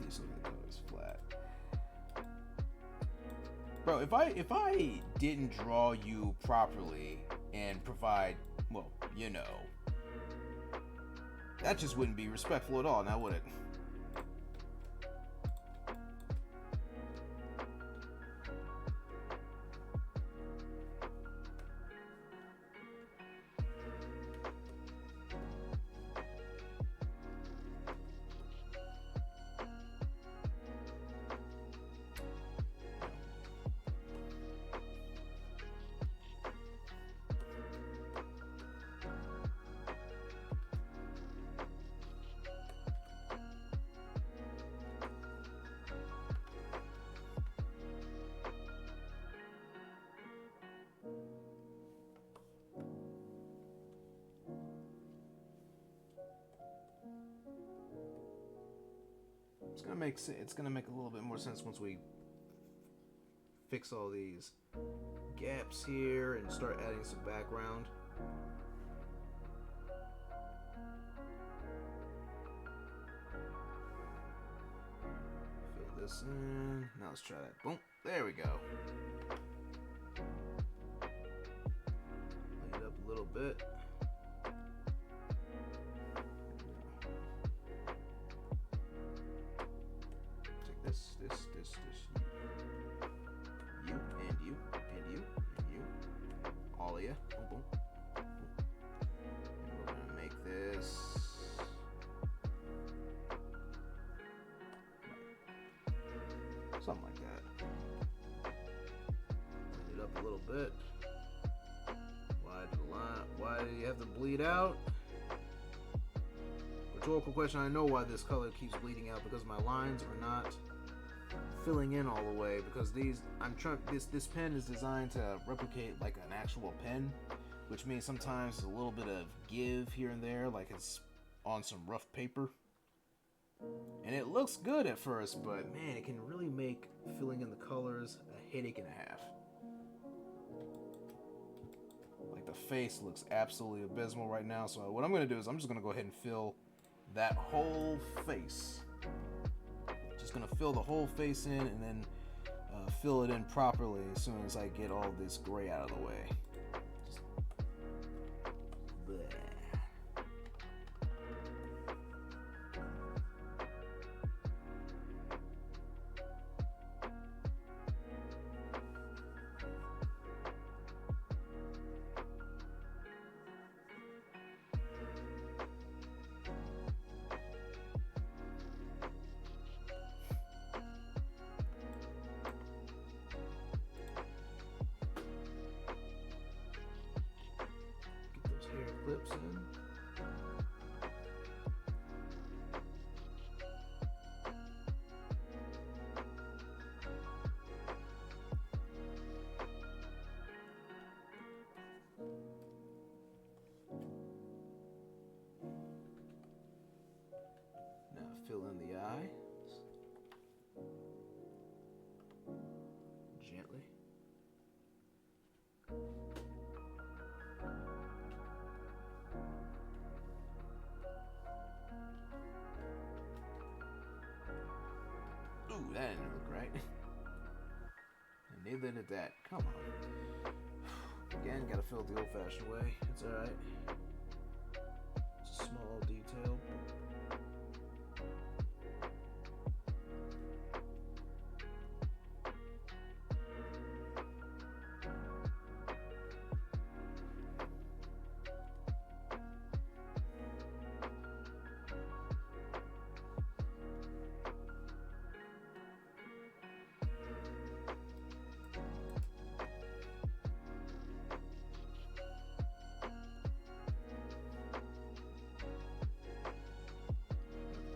These colors flat. Bro, if I didn't draw you properly and provide, well, you know, that just wouldn't be respectful at all, now would it? It's gonna make a little bit more sense once we fix all these gaps here and start adding some background. Fill this in. Now let's try that. Boom. There we go. Light it up a little bit. This. You, and you, and you, and you. All of you. Boom, boom. And we're gonna make this bleed out. Rhetorical question. I know why this color keeps bleeding out, because my lines are not filling in all the way, because this pen is designed to replicate like an actual pen, which means sometimes there's a little bit of give here and there, like it's on some rough paper. And it looks good at first, but man, it can really make filling in the colors a headache and a half. Like the face looks absolutely abysmal right now, so what I'm going to do is I'm just going to go ahead and fill that whole face. Just going to fill the whole face in and then fill it in properly as soon as I get all this gray out of the way. Just... clips in. Now fill in the eye. Gently. Ooh, that didn't look right. And neither did that. Come on. Again, gotta fill it the old-fashioned way. It's alright. It's a small detail.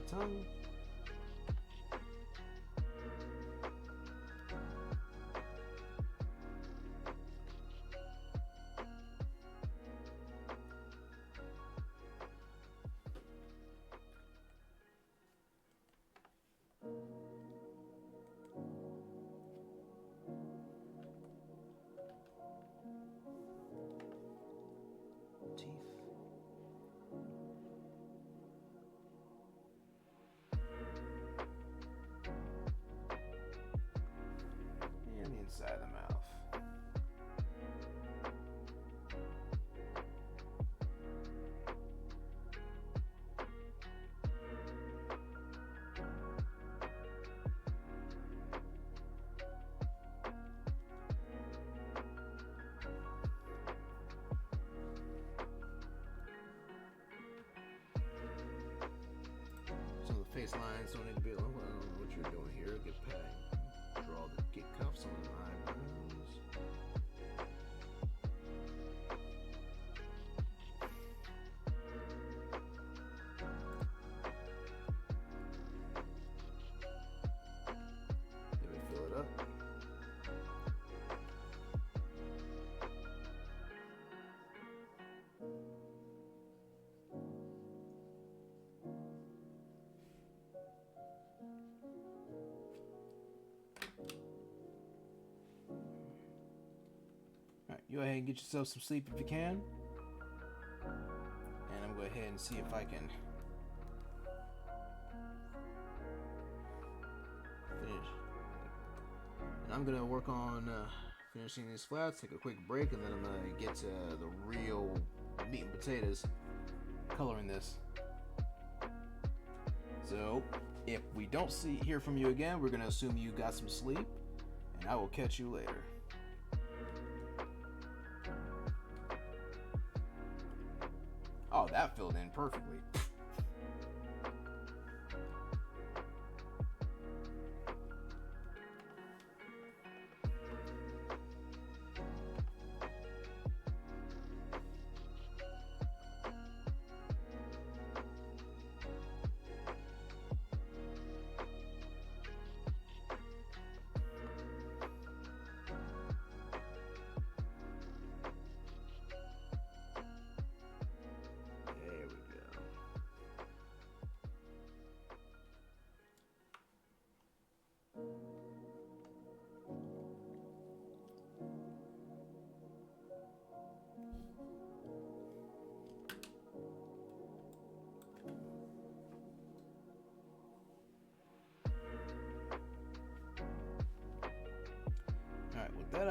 Tongue. Teeth. And the inside of the mouth. Some of the face lines don't need to be like, well, I don't know what you're doing here. Get past, get cuffs on the eyebrows. Then we fill it up. Alright, you go ahead and get yourself some sleep if you can. And I'm going to go ahead and see if I can finish. And I'm going to work on finishing these flats, take a quick break, and then I'm going to get to the real meat and potatoes coloring this. So, if we don't hear from you again, we're going to assume you got some sleep, and I will catch you later. Oh, that filled in perfectly.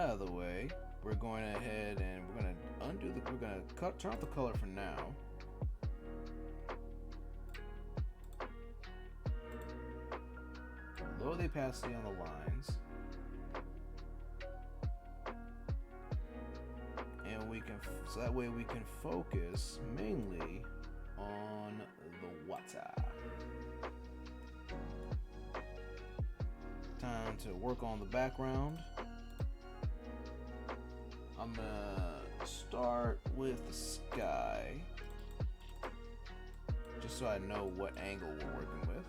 out of the way, we're going ahead and we're gonna we're gonna turn off the color for now. Lower the opacity on the lines. And we can, so that way we can focus mainly on the water. Time to work on the background. I'm gonna start with the sky, just so I know what angle we're working with.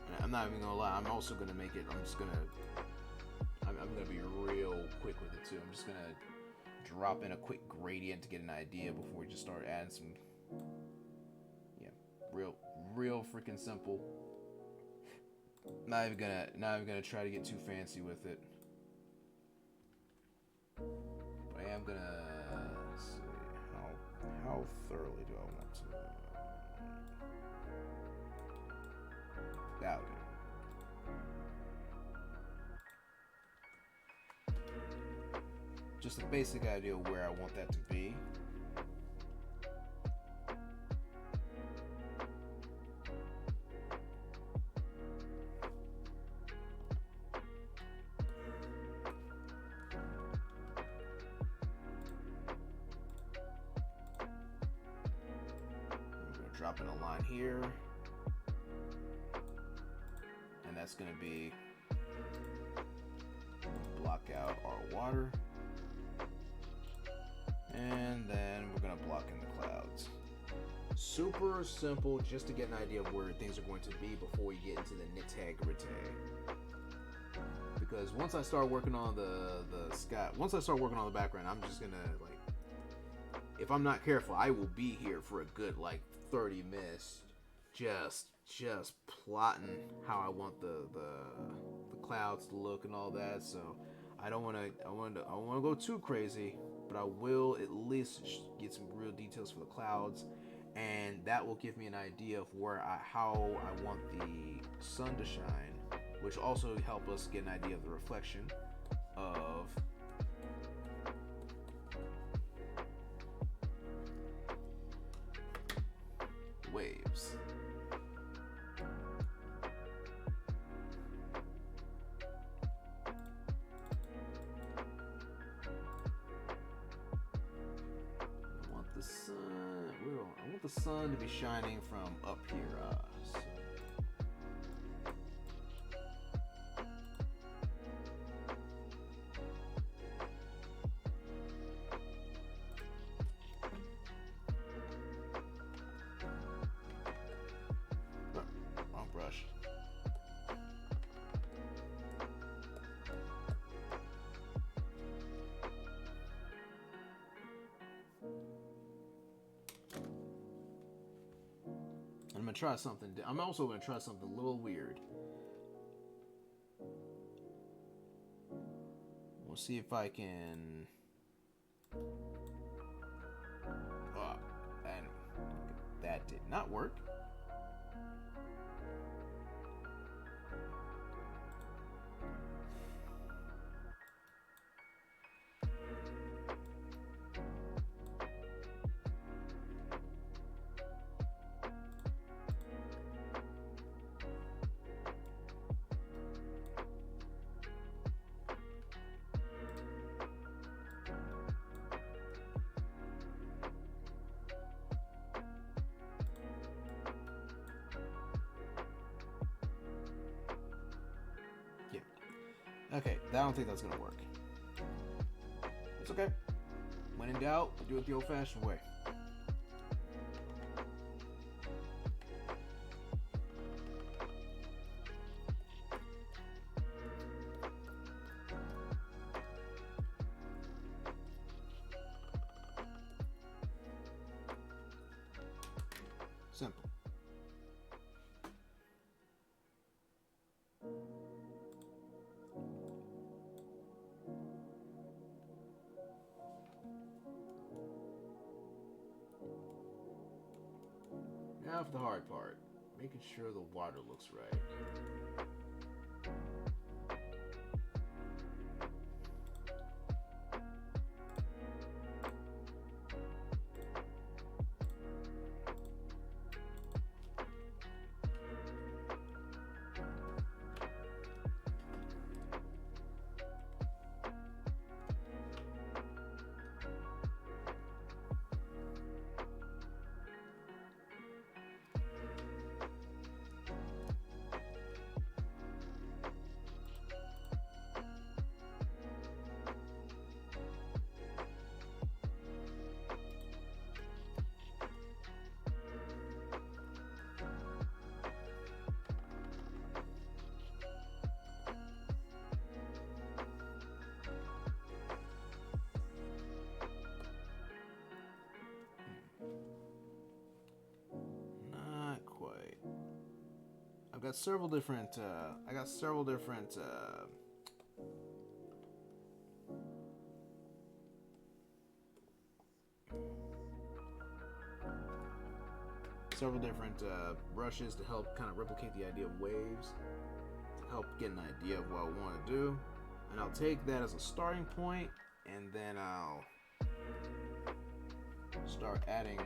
And I'm not even gonna lie, I'm also gonna make it, I'm gonna be real quick with it too. I'm just gonna drop in a quick gradient to get an idea before we just start adding some, yeah, real freaking simple. Not even gonna try to get too fancy with it. But I am gonna see how thoroughly do I want to. Yeah, okay. Just a basic idea of where I want that to be. Drop in a line here, and that's going to be block out our water, and then we're going to block in the clouds. Super simple, just to get an idea of where things are going to be before you get into the nitty-gritty. Because once I start working on the sky, once I start working on the background, I'm just gonna, like, if I'm not careful, I will be here for a good, like, 30 minutes just plotting how I want the clouds to look and all that. So I don't want to go too crazy, but I will at least get some real details for the clouds, and that will give me an idea of how I want the sun to shine, which also help us get an idea of the reflection of waves. I want the sun to be shining from up here. So. Wrong brush. I'm gonna try something. I'm also gonna try something a little weird. We'll see if I can. And that did not work. Okay, I don't think that's gonna work. It's okay. When in doubt, do it the old-fashioned way. Simple. Now for the hard part, making sure the water looks right. got several different. I got several different. Several different brushes to help kind of replicate the idea of waves, to help get an idea of what I want to do, and I'll take that as a starting point, and then I'll start adding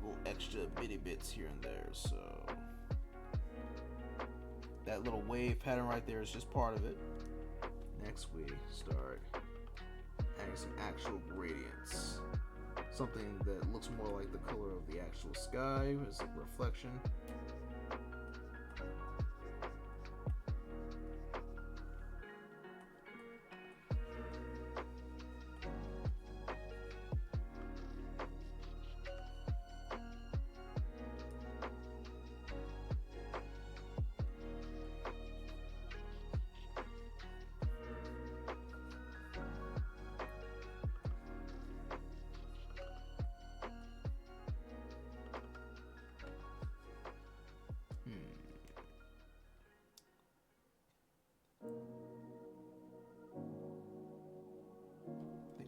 little extra bitty bits here and there. So that little wave pattern right there is just part of it. Next we start adding some actual gradients. Something that looks more like the color of the actual sky as a reflection.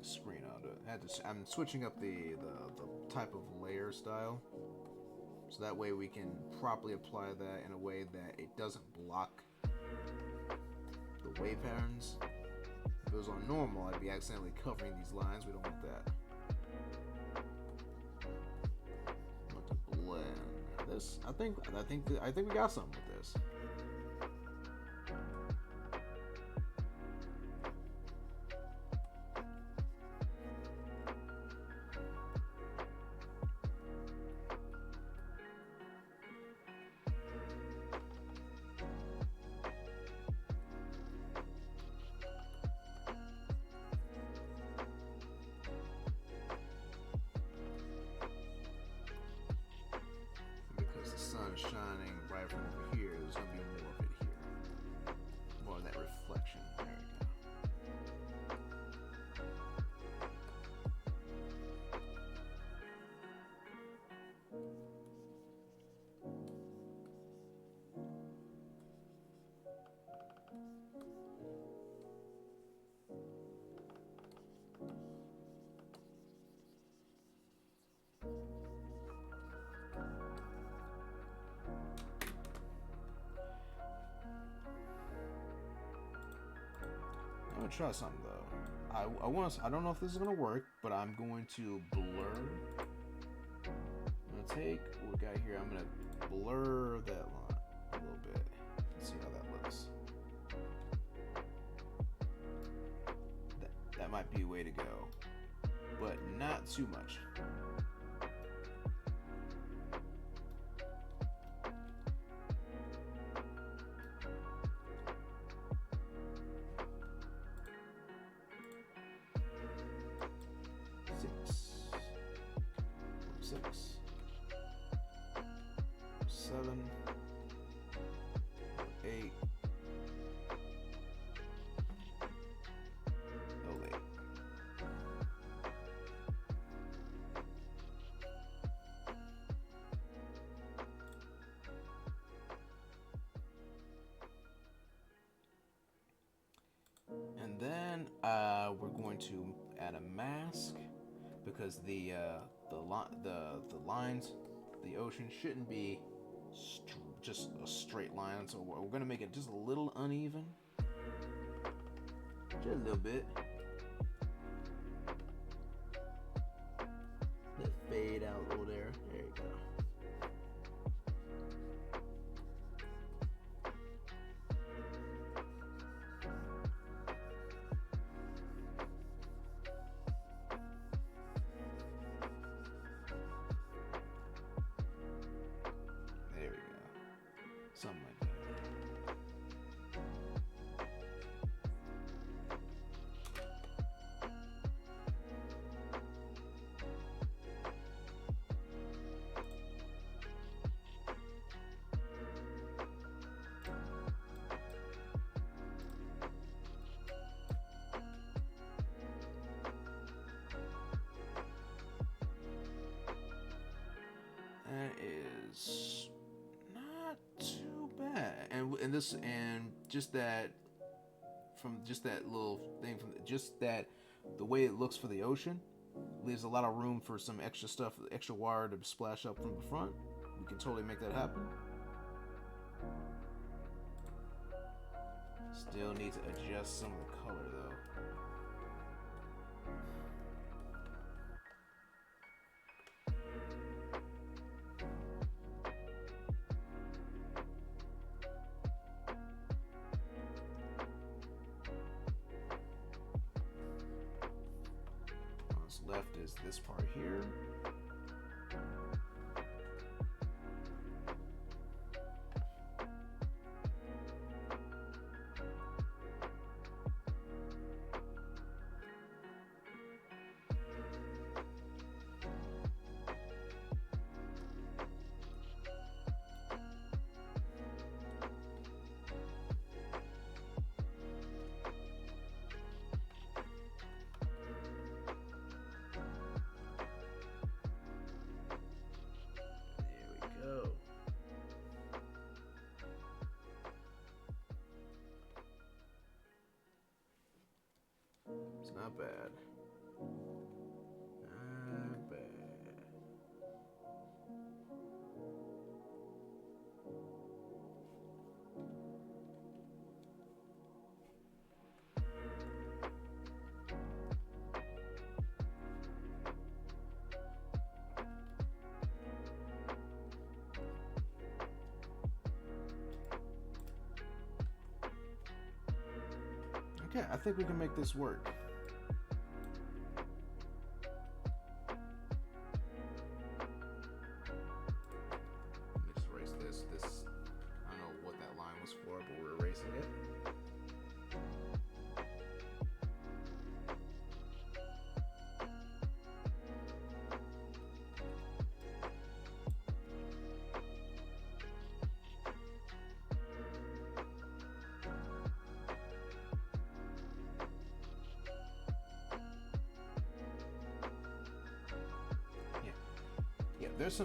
Screen out it. I'm switching up the type of layer style, so that way we can properly apply that in a way that it doesn't block the wave patterns. If it was on normal, I'd be accidentally covering these lines. We don't want that. I want to blend this. I think we got something with this. Shining right from over here, there's gonna be more of it here. More of that reflection. There I'm gonna try something though. I don't know if this is gonna work, but I'm going to blur. I'm gonna take what we got here. I'm gonna blur that line a little bit. Let's see how that looks. That might be a way to go, but not too much. Six, 7, 8, 8. And then we're going to add a mask because the lines, the ocean shouldn't be just a straight line. So we're gonna make it just a little uneven, just a little bit. Let it fade out a little there. There you go. Something like that. That is not too bad. and just that from just that little thing from just that the way it looks for the ocean leaves a lot of room for some extra stuff, extra wire to splash up from the front. We can totally make that happen. Still need to adjust some of the color though. What's left is this part here. It's not bad. Not bad. Okay, I think we can make this work.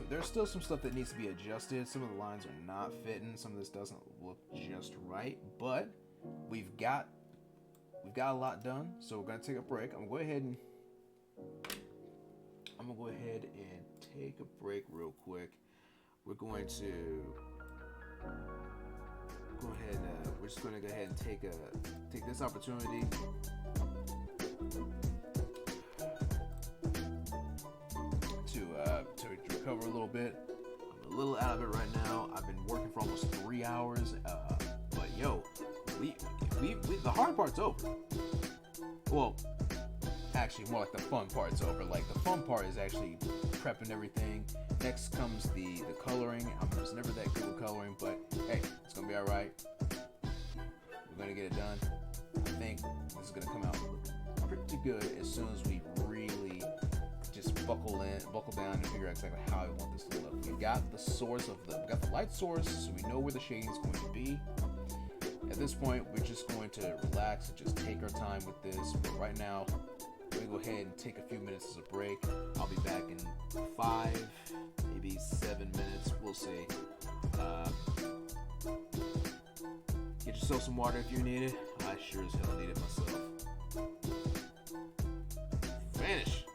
There's still some stuff that needs to be adjusted. Some of the lines are not fitting. Some of this doesn't look just right. But we've got a lot done. So we're gonna take a break. I'm gonna go ahead and take a break real quick. We're going to go ahead. We're just gonna go ahead and take this opportunity. To recover a little bit. I'm a little out of it right now. I've been working for almost 3 hours, but yo, we the hard part's over. Well, actually, more like the fun part's over. Like the fun part is actually prepping everything. Next comes the coloring. I'm just never that good with coloring, but hey, it's gonna be all right. We're gonna get it done. I think this is gonna come out pretty good as soon as we really just buckle down and figure out exactly how I want this to look. We got the light source, so we know where the shading is going to be. At this point, we're just going to relax and just take our time with this. But right now, we're gonna go ahead and take a few minutes as a break. I'll be back in 5, maybe 7 minutes. We'll see. Get yourself some water if you need it. I sure as hell need it myself. Vanish.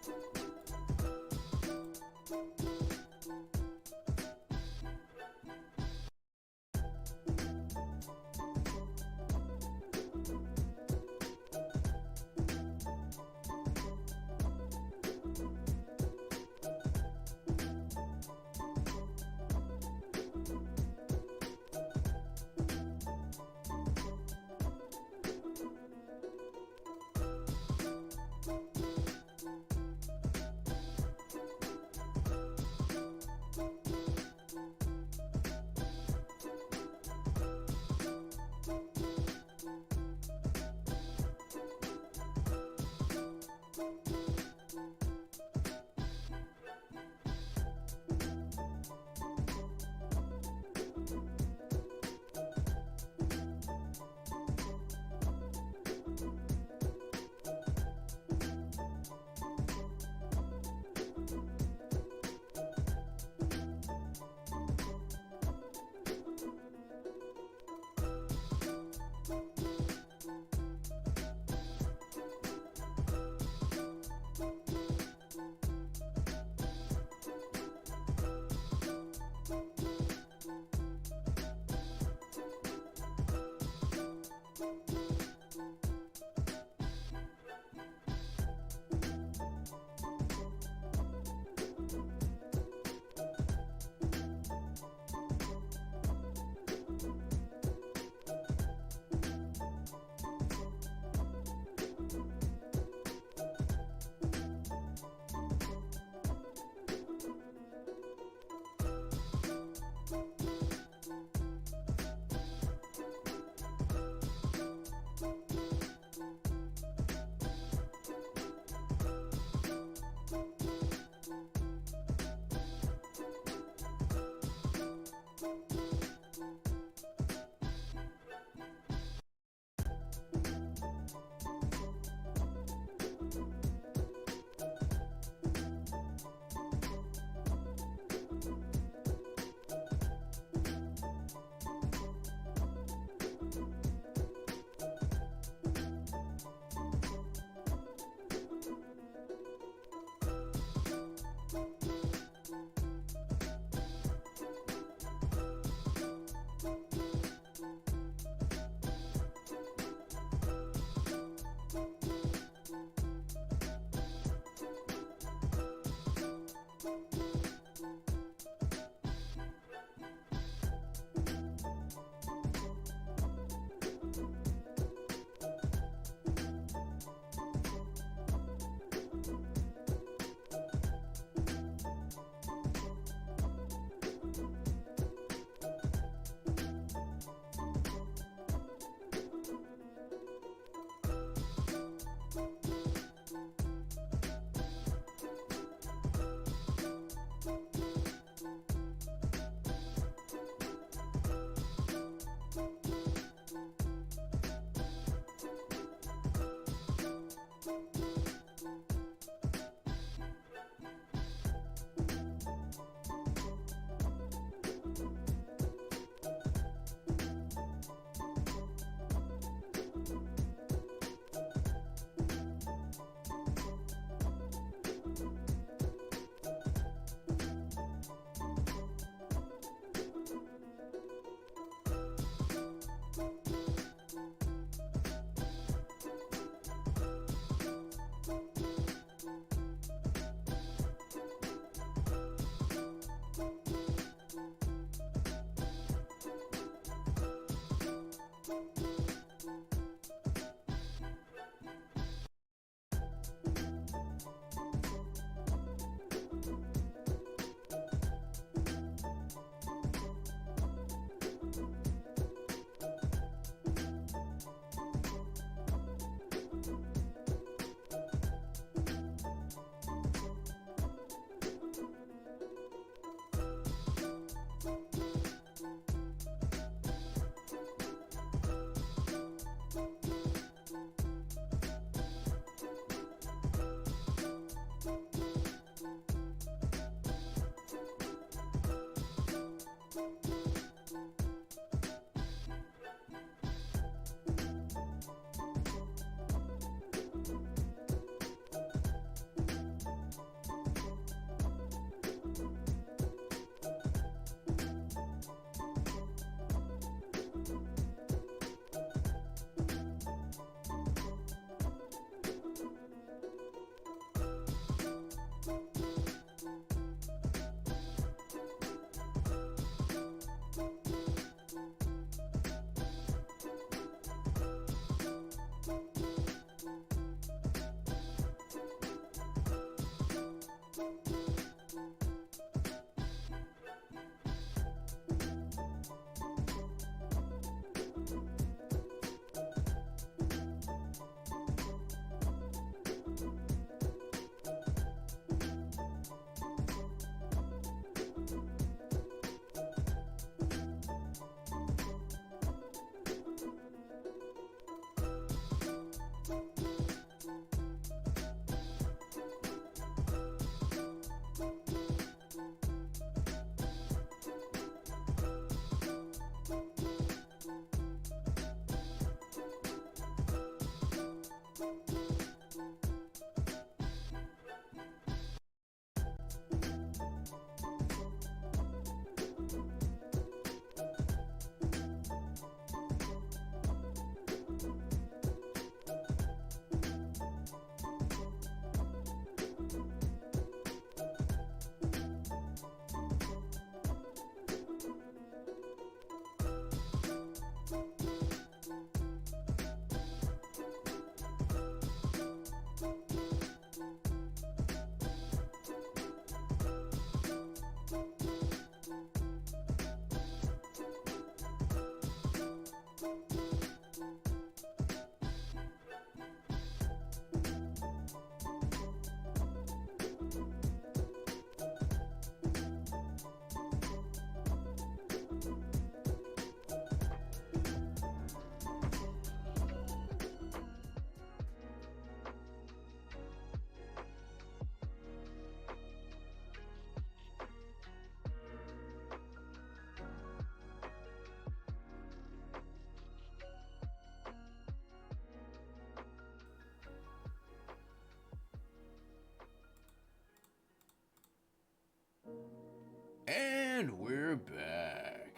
And we're back.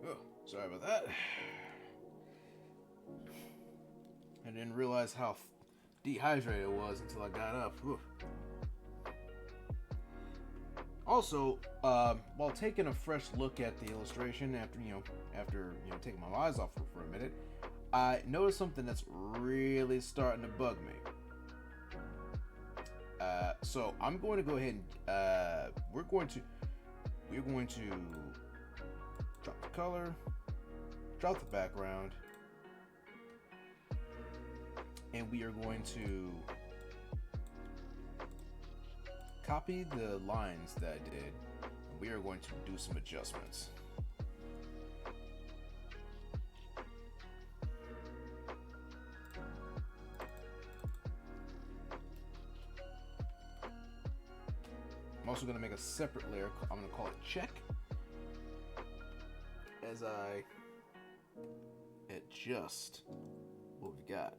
Oh, sorry about that. I didn't realize how dehydrated it was until I got up. Whew. Also, while taking a fresh look at the illustration after taking my eyes off for a minute, I noticed something that's really starting to bug me. So I'm going to go ahead and we're going to drop the color, drop the background, and we are going to copy the lines that I did, and we are going to do some adjustments. I'm also going to make a separate layer. I'm going to call it check as I adjust what we've got.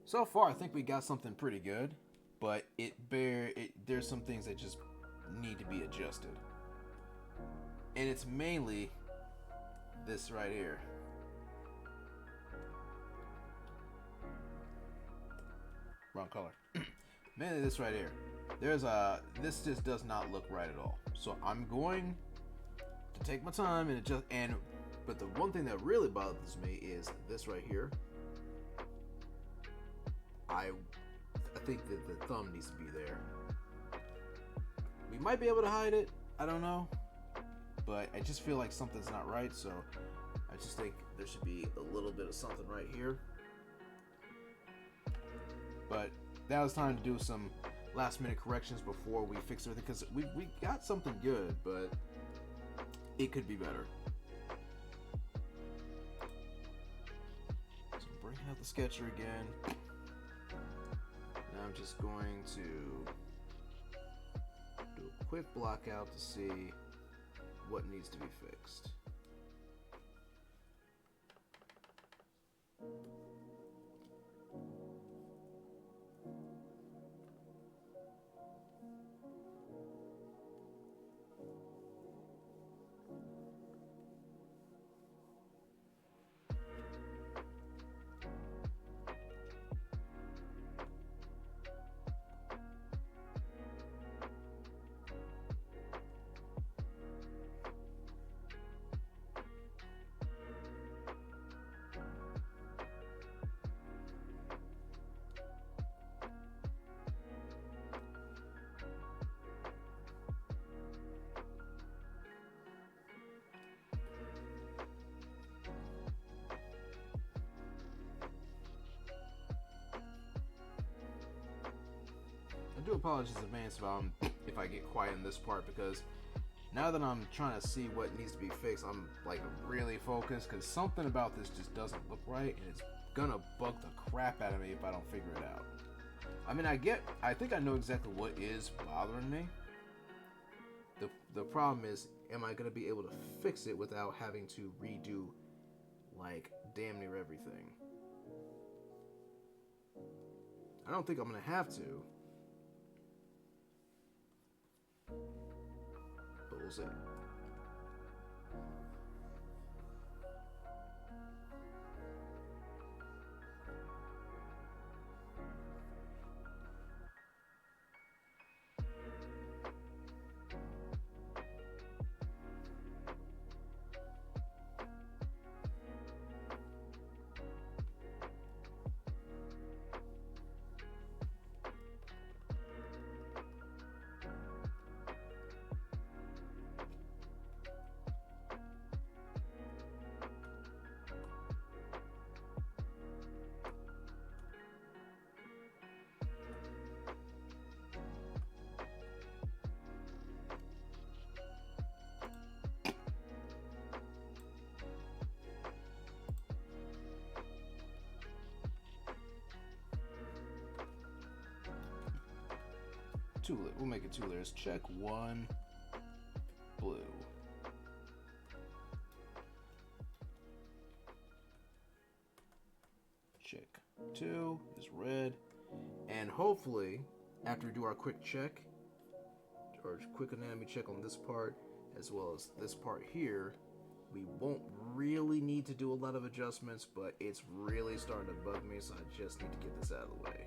So far, I think we got something pretty good, but there's some things that just need to be adjusted. And it's mainly this right here. Wrong color. Mainly this right here. This just does not look right at all. So I'm going to take my time and adjust. But the one thing that really bothers me is this right here. I think that the thumb needs to be there. We might be able to hide it. I don't know. But I just feel like something's not right. So I just think there should be a little bit of something right here. But now it's time to do some last minute corrections before we fix everything, because we got something good, but it could be better. So I'm breaking out the sketcher again. Now I'm just going to do a quick block out to see what needs to be fixed. I do apologize in advance if I get quiet in this part, because now that I'm trying to see what needs to be fixed, I'm like really focused, because something about this just doesn't look right, and it's gonna bug the crap out of me if I don't figure it out. I mean, I think I know exactly what is bothering me. The problem is, am I gonna be able to fix it without having to redo like damn near everything? I don't think I'm gonna have to. But we'll see. We'll make it 2 layers. Check 1 blue. Check 2 is red. And hopefully, after we do our quick check, or quick anatomy check on this part, as well as this part here, we won't really need to do a lot of adjustments, but it's really starting to bug me, so I just need to get this out of the way.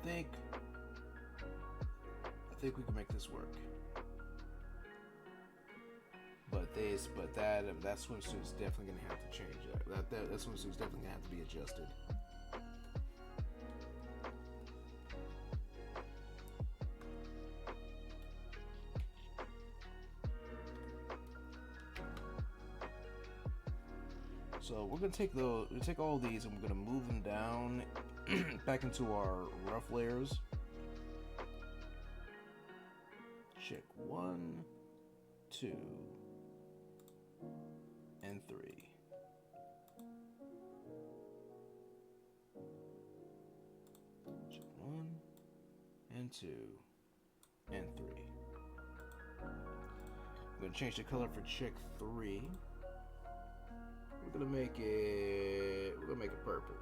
I think we can make this work. But that swimsuit's definitely gonna have to change. That swimsuit's definitely gonna have to be adjusted. So we're gonna take all these and we're gonna move them down back into our rough layers. Check 1, 2, and 3. Check 1 and 2 and 3. I'm gonna change the color for check 3. We're gonna make it purple.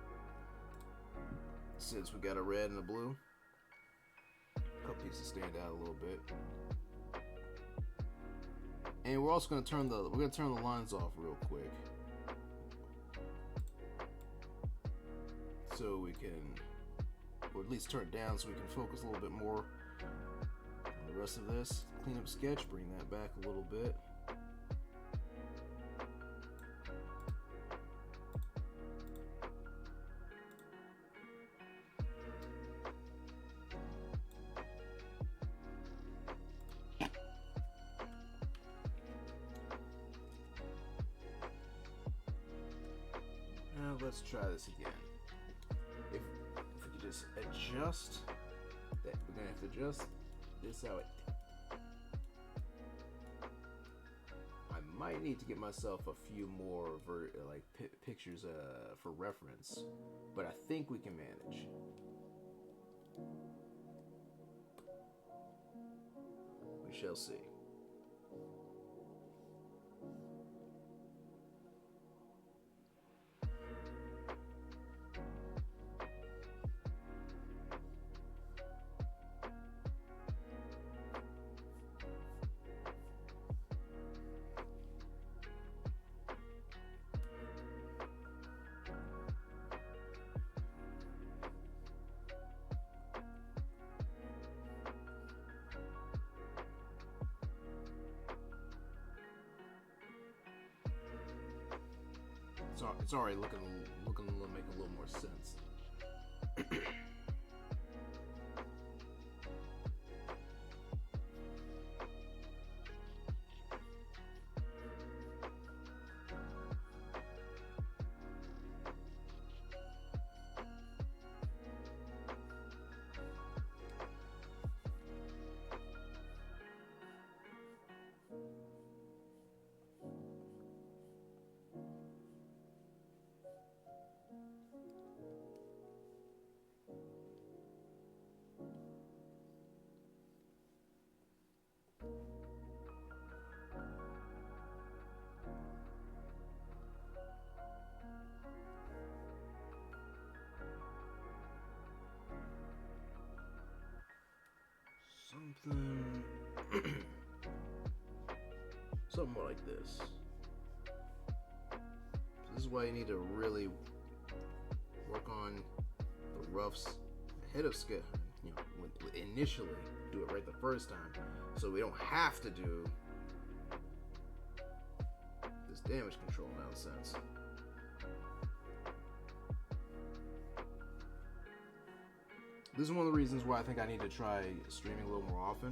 Since we got a red and a blue, a couple pieces stand out a little bit. And we're also gonna turn the lines off real quick, so we can, or at least turn it down so we can focus a little bit more on the rest of this. Clean up sketch, bring that back a little bit. Now let's try this again. If we could just adjust that, we're gonna have to adjust this out. I might need to get myself a few more pictures for reference, but I think we can manage. We shall see. It's already looking to make a little more sense. Something more like this. So this is why you need to really work on the roughs ahead of scale. Initially do it right the first time, so we don't have to do this damage control nonsense. This is one of the reasons why I think I need to try streaming a little more often,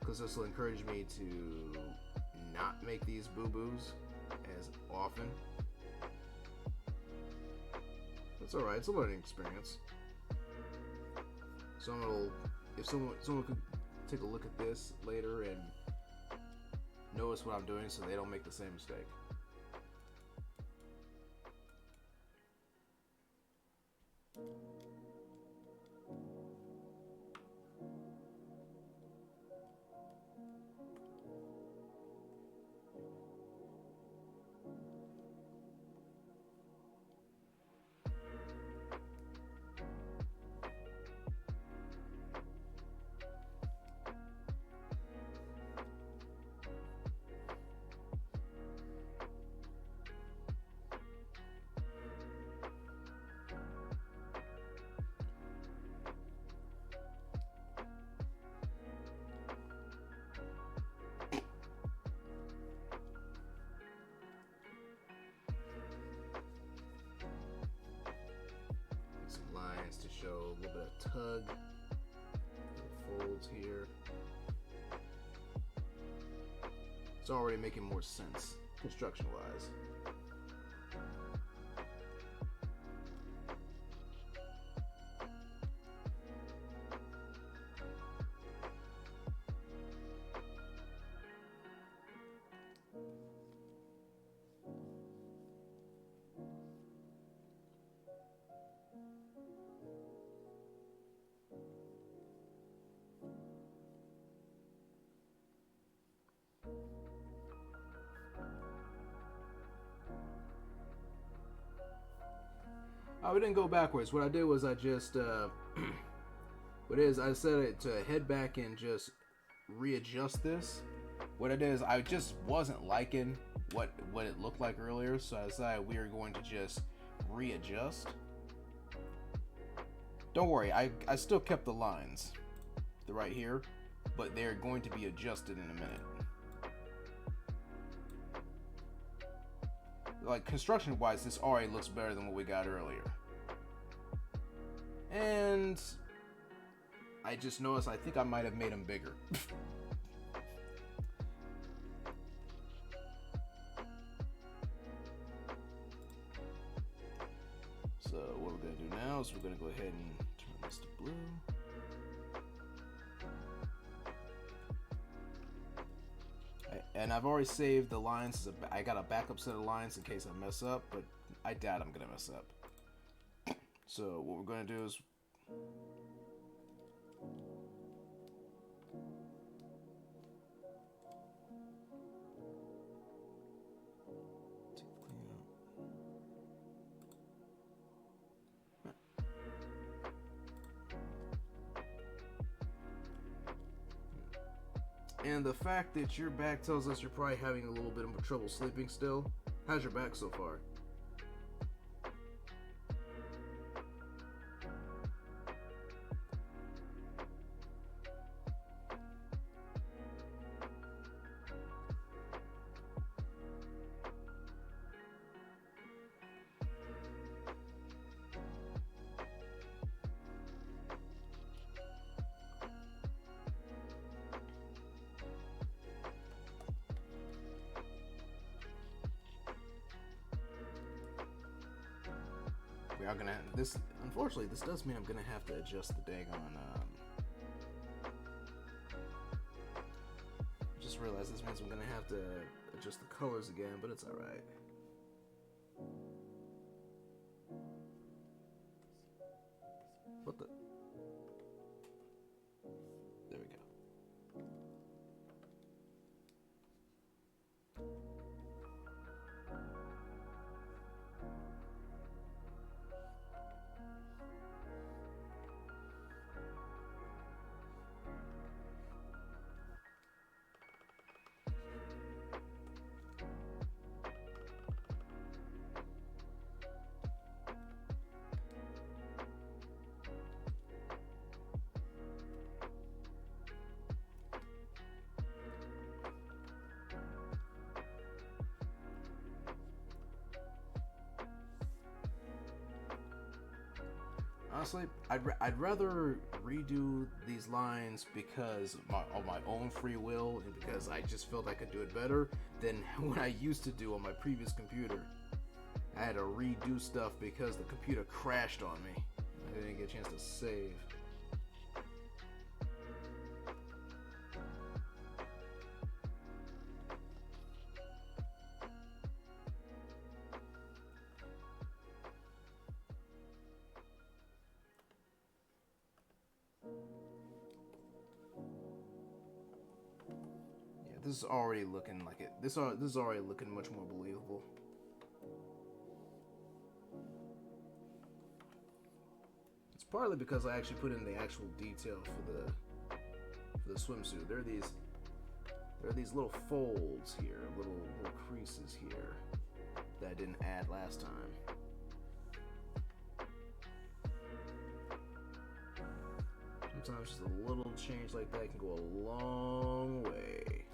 because this will encourage me to not make these boo-boos as often. That's alright, it's a learning experience. If someone could take a look at this later and notice what I'm doing so they don't make the same mistake. To show a little bit of tug, folds here. It's already making more sense construction-wise. We didn't go backwards. What I did was I just, I set it to head back and just readjust this. What I did is I just wasn't liking what it looked like earlier, so I decided we are going to just readjust. Don't worry, I still kept the lines. They're right here, but they're going to be adjusted in a minute. Like, construction-wise, this already looks better than what we got earlier. And I just noticed I think I might have made them bigger. So what we're going to do now is we're going to go ahead and turn this to blue. I And I've already saved the lines. I got a backup set of lines in case I mess up, but I doubt I'm gonna mess up. So what we're gonna do is and the fact that your back tells us you're probably having a little bit of trouble sleeping still. How's your back so far? We are gonna this. Unfortunately, this does mean I'm gonna have to adjust the daggone. Just realized this means I'm gonna have to adjust the colors again, but it's all right. What the? There we go. Honestly, I'd rather redo these lines because of my own free will and because I just felt I could do it better than what I used to do on my previous computer. I had to redo stuff because the computer crashed on me. I didn't get a chance to save. This is already looking like it. This is already looking much more believable. It's partly because I actually put in the actual detail for the swimsuit. There are these little folds here, little creases here that I didn't add last time. Sometimes just a little change like that can go a long way.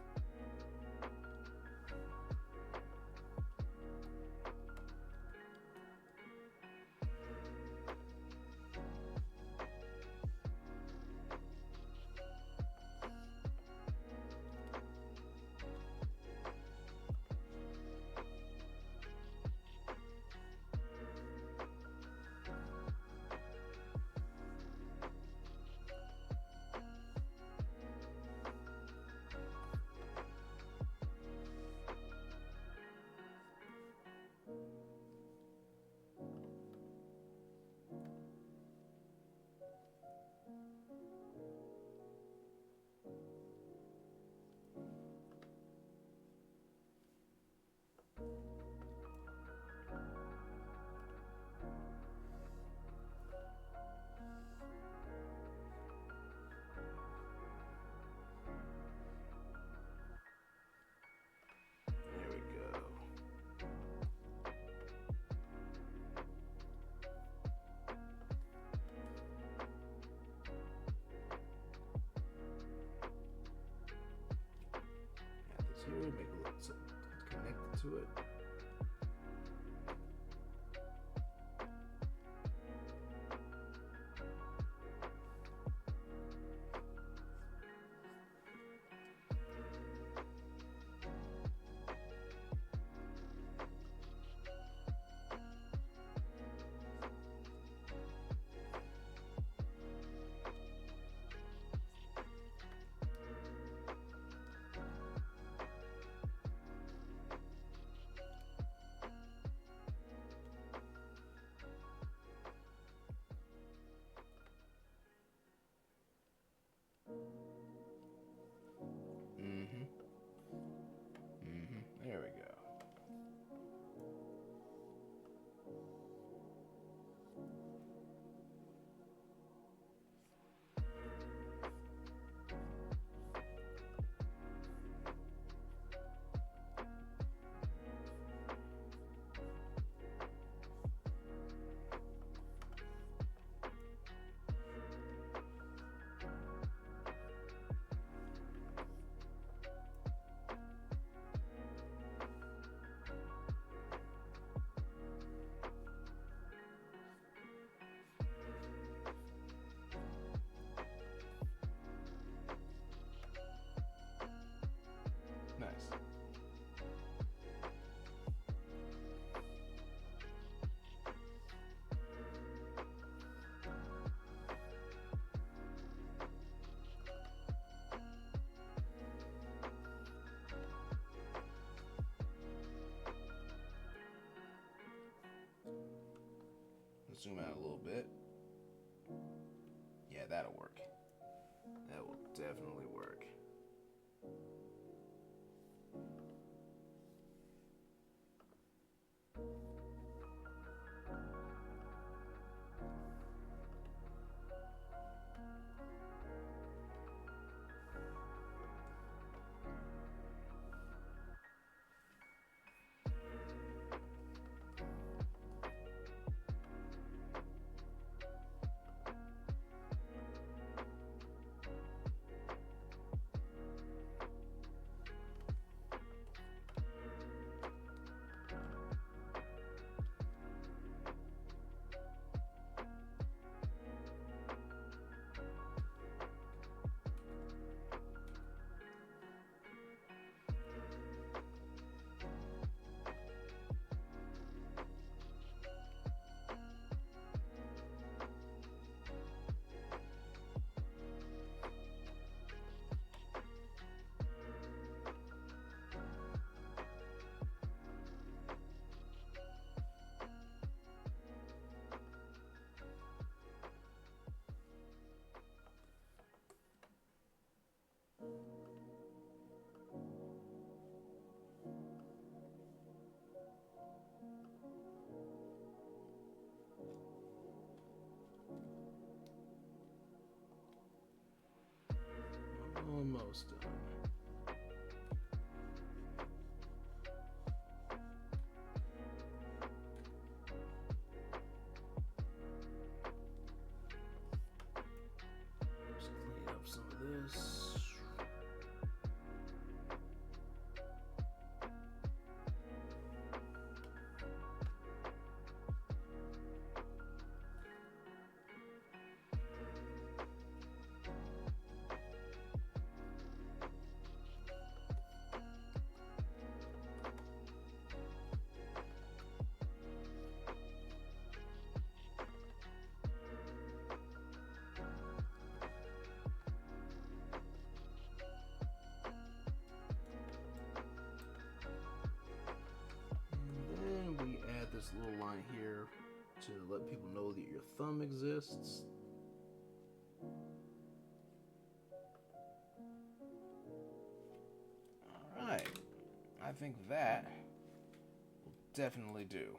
Here, make it look so connected to it. zoom out a little bit. Yeah, that'll work. That will definitely work. Almost done. Just clean up some of this. This little line here to let people know that your thumb exists. Alright, I think that will definitely do.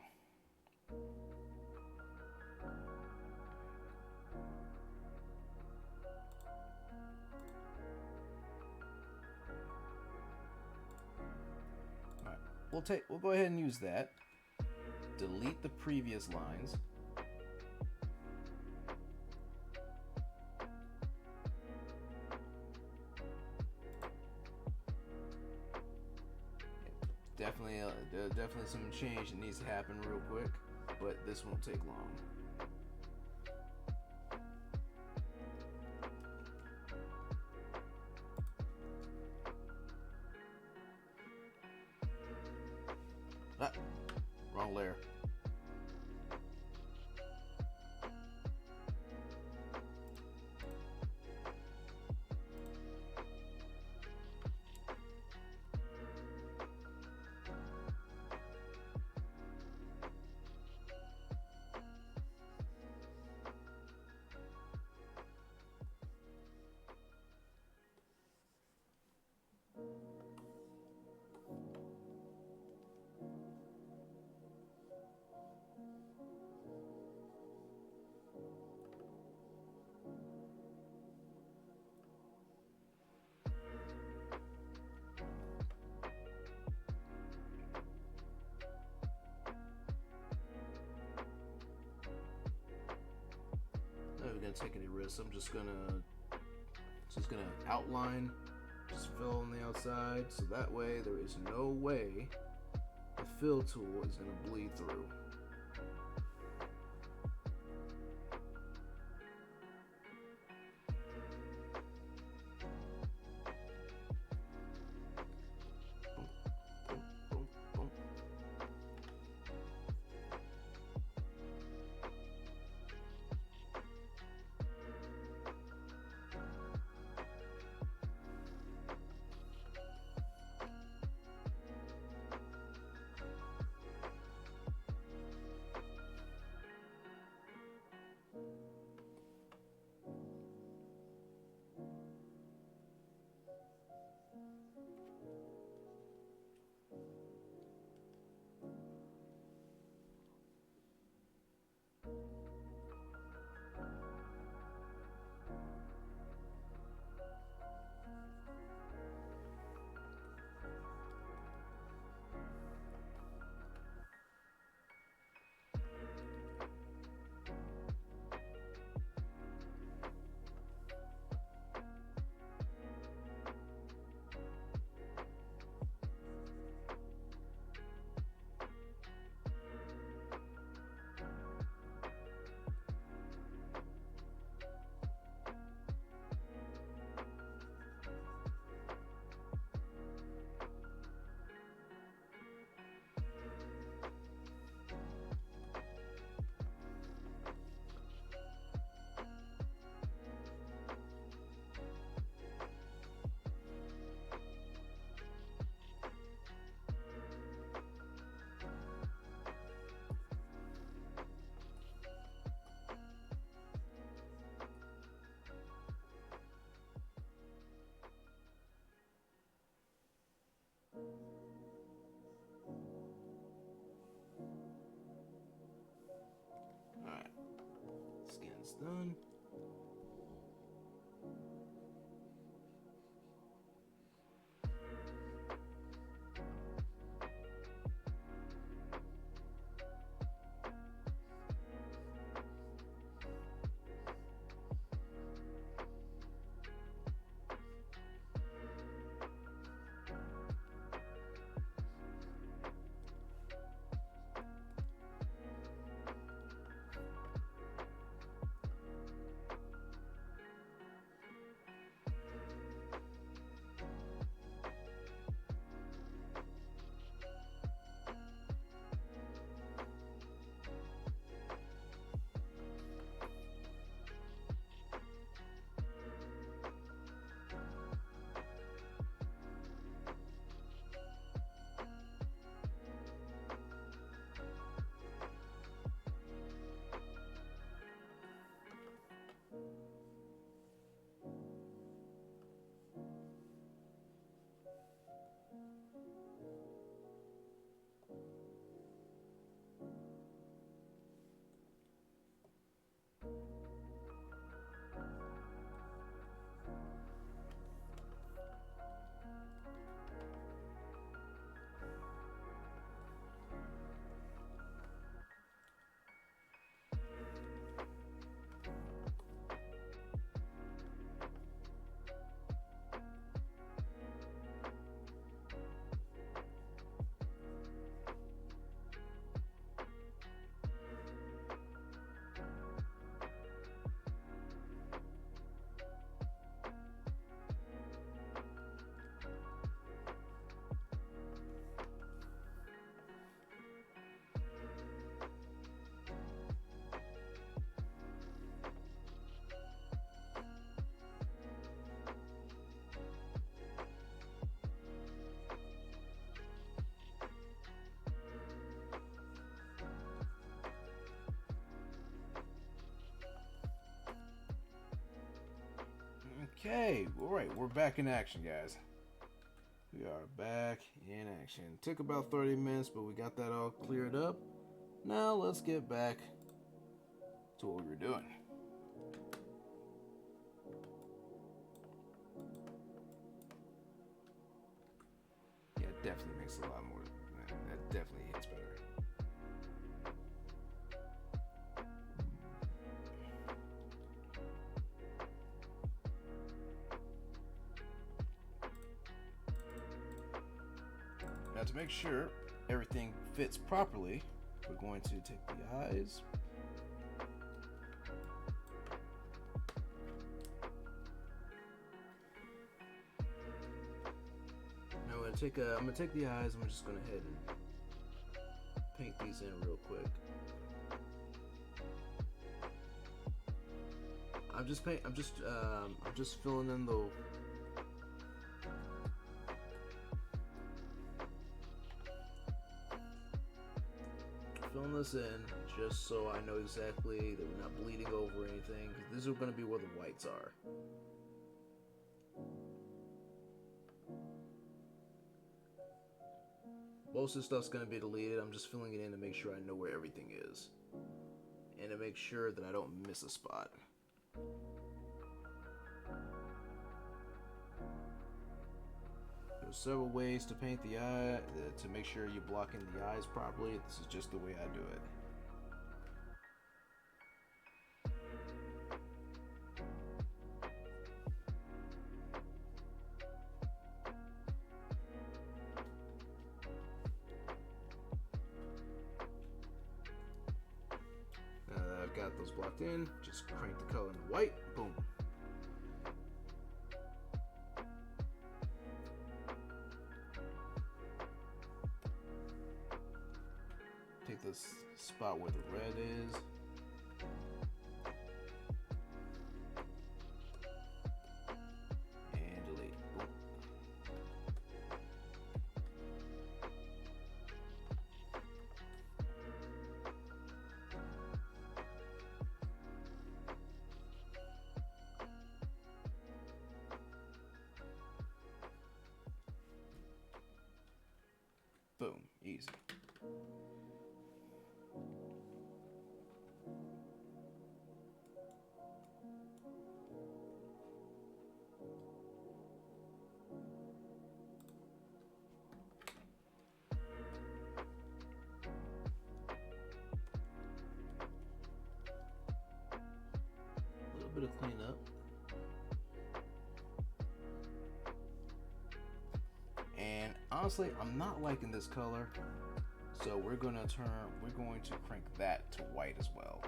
Alright, we'll go ahead and use that. Delete the previous lines. Definitely some change that needs to happen real quick, but this won't take long. Ah, wrong layer. Take any risks. I'm just gonna outline, just fill on the outside, so that way there is no way the fill tool is gonna bleed through. Okay, all right, we're back in action, guys. We are back in action. Took about 30 minutes, but we got that all cleared up. Now let's get back to what we were doing. Yeah, it definitely makes a lot more. That definitely hits better. Now to make sure everything fits properly, we're going to take the eyes. Now I'm gonna take the eyes. I'm just gonna head and paint these in real quick. I'm just filling in the. Filling this in just so I know exactly that we're not bleeding over anything, because these are going to be where the whites are. Most of the stuff's going to be deleted. I'm just filling it in to make sure I know where everything is, and to make sure that I don't miss a spot. There's several ways to paint the eye to make sure you're blocking the eyes properly. This is just the way I do it. Now that I've got those blocked in, just crank the color in white, boom. Take this spot where the red is. And delete. Boom. Boom. Easy. Bit of cleanup, and honestly I'm not liking this color, so we're going to crank that to white as well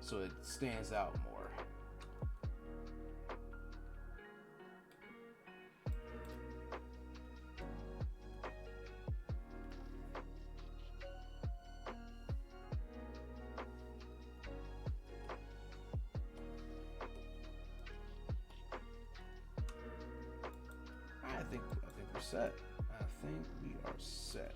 so it stands out more. I think we're set. I think we are set.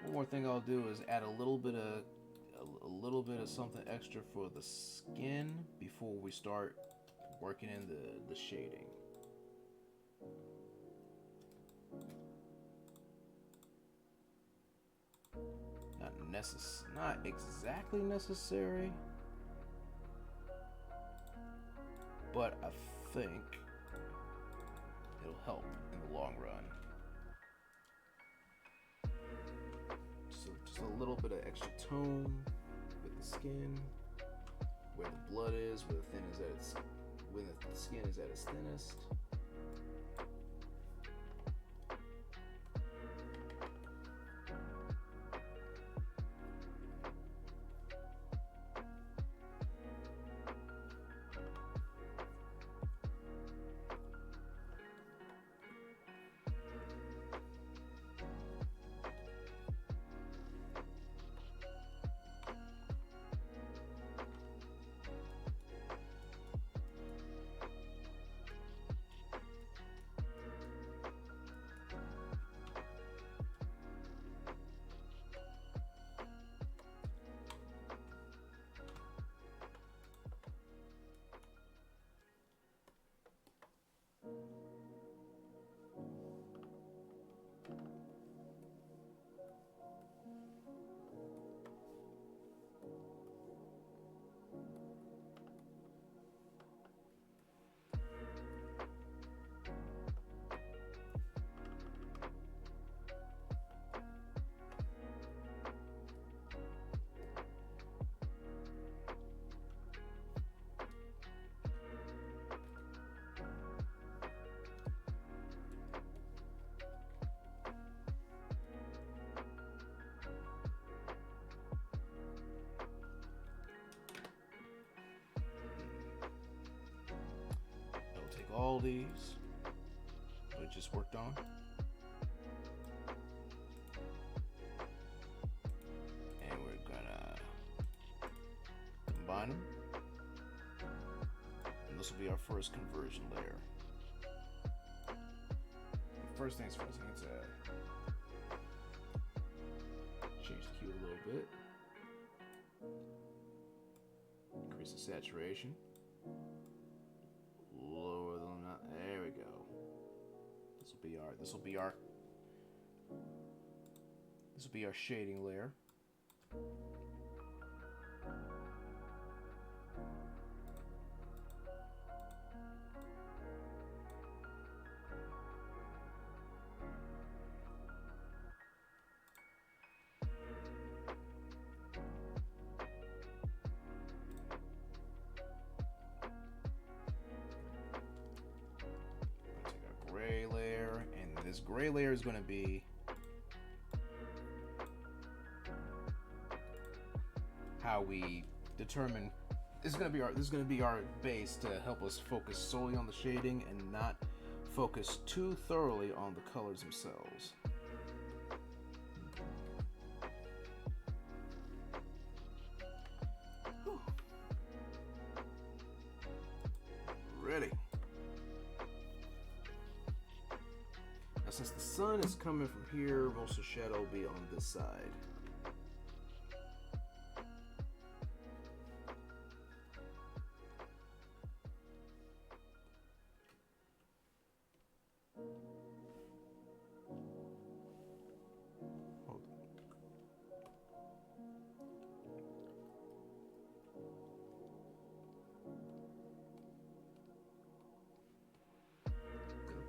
One more thing I'll do is add a little bit of something extra for the skin before we start working in the shading. Not exactly necessary, but I think it'll help in the long run. So just a little bit of extra tone with the skin, where the blood is, where the skin is at its thinnest. all these we just worked on. And we're gonna combine them. And this will be our first conversion layer. First things first, I need to change the hue a little bit. Increase the saturation. Lower than that. There we go. This will be our shading layer. Gray layer, and this gray layer is going to be how we determine this is going to be our base to help us focus solely on the shading and not focus too thoroughly on the colors themselves. Whew. Ready. Now, since the sun is coming from here, most of the shadow will be on this side.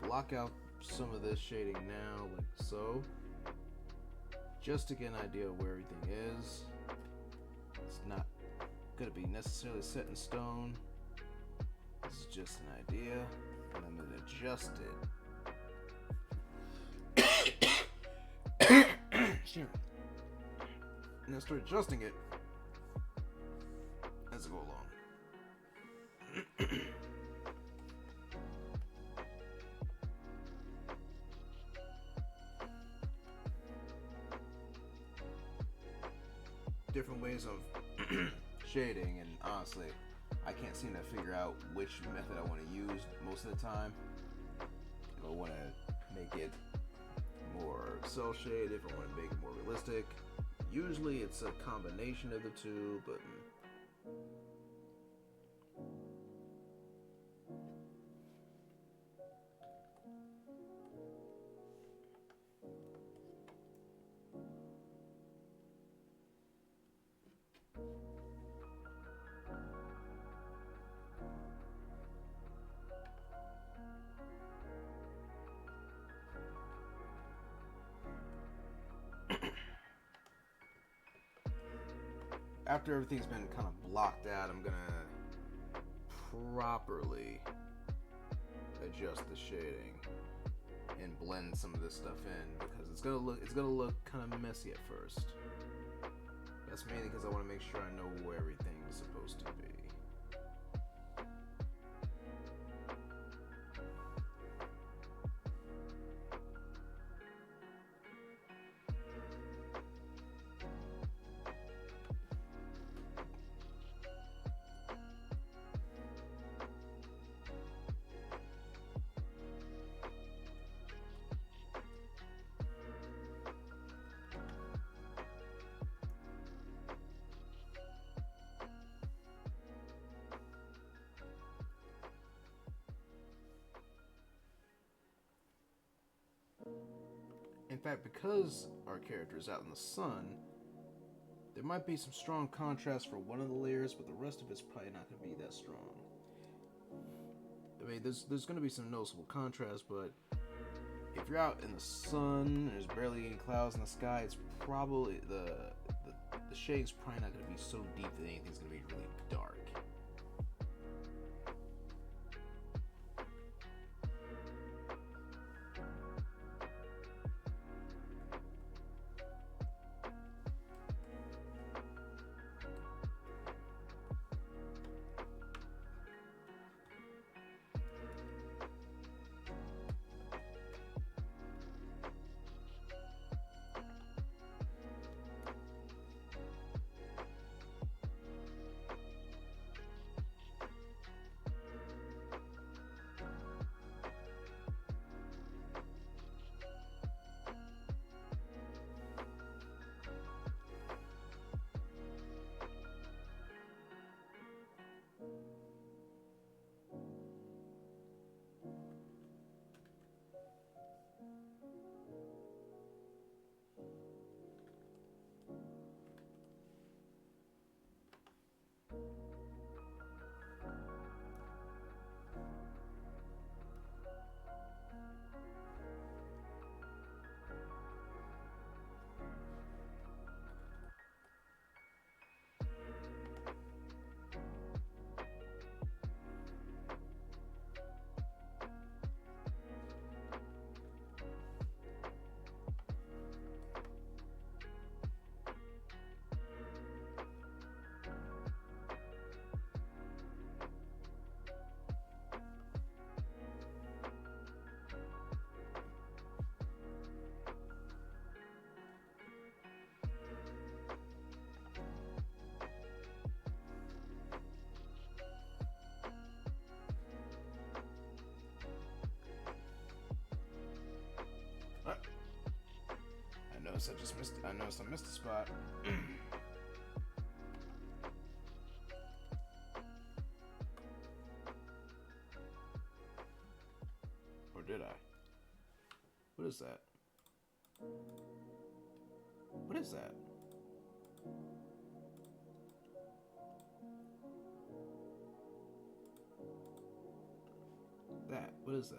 Block out some of this shading now, like so, just to get an idea of where everything is. It's not going to be necessarily set in stone. This is just an idea, and I'm going to adjust it. Sure. And then start adjusting it as I go along. Different ways of shading, and honestly, I can't seem to figure out which method I want to use most of the time. If I want to make it more cell shade, if I want to make it more realistic. Usually it's a combination of the two, but after everything's been kind of blocked out, I'm gonna properly adjust the shading and blend some of this stuff in, because it's gonna look kind of messy at first. That's mainly because I want to make sure I know where everything is supposed to be. In fact, because our character is out in the sun, there might be some strong contrast for one of the layers, but the rest of it's probably not going to be that strong. I mean, there's going to be some noticeable contrast, but if you're out in the sun and there's barely any clouds in the sky, it's probably the shade's probably not going to be so deep that anything's going to be really dark. noticed I just missed. I noticed I missed a spot. Or did I? What is that? What is that? That. What is that?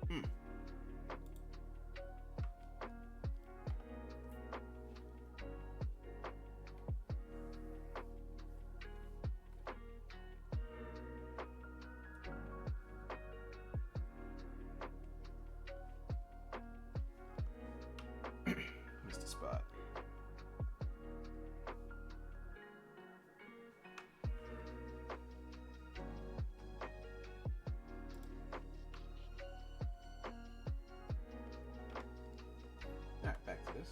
Hmm. Missed a spot. Alright, back to this.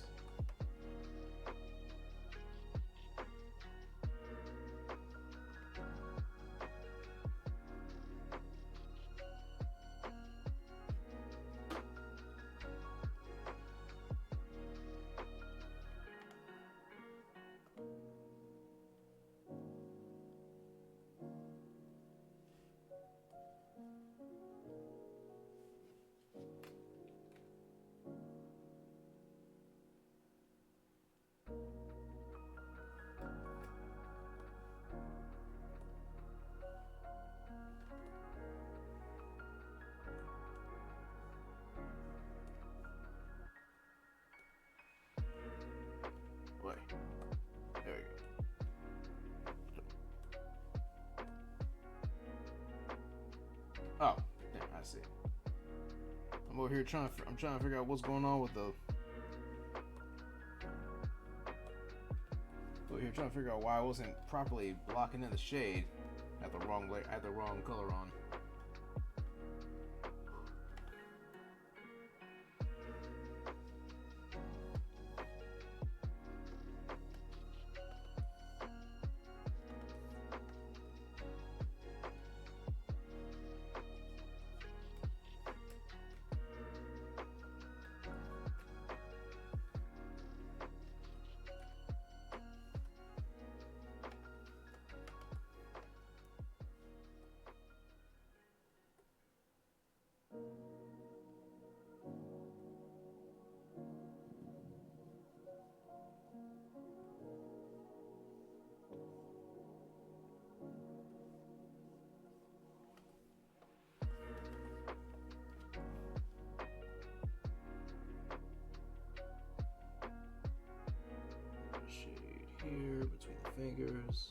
Wait. There we go. Oh, damn, I see. I'm over here trying to figure out what's going on with the. Over here trying to figure out why I wasn't properly blocking in the shade. Had the wrong color on. Shade here between the fingers.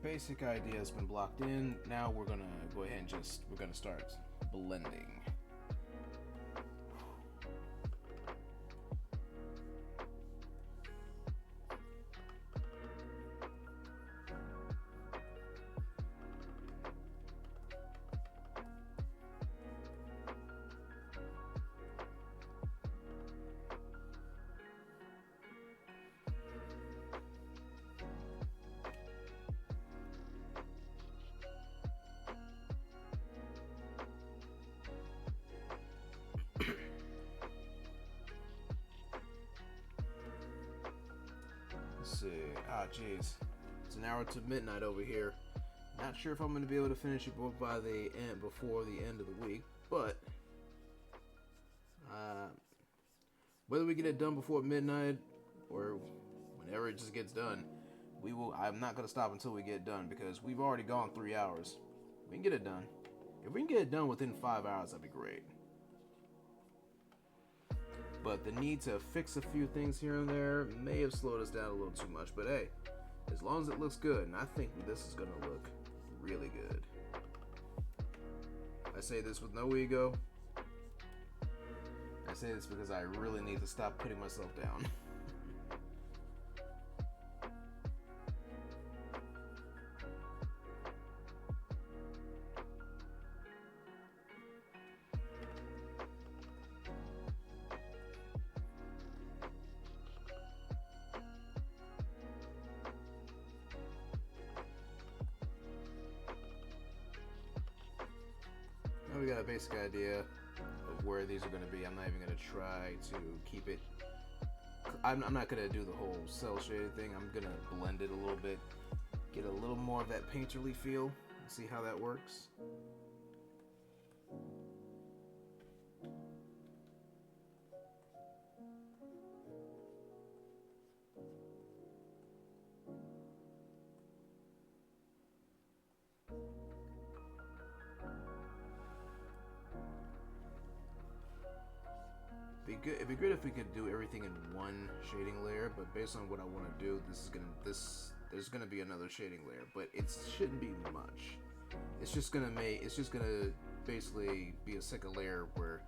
Basic idea has been blocked in. Now we're gonna go ahead and we're gonna start blending. jeez. It's an hour to midnight over here. Not sure if I'm going to be able to finish it by the end, before the end of the week, but whether we get it done before midnight or whenever it just gets done, we will. I'm not going to stop until we get it done because we've already gone 3 hours. We can get it done. If we can get it done within 5 hours, that'd be great. But the need to fix a few things here and there may have slowed us down a little too much. But hey, as long as it looks good, and I think this is going to look really good. I say this with no ego. I say this because I really need to stop putting myself down. Now we got a basic idea of where these are going to be. I'm not even going to try to keep it. I'm not going to do the whole cell shaded thing. I'm going to blend it a little bit, get a little more of that painterly feel, and see how that works. It'd be great if we could do everything in one shading layer, but based on what I want to do, there's gonna be another shading layer, but it shouldn't be much. It's just gonna basically be a second layer where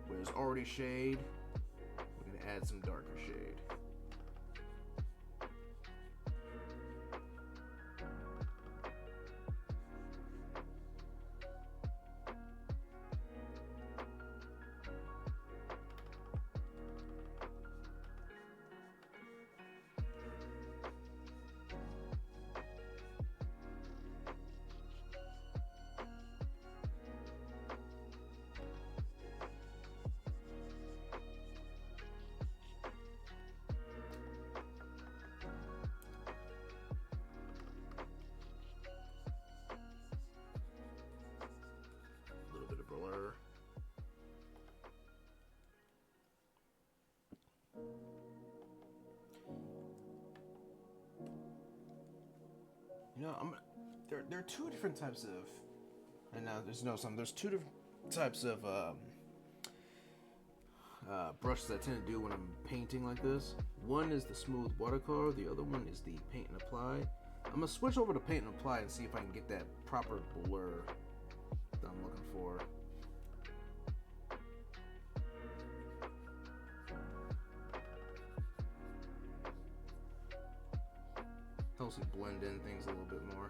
there's already shade. We're gonna add some darker shade. Blur. You know, there are two different types of, and now there's two different types of brushes I tend to do when I'm painting like this. One is the smooth watercolor, the other one is the paint and apply. I'm gonna switch over to paint and apply and see if I can get that proper blur that I'm looking for. Helps me blend in things a little bit more.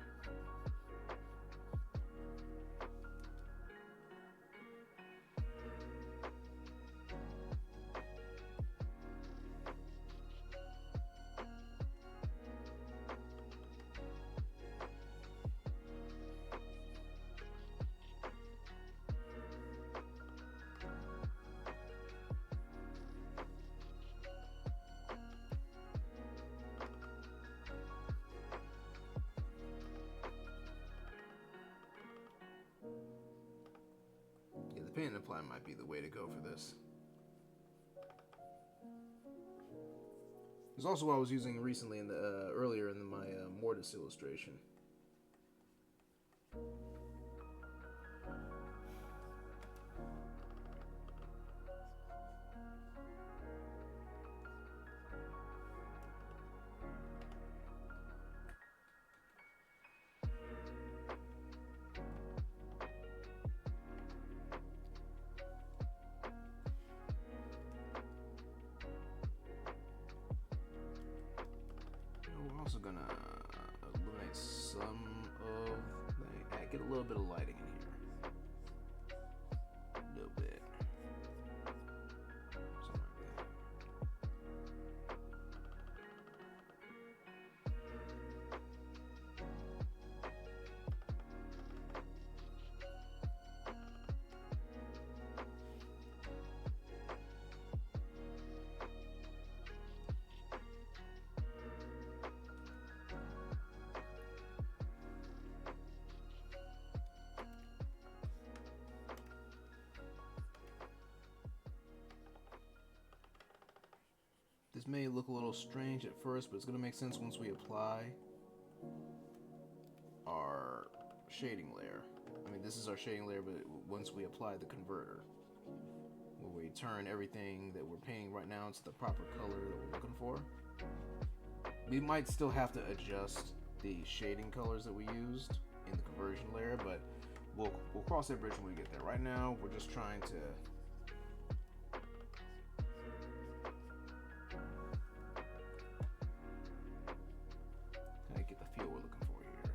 The paint and apply might be the way to go for this. It's also what I was using recently in the earlier in my Mortis illustration. We're also gonna eliminate some of, get a little bit of lighting in here. A little bit. Something like that. may look a little strange at first, but it's going to make sense once we apply our shading layer. I mean, this is our shading layer, but once we apply the converter, where we turn everything that we're painting right now into the proper color that we're looking for. We might still have to adjust the shading colors that we used in the conversion layer, but we'll cross that bridge when we get there. Right now, we're just trying to kind of get the feel we're looking for here.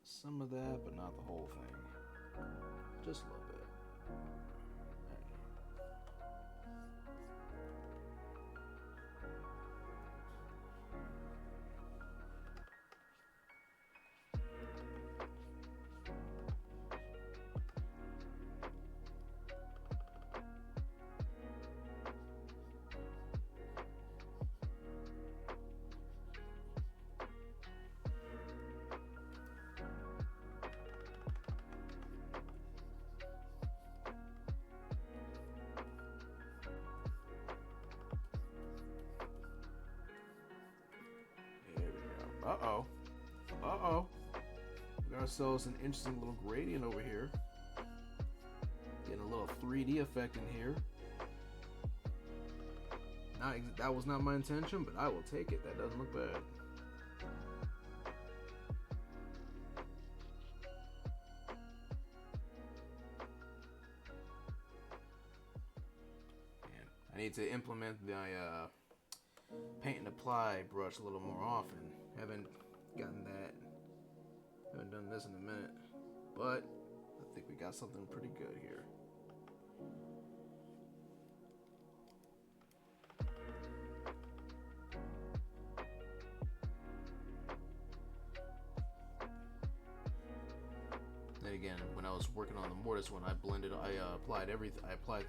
Some of that, but not the whole thing. Just a little bit. Uh-oh. Uh-oh. We got ourselves an interesting little gradient over here. Getting a little 3D effect in here. That was not my intention, but I will take it. That doesn't look bad. Man, I need to implement the paint and apply brush a little more often. Haven't gotten that. Haven't done this in a minute. But I think we got something pretty good here. Then again, when I was working on the mortise one, I applied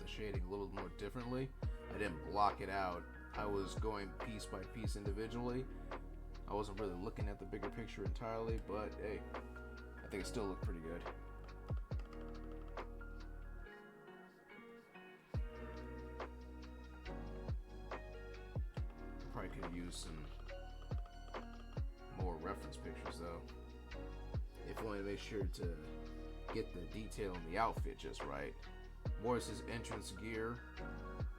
the shading a little more differently. I didn't block it out. I was going piece by piece individually. I wasn't really looking at the bigger picture entirely, but hey, I think it still looked pretty good. Probably could have used some more reference pictures though. If only to make sure to get the detail in the outfit just right. Morris's entrance gear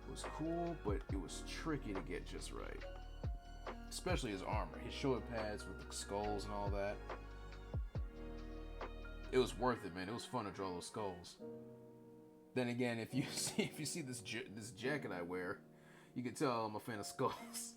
was cool, but it was tricky to get just right. Especially his armor, his shoulder pads with the skulls and all that. It was worth it, man. It was fun to draw those skulls. Then again, if you see this jacket I wear, you can tell I'm a fan of skulls.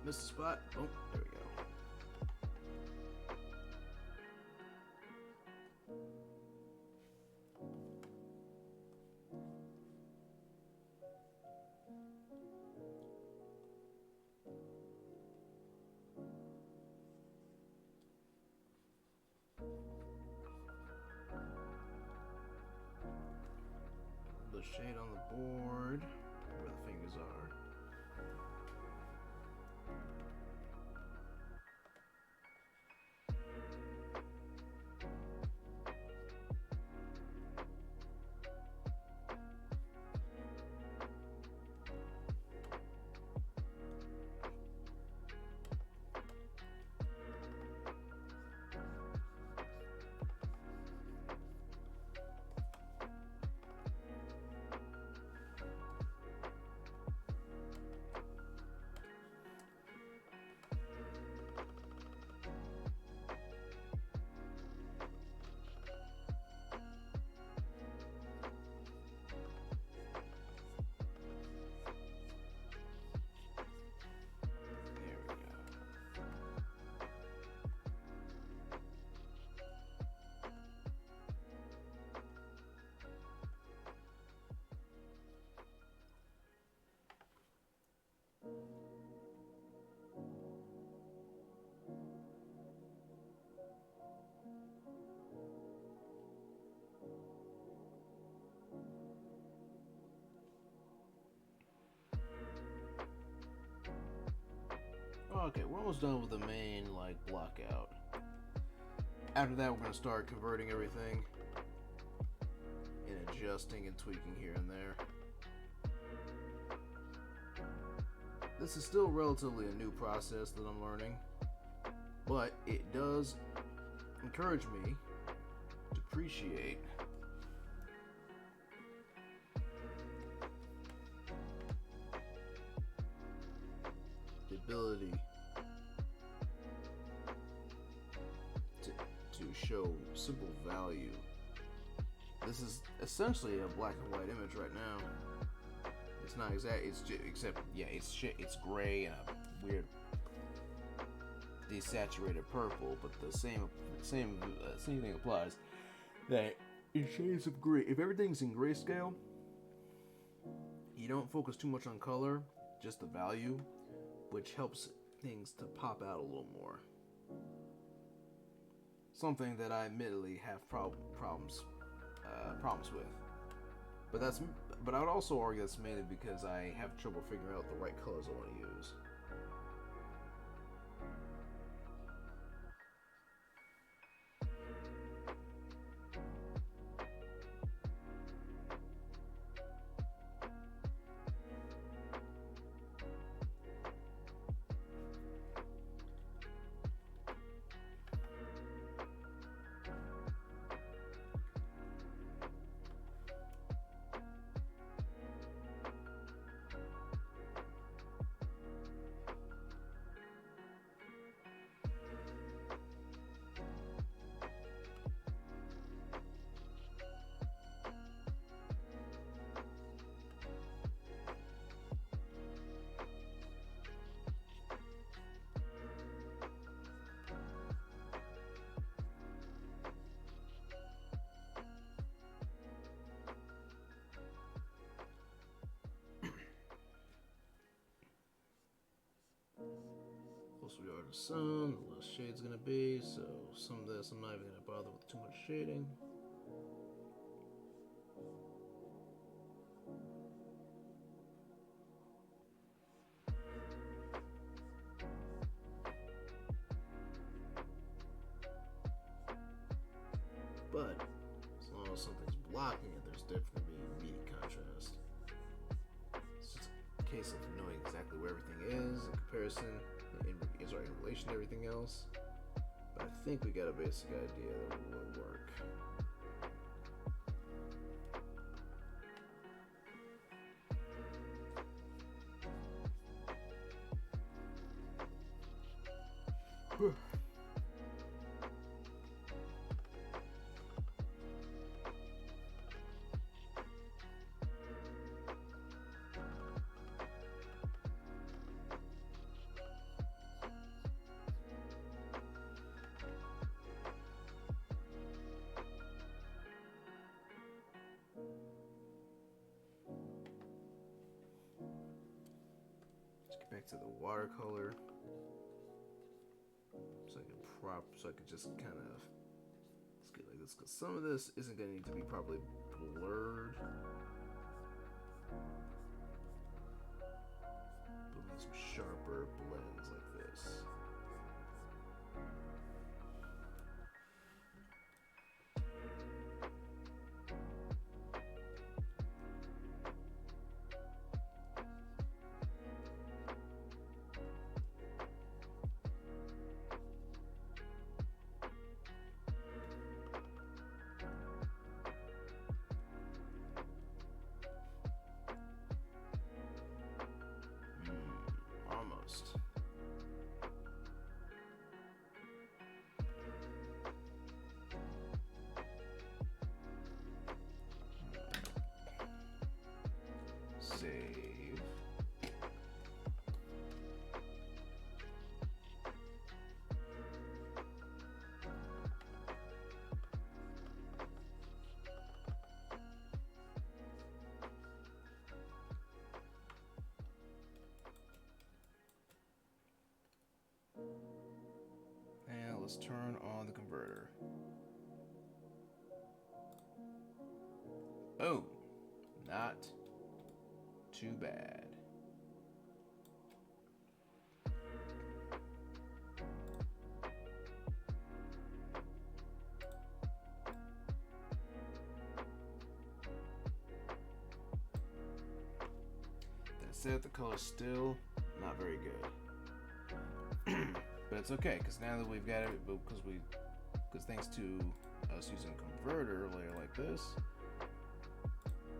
Missed the spot. Oh, there we go. The shade on the board, where the fingers are. Okay, we're almost done with the main block out. After that, we're going to start converting everything and adjusting and tweaking here and there. This is still relatively a new process that I'm learning, but it does encourage me to appreciate the ability to show simple value. This is essentially a black and white image right now. It's not exact. It's just, except yeah, it's shit. It's gray and a weird desaturated purple, but the same thing applies. That in shades of gray, if everything's in grayscale, you don't focus too much on color, just the value, which helps things to pop out a little more. Something that I admittedly have problems with. But I would also argue that's mainly because I have trouble figuring out the right colors I want to use. Closer we are to the sun, the less shade's gonna be, so some of this I'm not even gonna bother with too much shading. But as long as something's blocking it, there's definitely going to be immediate contrast. It's just a case of knowing exactly where everything is in comparison, in relation to everything else. But I think we got a basic idea that will work. Whew. next to the watercolor, so I can just kind of, let's get like this, because some of this isn't going to need to be properly blurred. But we need some sharper blends like this. Almost. Save. And let's turn on the converter. Oh, not too bad. That said, the color's still not very good. But it's okay, because now that we've got it, because thanks to us using a converter layer like this,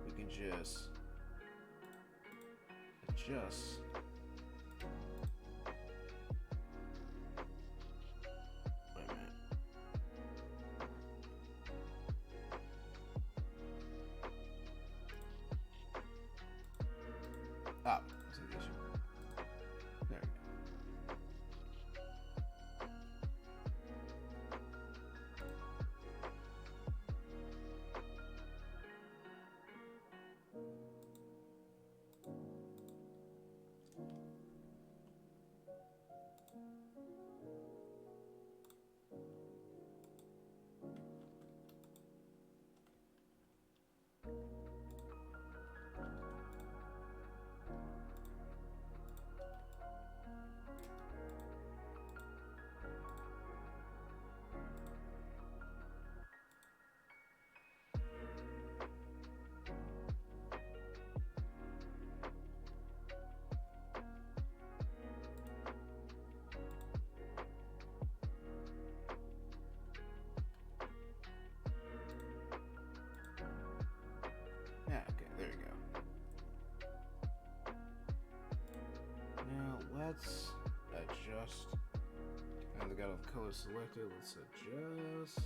we can just adjust. Wait a minute. Ah, see the issue. There we go. Yeah, okay, there you go. Now let's adjust. Now that I got all the colors selected, let's adjust.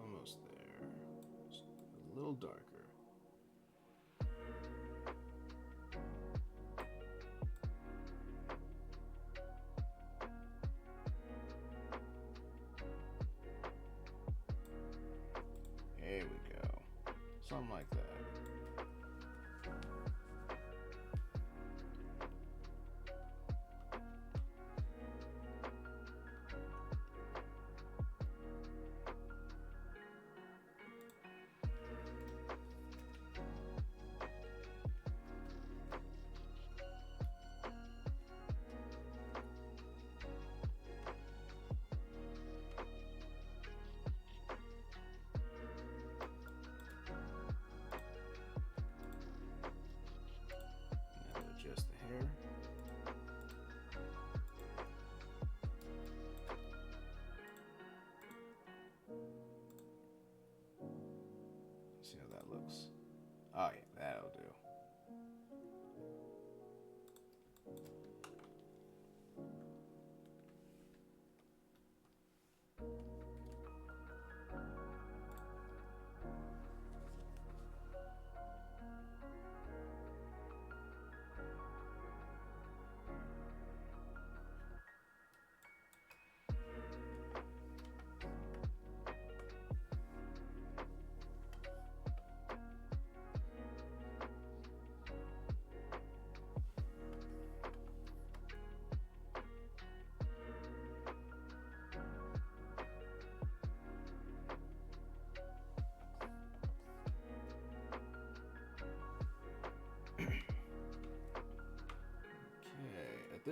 Almost there. Just a little darker. There we go. Something like that.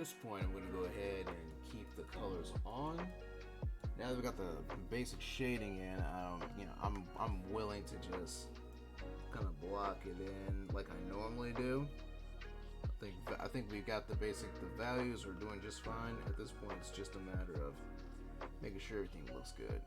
this point, I'm going to go ahead and keep the colors on. Now that we got the basic shading in, I'm willing to just kind of block it in like I normally do. I think we got the values are doing just fine. At this point, it's just a matter of making sure everything looks good.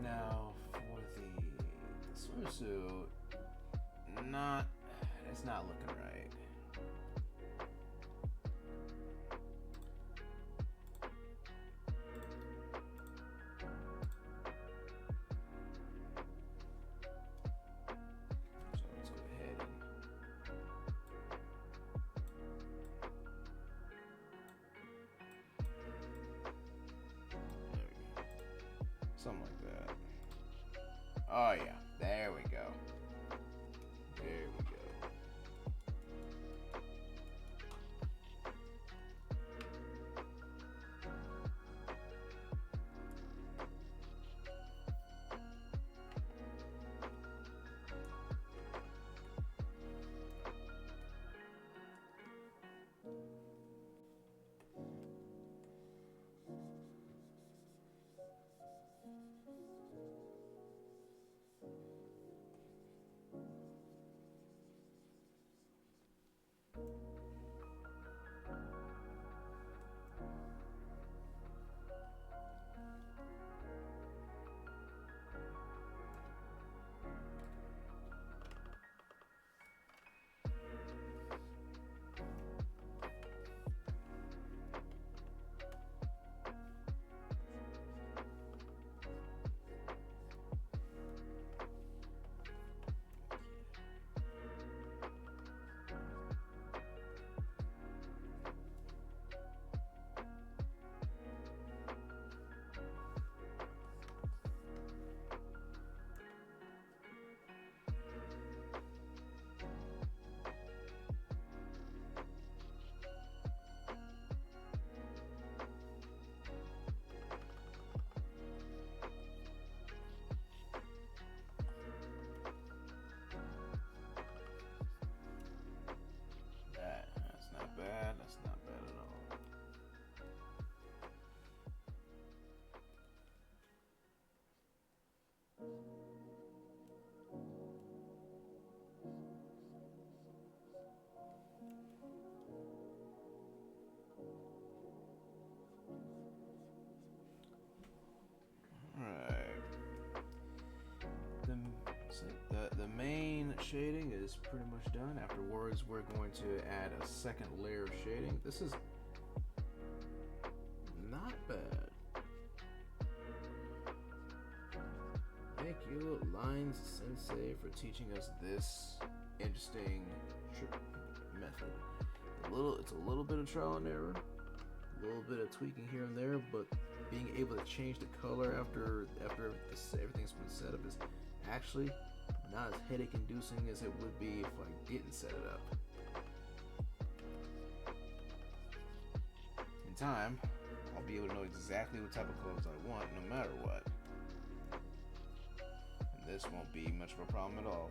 Now for the swimsuit, it's not looking right. So let's go ahead and there we go. Something like that. Oh yeah, there we go. There we go. shading is pretty much done. Afterwards, we're going to add a second layer of shading. This is not bad. Thank you, Lines Sensei, for teaching us this interesting method. It's a little bit of trial and error, a little bit of tweaking here and there, but being able to change the color after everything's been set up is actually not as headache-inducing as it would be if I didn't set it up. In time, I'll be able to know exactly what type of clothes I want, no matter what. And this won't be much of a problem at all.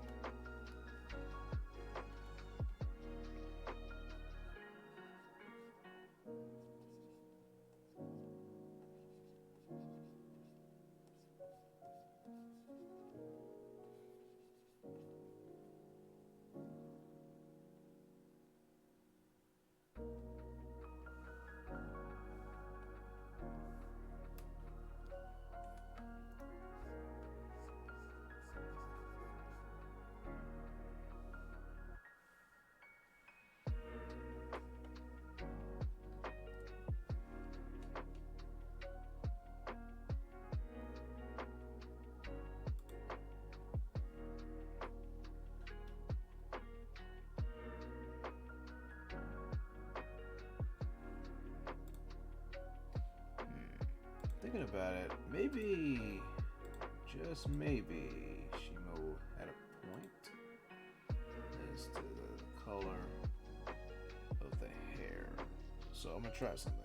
Thinking about it, maybe, just maybe, Shima had a point as to the color of the hair. So I'm gonna try something.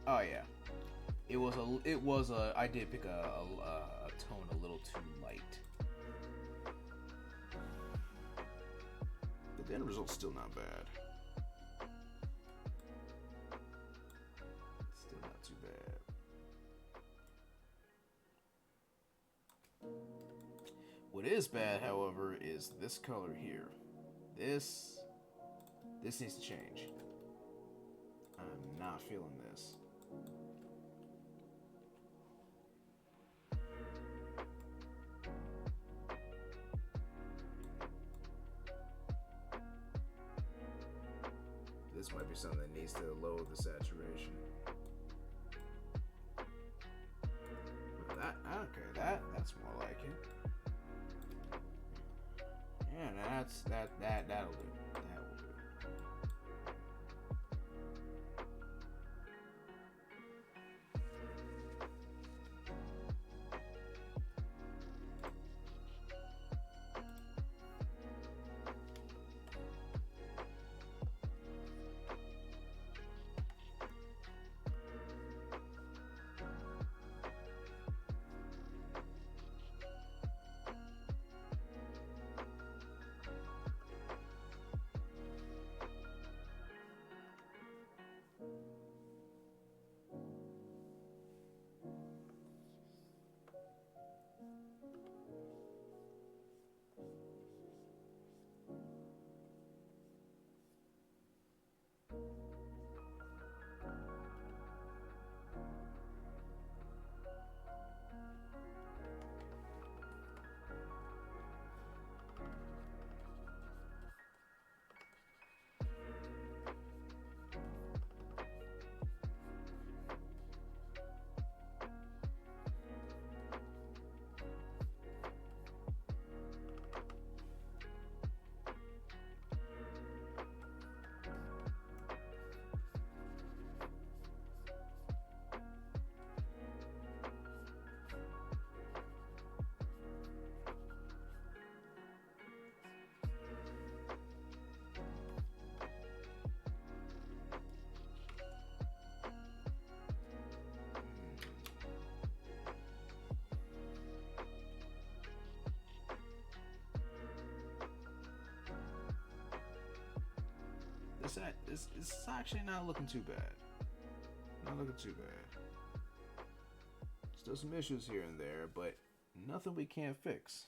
Oh yeah, I did pick a tone a little too light. But the end result's still not bad. Too bad. What is bad, however, is this color here. This needs to change. I'm not feeling this. This might be something that needs to lower the saturation. That's more like it. Yeah, that'll do. That will do. It's actually not looking too bad. Not looking too bad. Still some issues here and there, but nothing we can't fix.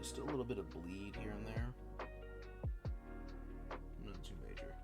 There's still a little bit of bleed here and there. Nothing too major.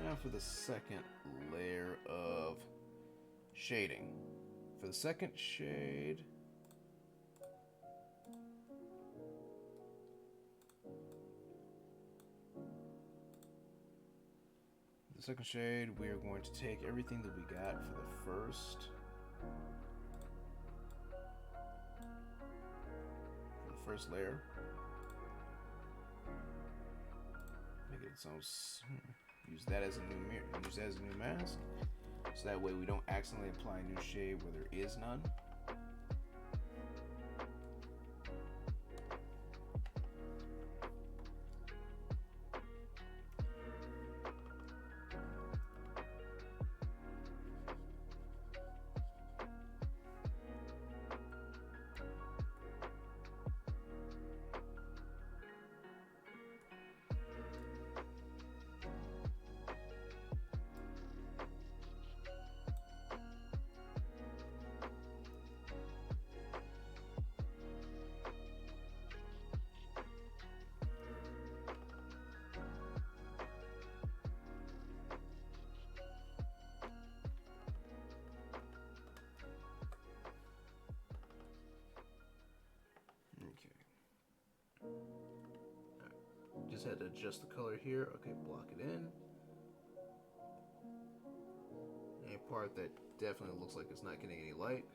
Now for the second layer of shading. For the second shade, we are going to take everything that we got for the first layer, make it its own. Use that as a new mirror. Use that as a new mask, so that way we don't accidentally apply a new shade where there is none. Just had to adjust the color here. Okay, block it in. A part that definitely looks like it's not getting any light.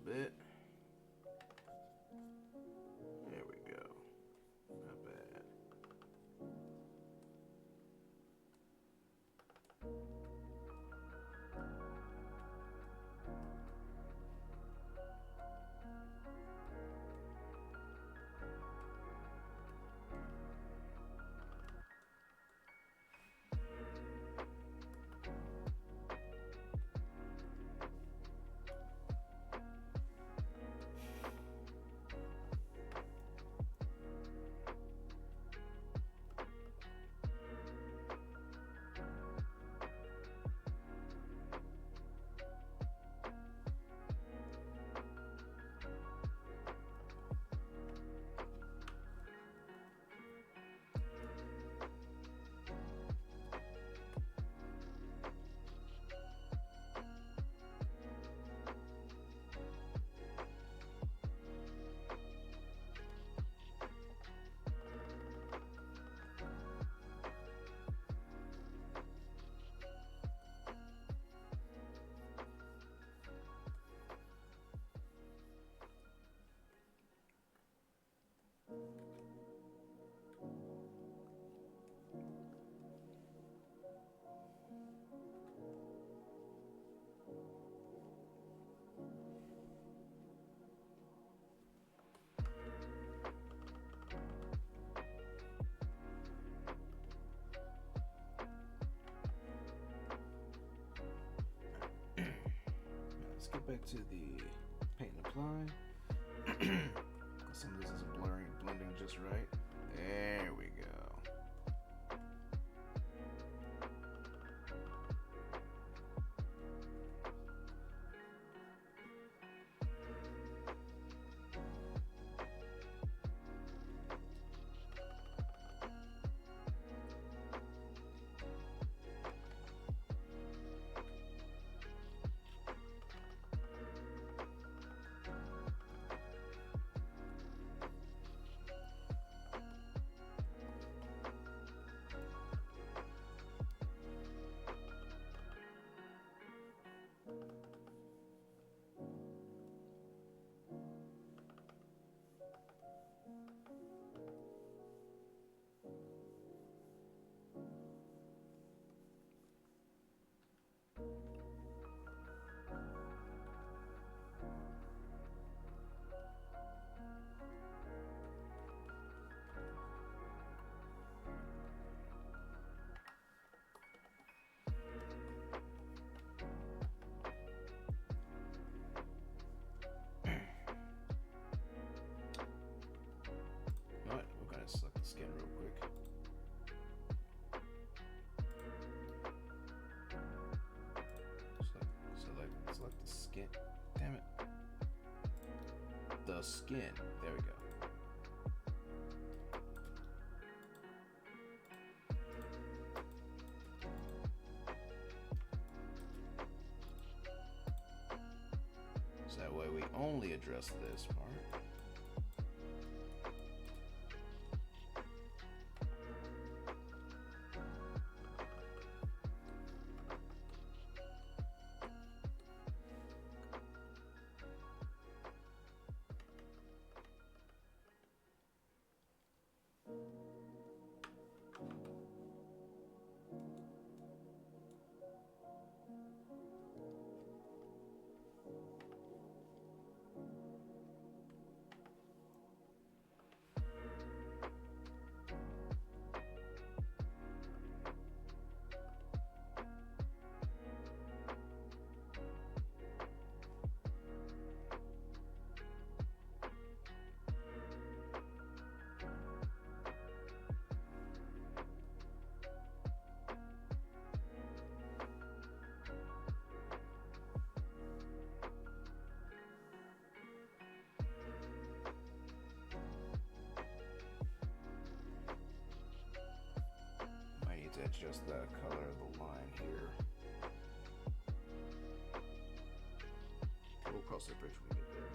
Bit. There we go. Not bad. get back to the paint and apply. Some of this isn't blending just right. There we go. Alright, we're gonna select the skin real quick. Select the skin. Damn it. The skin. There we go. So that way we only address this part. To adjust the color of the line here. We'll cross that bridge when we get there.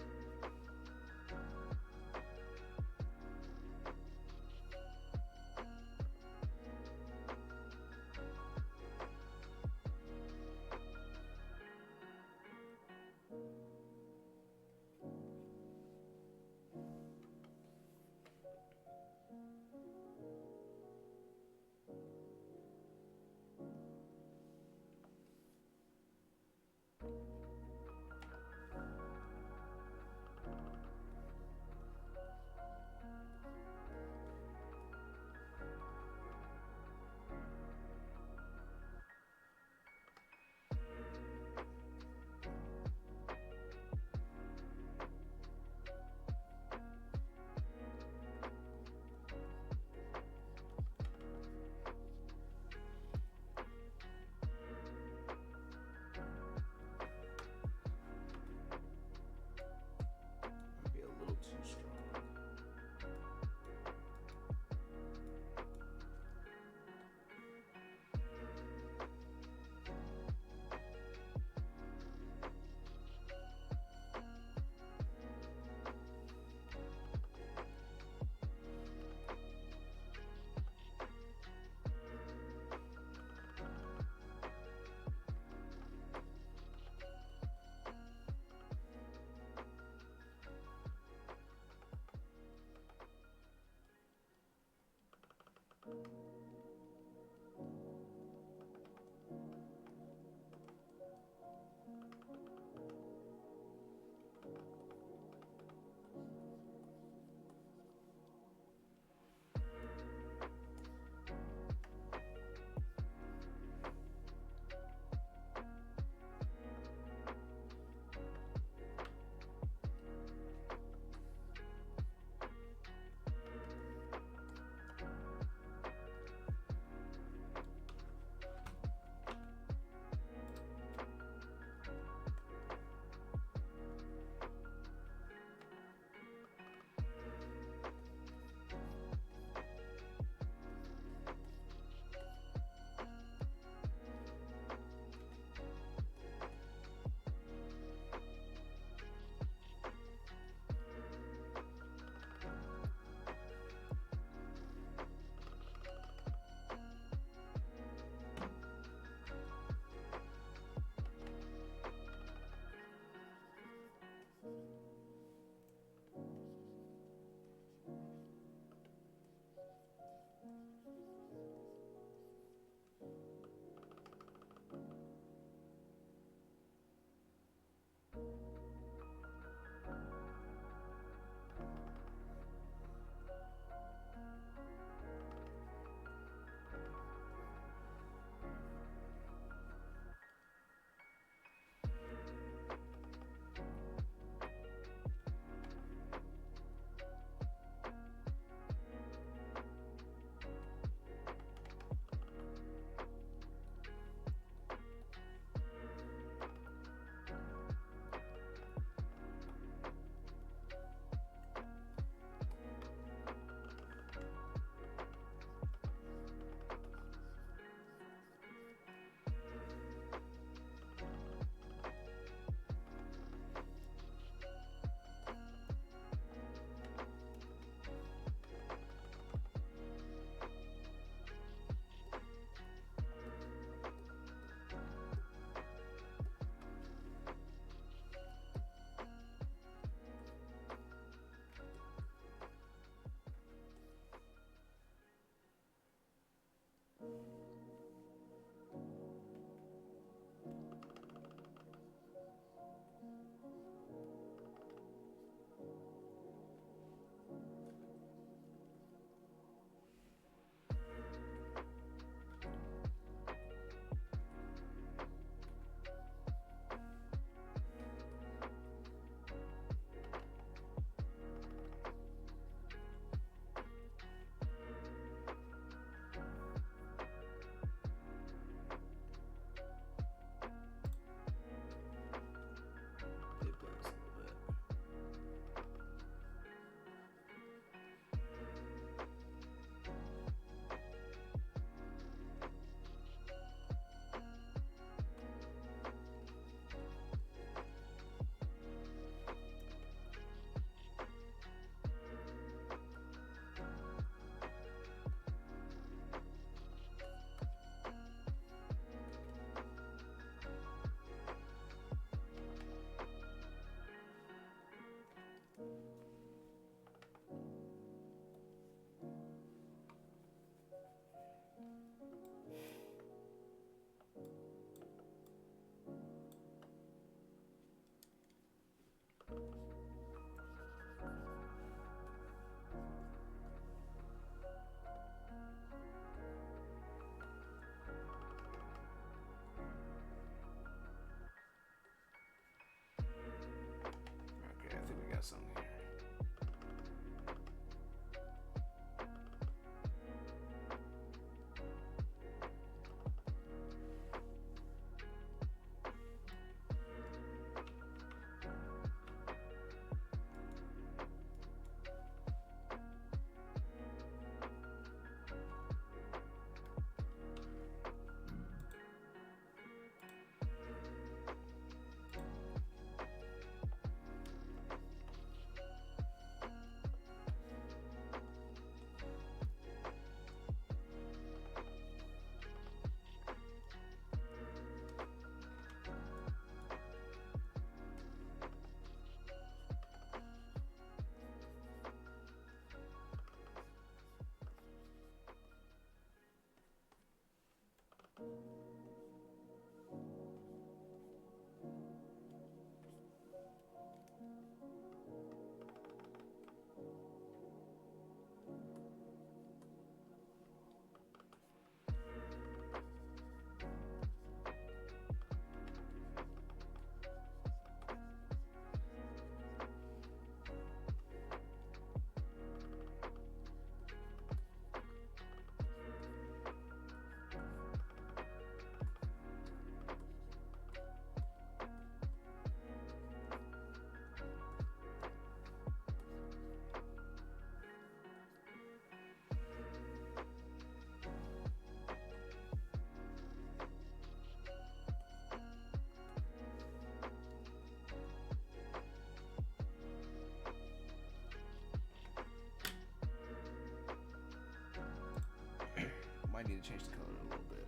Might need to change the color a little bit.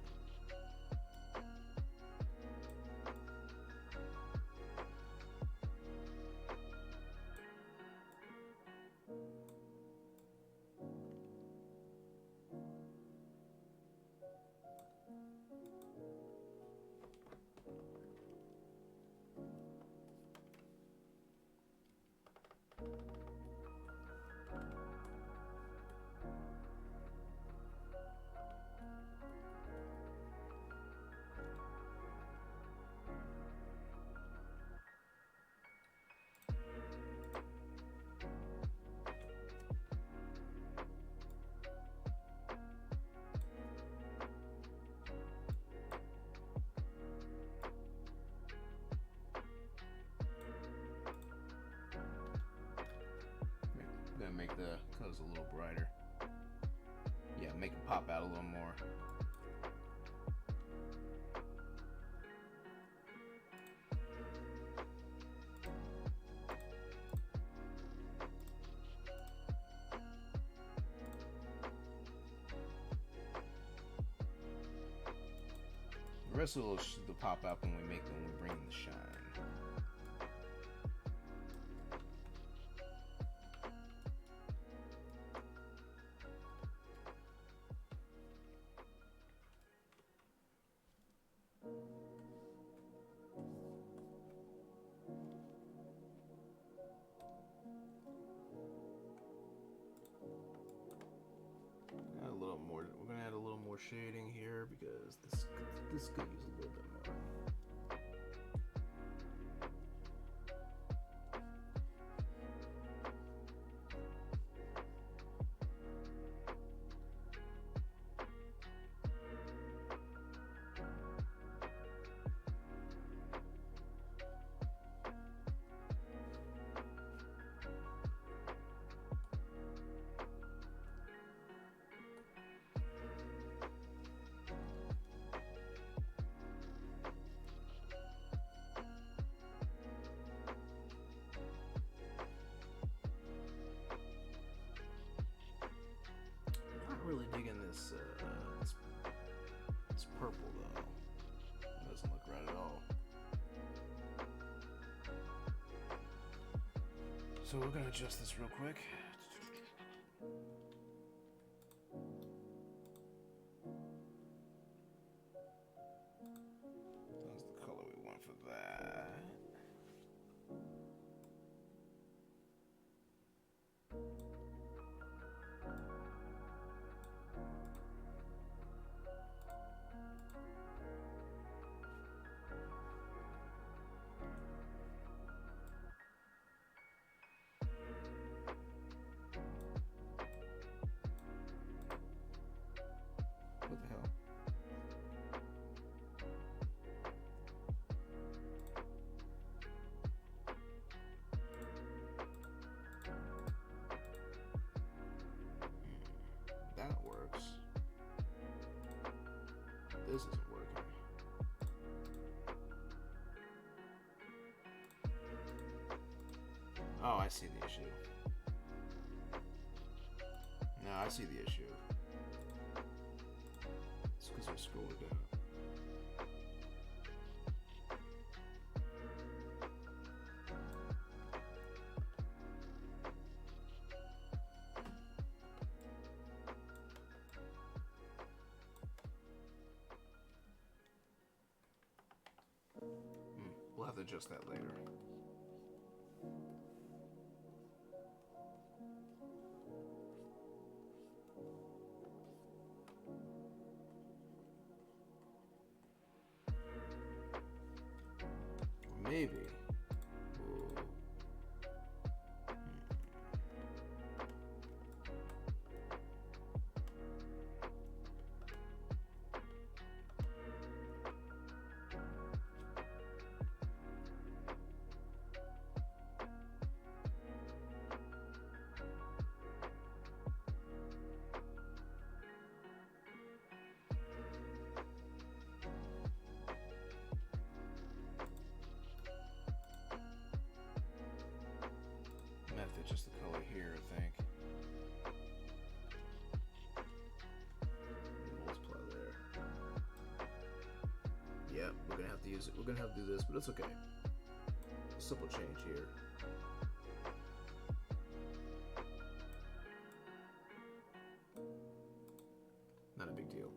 Gonna make the colors a little brighter. Yeah, make it pop out a little more. The rest of those will pop out when we bring in the shine. We're gonna add a little more shading here because this could use a little bit more. Really digging this purple though. It doesn't look right at all. So we're gonna adjust this real quick. That's the color we want for that. What the hell? That works. This isn't working. Oh, I see the issue. No, I see the issue. It's because I scrolled down. to adjust that later. Maybe. Method, just the color here, I think. Multiply there. Yeah, we're gonna have to use it. We're gonna have to do this, but it's okay. Simple change here. Not a big deal.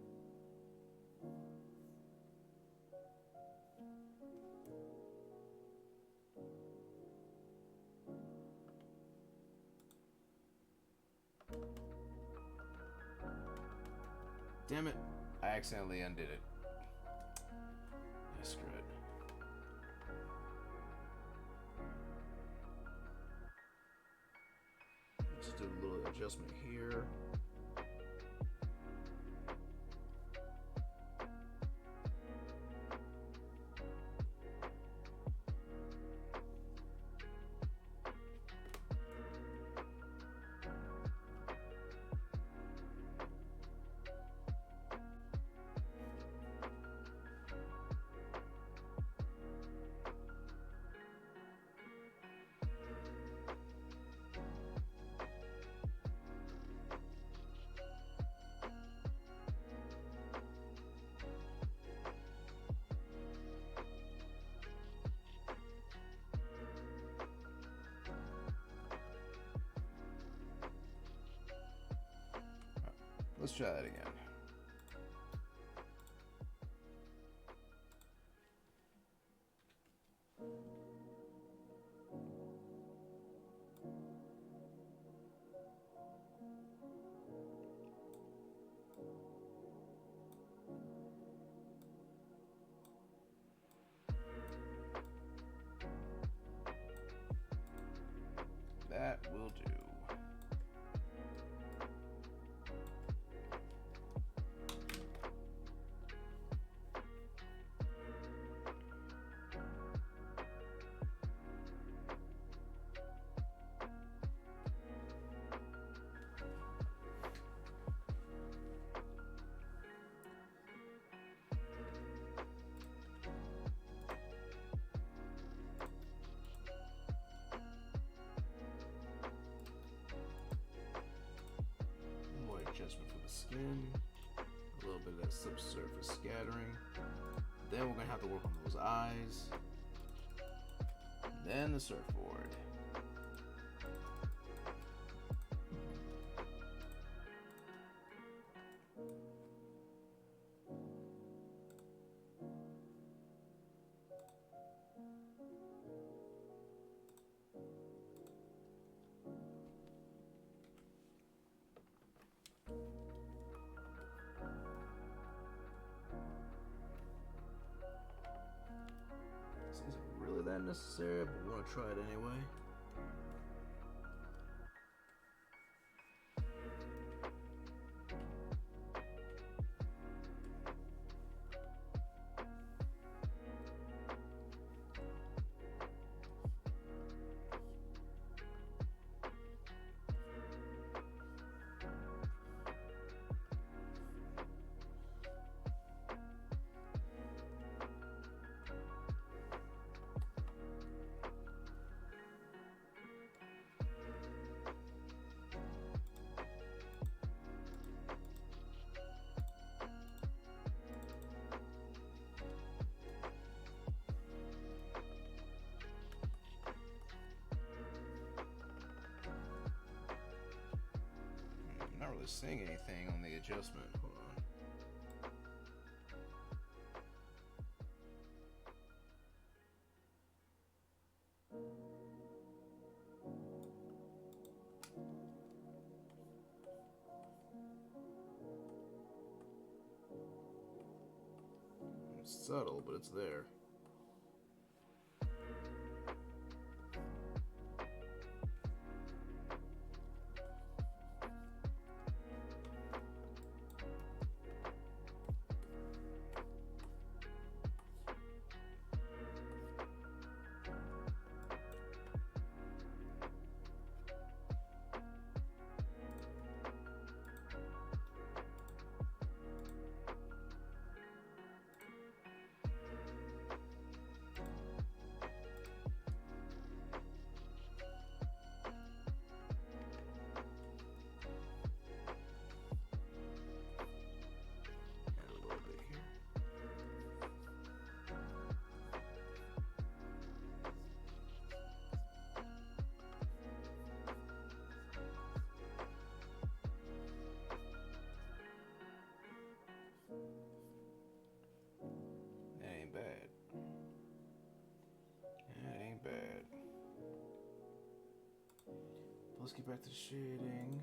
Damn it. I accidentally undid it. Screw it. Let's do a little adjustment here. Let's try that again. That will do. Adjustment for the skin, a little bit of that subsurface scattering. Then we're gonna have to work on those eyes. Then the surfboard. That necessary, but we want to try it anyway. Not really seeing anything on the adjustment. Hold on. It's subtle, but it's there. Add a little bit here. That ain't bad. That ain't bad. Let's get back to the shading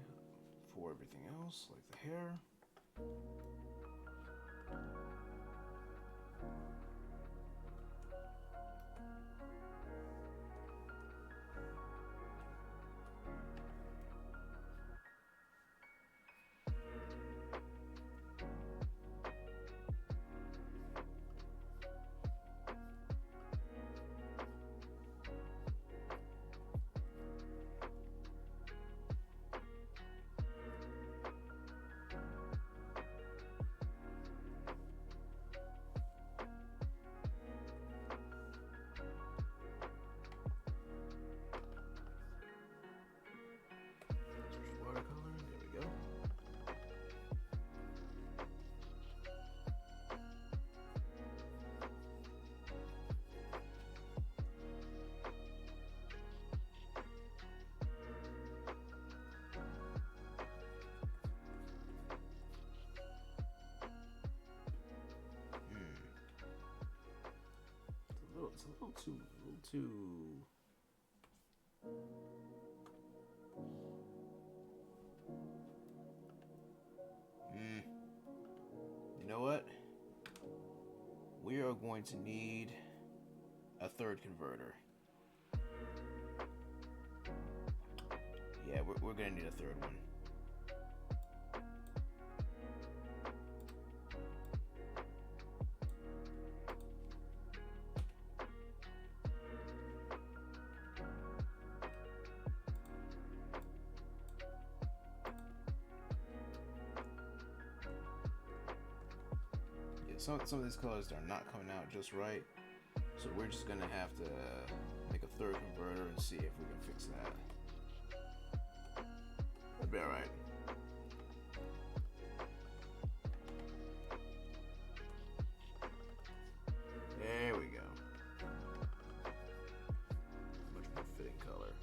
for everything else, like the hair. Watercolor, there we go. It's a little too. You know what? We are going to need a third converter. Yeah, we're gonna need a third one. Some of these colors are not coming out just right, so we're just gonna have to make a third converter and see if we can fix that. That'll be alright. There we go. Much more fitting color.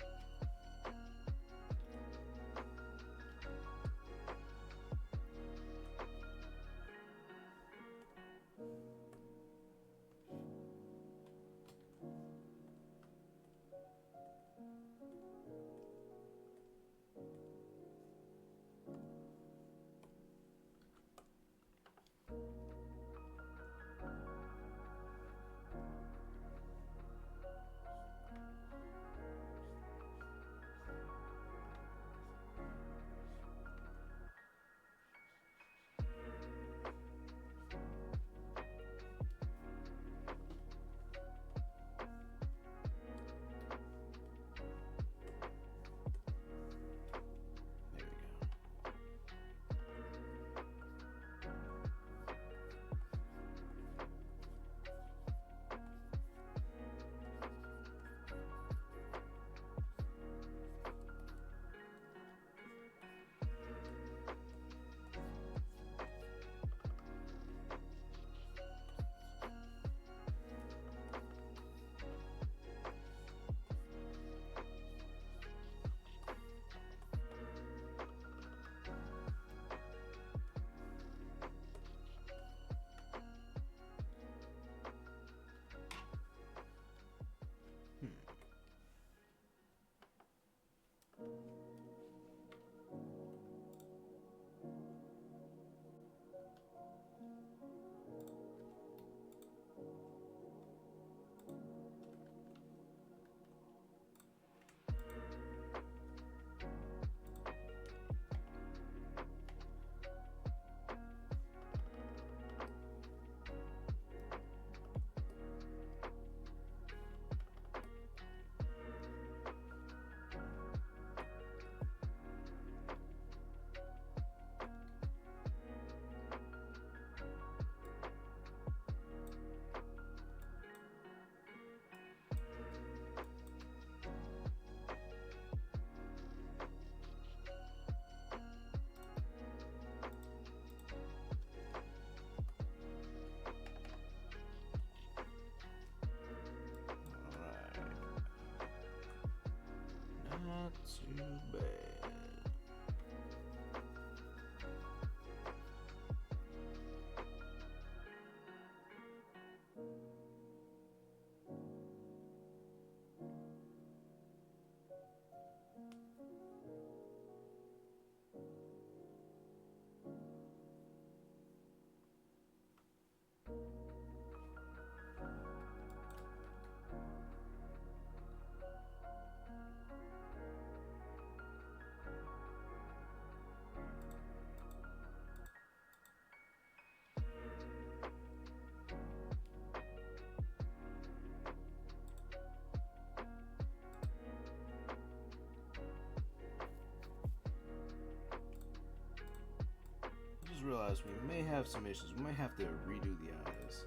realized we may have some issues. We might have to redo the eyes.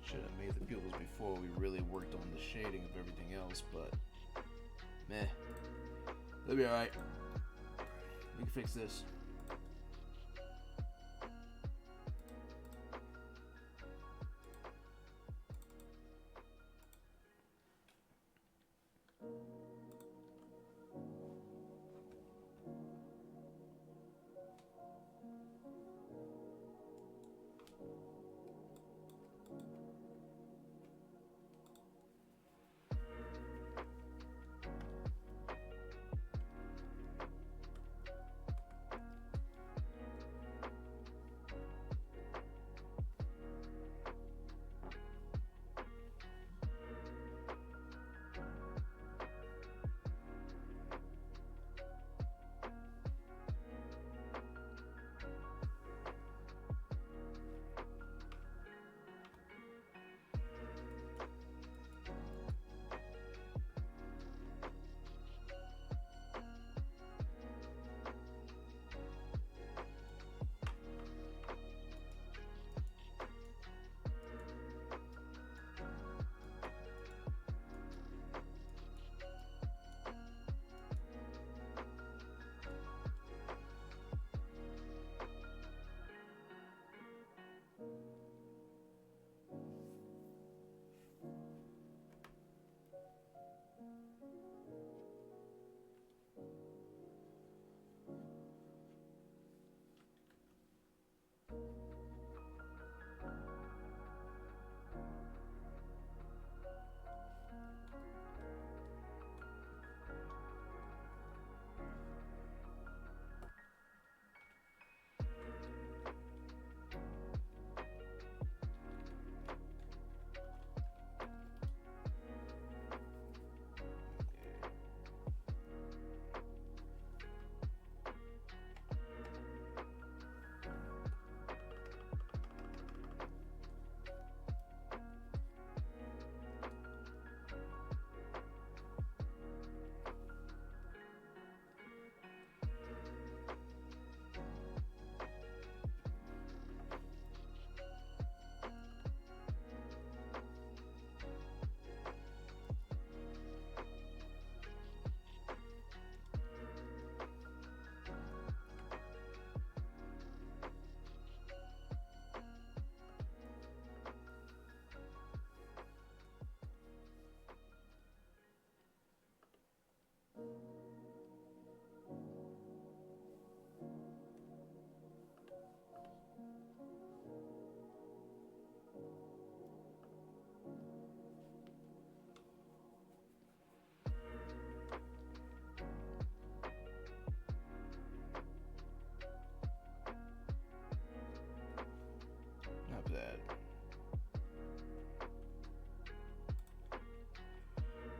Should have made the pupils before we really worked on the shading of everything else, but meh. They'll be alright. We can fix this.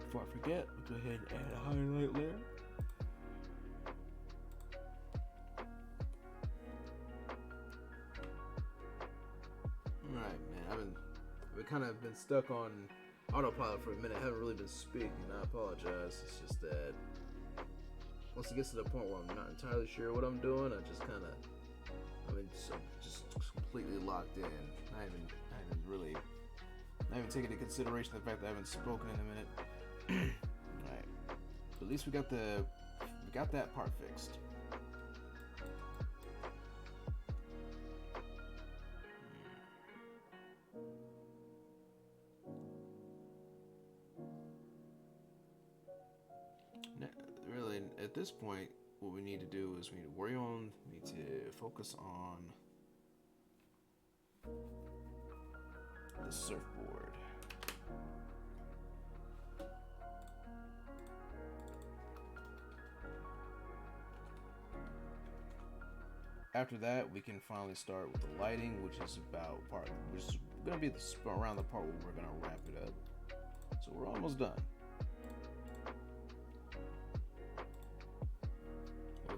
Before I forget, we'll go ahead and add a highlight layer. Alright, man, I've kind of been stuck on autopilot for a minute. I haven't really been speaking. I apologize. It's just that once it gets to the point where I'm not entirely sure what I'm doing, I just kind of, just completely locked in. I haven't taken into consideration the fact that I haven't spoken in a minute. Alright. But at least we got that part fixed. Now, really, at this point, what we need to do is we need to focus on the surfboard. After that, we can finally start with the lighting, which is gonna be around the part where we're gonna wrap it up. So we're almost done.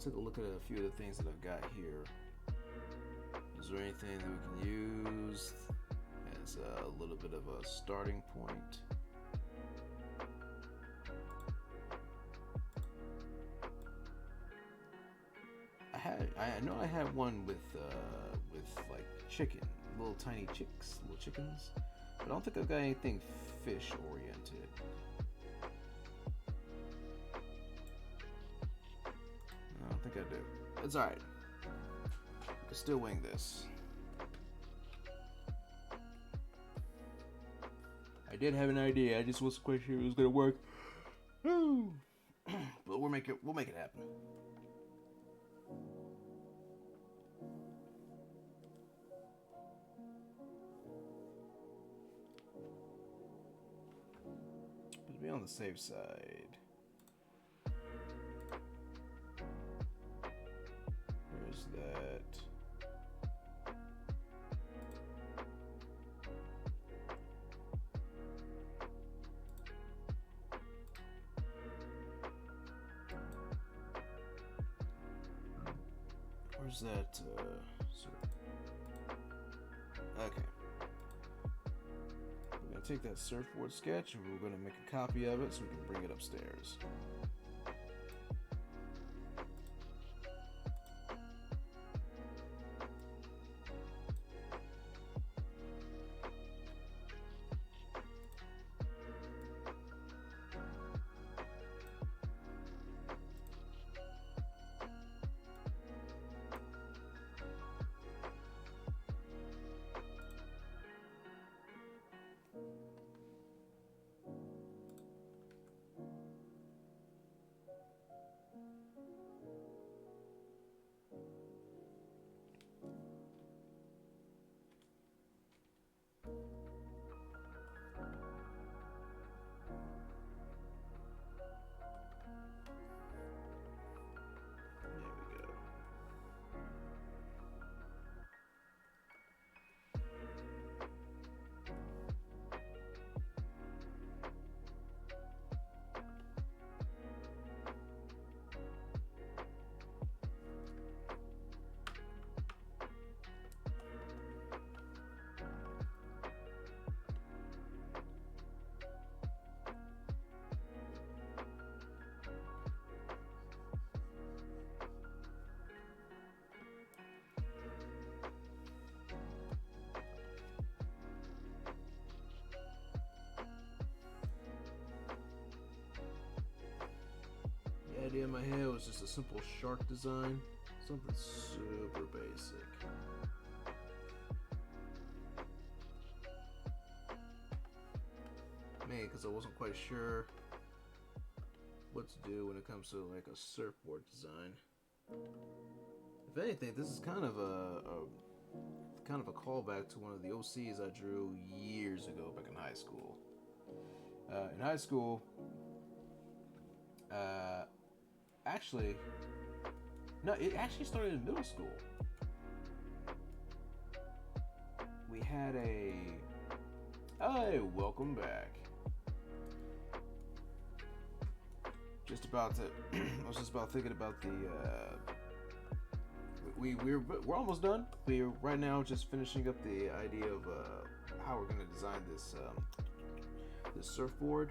take a look at a few of the things that I've got here. Is there anything that we can use as a little bit of a starting point? I know I had one with like chicken, little tiny little chickens, but I don't think I've got anything fish oriented. I don't think I do. It's alright. I can still wing this. I did have an idea. I just wasn't quite sure it was gonna work. But we'll make it happen. Be on the safe side. There's that. Where's that? Okay. We're gonna take that surfboard sketch and we're gonna make a copy of it so we can bring it upstairs. The idea in my head was just a simple shark design, something super basic. Man, because I wasn't quite sure what to do when it comes to like a surfboard design. If anything, this is kind of a callback to one of the OCs I drew years ago back in high school. In high school, actually, no, it actually started in middle school. We had hey, welcome back. I was just about thinking about we're almost done. We're right now just finishing up the idea of how we're gonna design this surfboard.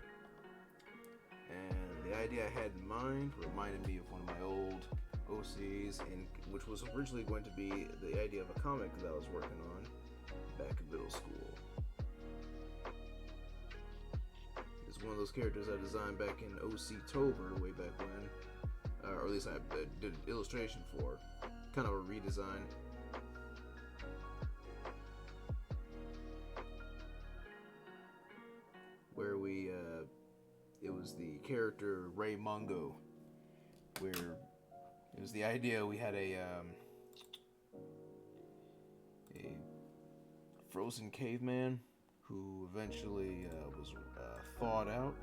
And the idea I had in mind reminded me of one of my old OCs, which was originally going to be the idea of a comic that I was working on back in middle school. It's one of those characters I designed back in OC Tober way back when, or at least I did an illustration for, kind of a redesign. Where it was the character Ray Mungo, where it was the idea we had a frozen caveman who eventually was thawed out,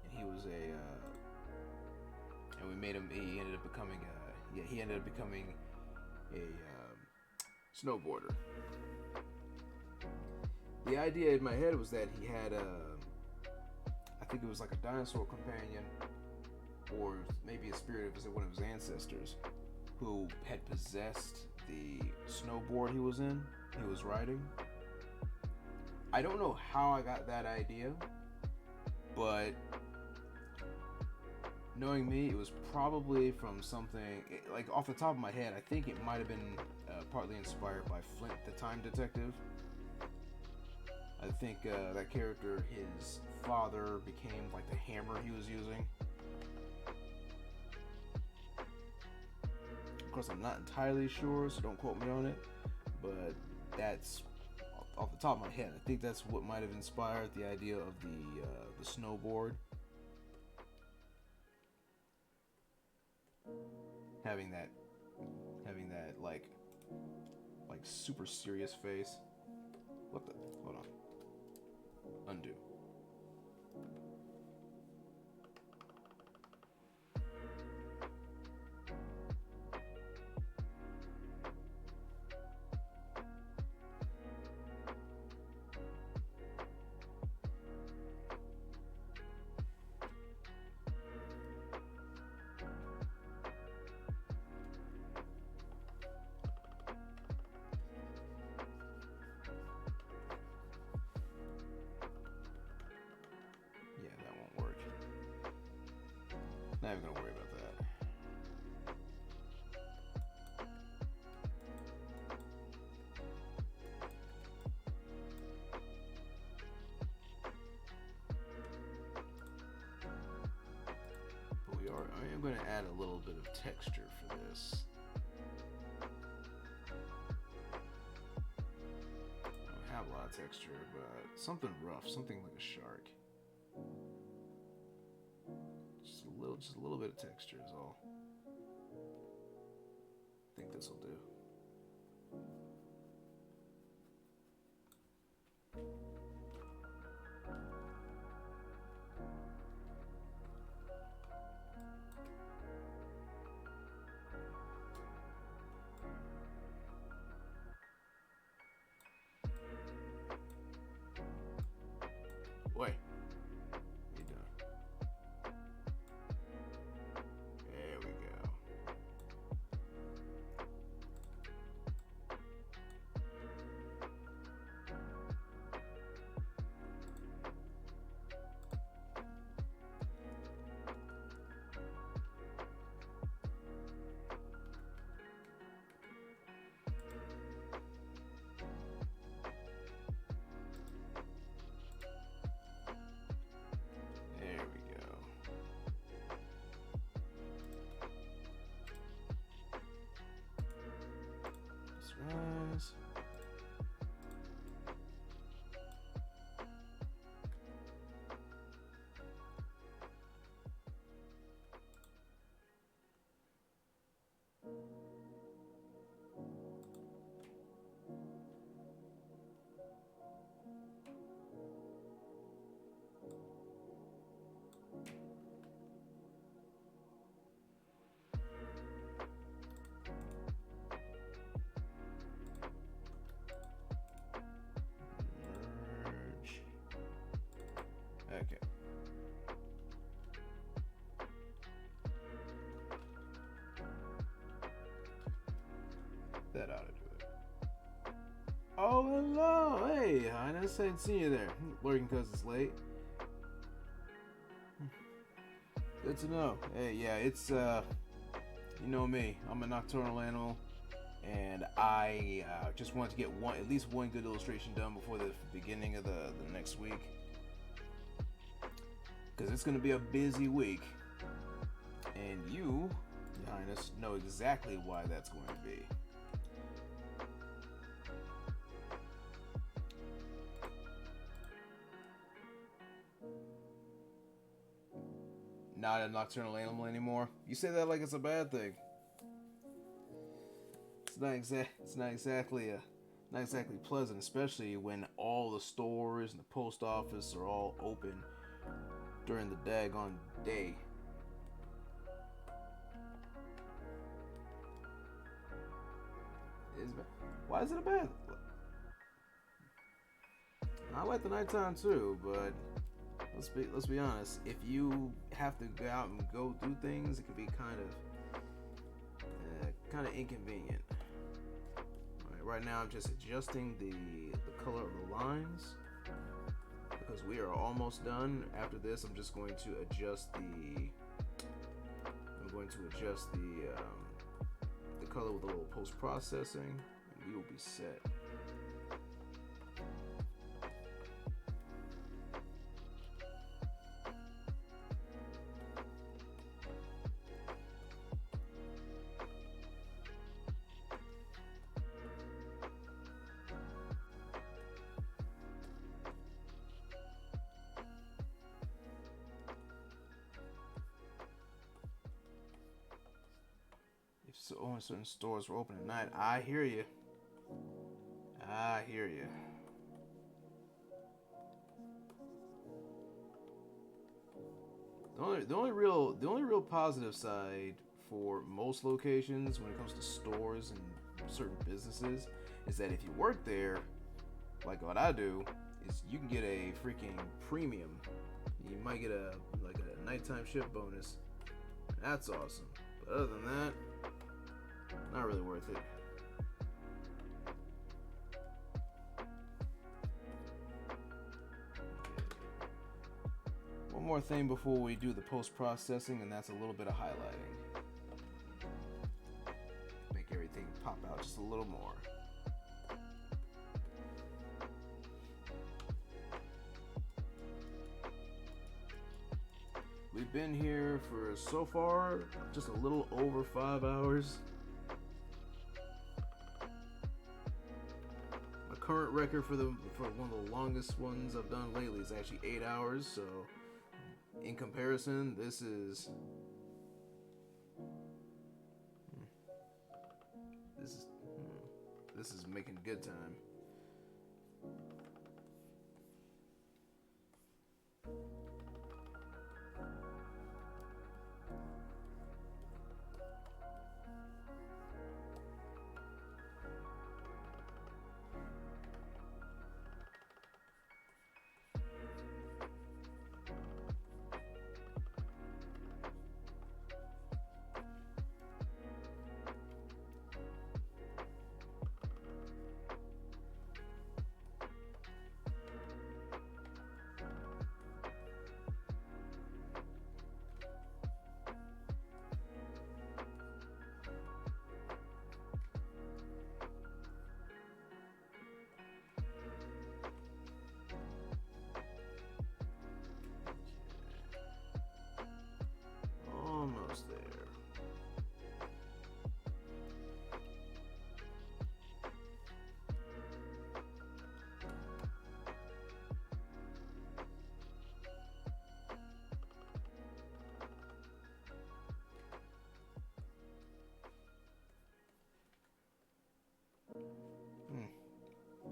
and he was and we made him. He ended up becoming a snowboarder. The idea in my head was that he had I think it was like a dinosaur companion or maybe a spirit of one of his ancestors who had possessed the snowboard he was riding. I don't know how I got that idea, but knowing me, it was probably from something, like off the top of my head, I think it might have been partly inspired by Flint the Time Detective. I think that character, his father became like the hammer he was using. Of course, I'm not entirely sure, so don't quote me on it, but that's off the top of my head. I think that's what might have inspired the idea of the snowboard. Having that like super serious face. What the? Hold on. Undo. Not even gonna worry about that. But I am gonna add a little bit of texture for this. I don't have a lot of texture, but something rough, something like a shark. Just a little bit of texture is all. I think this will do. Wait. You done? There we go. There we go. Let's rise. Merge. Okay. That ought to do it. Oh, hello! Hey, Highness, I didn't see you there. Lurking because it's late. Good to know. Hey, yeah, it's, you know me. I'm a nocturnal animal, and I just wanted to get at least one good illustration done before the beginning of the next week. Because it's going to be a busy week, and you, Your Highness, know exactly why that's going to be. Not a nocturnal animal anymore. You say that like it's a bad thing. It's not exactly pleasant, especially when all the stores and the post office are all open during the daggone day. Why is it a bad? I like the nighttime too, but let's be honest. If you have to go out and go do things, it can be kind of inconvenient. Right now I'm just adjusting the color of the lines because we are almost done. After this, I'm just going to adjust the color with a little post processing, and we will be set. So only certain stores were open at night. I hear you. I hear you. The only real positive side for most locations when it comes to stores and certain businesses is that if you work there, like what I do, is you can get a freaking premium. You might get a nighttime shift bonus. That's awesome. But other than that, not really worth it. One more thing before we do the post-processing, and that's a little bit of highlighting. Make everything pop out just a little more. We've been here for so far just a little over 5 hours. Current record for one of the longest ones I've done lately is actually 8 hours. So, in comparison, this is making good time. Almost there.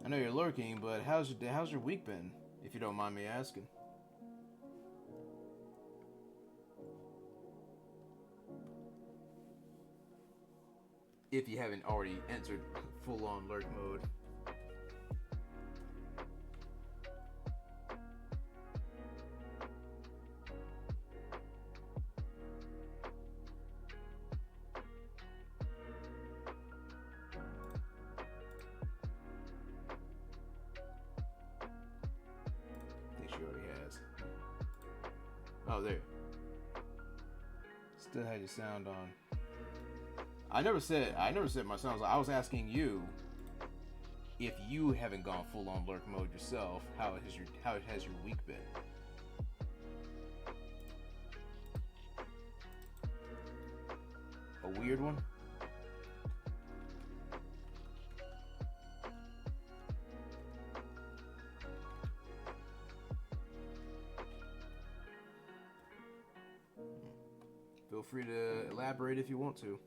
I know you're lurking, but how's your week been, if you don't mind me asking? If you haven't already entered full-on lurk mode. Oh, there. Still had your sound on. I never said my sound. I was asking you if you haven't gone full on lurk mode yourself. How has your week been? A weird one. Feel free to elaborate if you want to.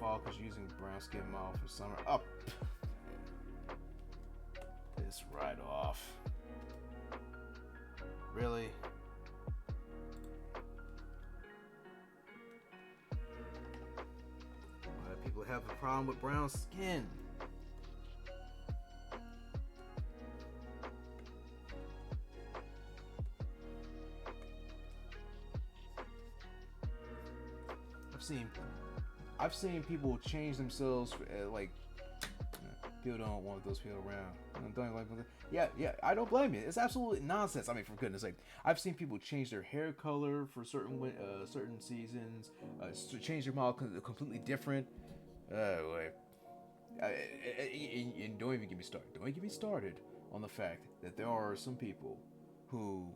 fall because you're using brown skin model for summer. Up. This right off. Really? Why do people have a problem with brown skin? I've seen people change themselves for, like, people don't want those people around. Don't like, yeah, I don't blame you. It's absolutely nonsense. I mean, for goodness sake, I've seen people change their hair color for certain seasons, change their model completely different. Wait. And don't even get me started. Don't even get me started on the fact that there are some people who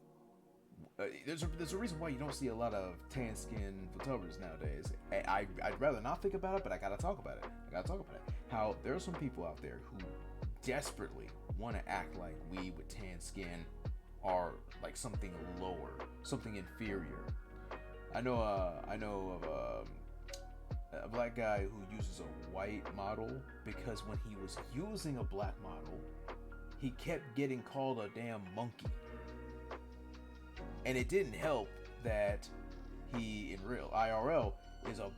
there's a reason why you don't see a lot of tan skin photographers nowadays. I'd rather not think about it, but I gotta talk about it. How there are some people out there who desperately want to act like we with tan skin are like something lower, something inferior. I know of a black guy who uses a white model because when he was using a black model, he kept getting called a damn monkey. And it didn't help that he, in real IRL, is a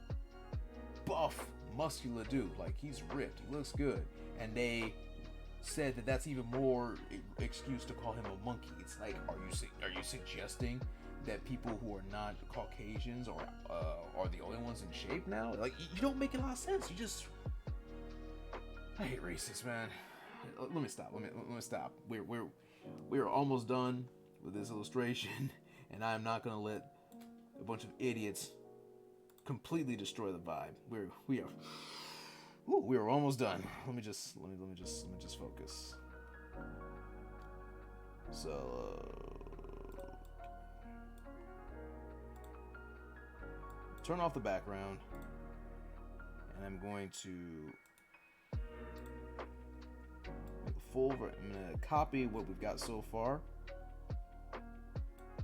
buff, muscular dude. Like, he's ripped. He looks good. And they said that that's even more excuse to call him a monkey. It's like, are you suggesting that people who are not Caucasians are the only ones in shape now? Like, you don't make a lot of sense. You just... I hate racists, man. Let me stop. Let me stop. We're almost done with this illustration, and I'm not gonna let a bunch of idiots completely destroy the vibe. We are almost done. Let me just focus. So turn off the background, and I'm going to make I'm gonna copy what we've got so far,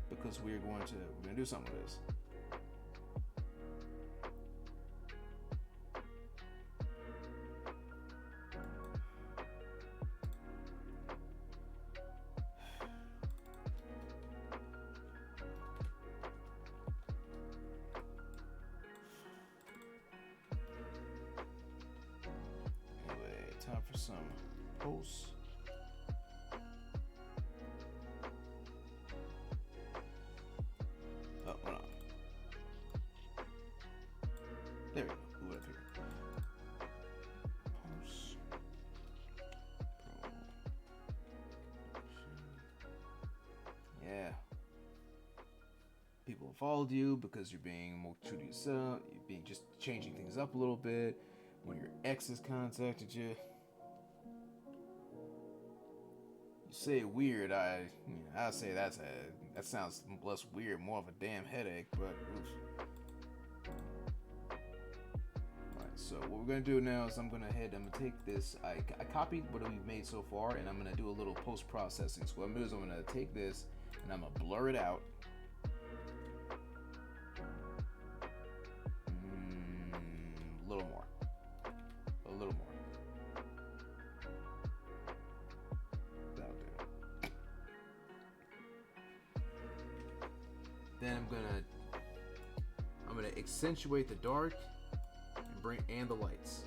because we're gonna do something with this. Anyway, time for some posts. Oh, hold on. There we go. Move it up here. Posts. Yeah. People have followed you because you're being more true to yourself. You're being just changing things up a little bit. When your exes contacted you, say weird, I'd say that sounds less weird, more of a damn headache, but oof. Alright, so what we're gonna do now is I'm gonna take this, I copied what we've made so far, and I'm gonna do a little post-processing. So what I'm gonna do is I'm gonna take this and I'm gonna blur it out. A little more. Then I'm gonna accentuate the dark and the lights.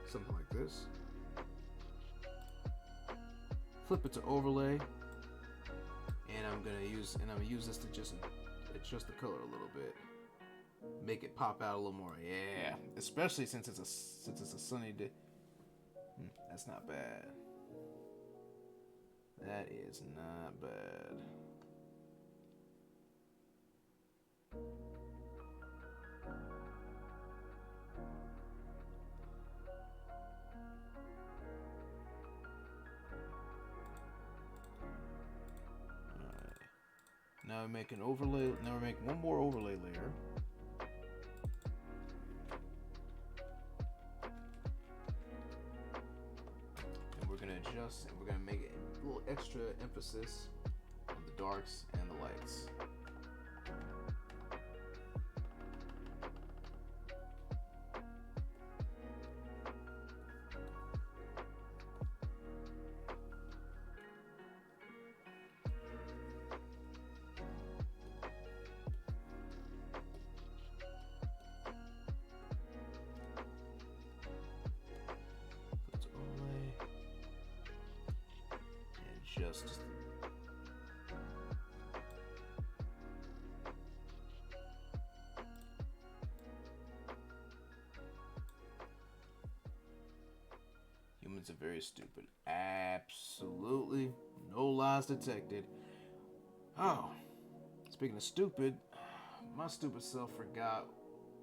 Something like this. Flip it to overlay, and I'm gonna use this to just adjust the color a little bit. Make it pop out a little more. Yeah, especially since it's a sunny day. That's not bad. That is not bad. Alright. Now I make an overlay. Now we make one more overlay layer. And we're gonna adjust, and we're gonna make it little extra emphasis on the darks and the lights. Just humans are very stupid. Absolutely no lies detected. Oh, speaking of stupid, my stupid self forgot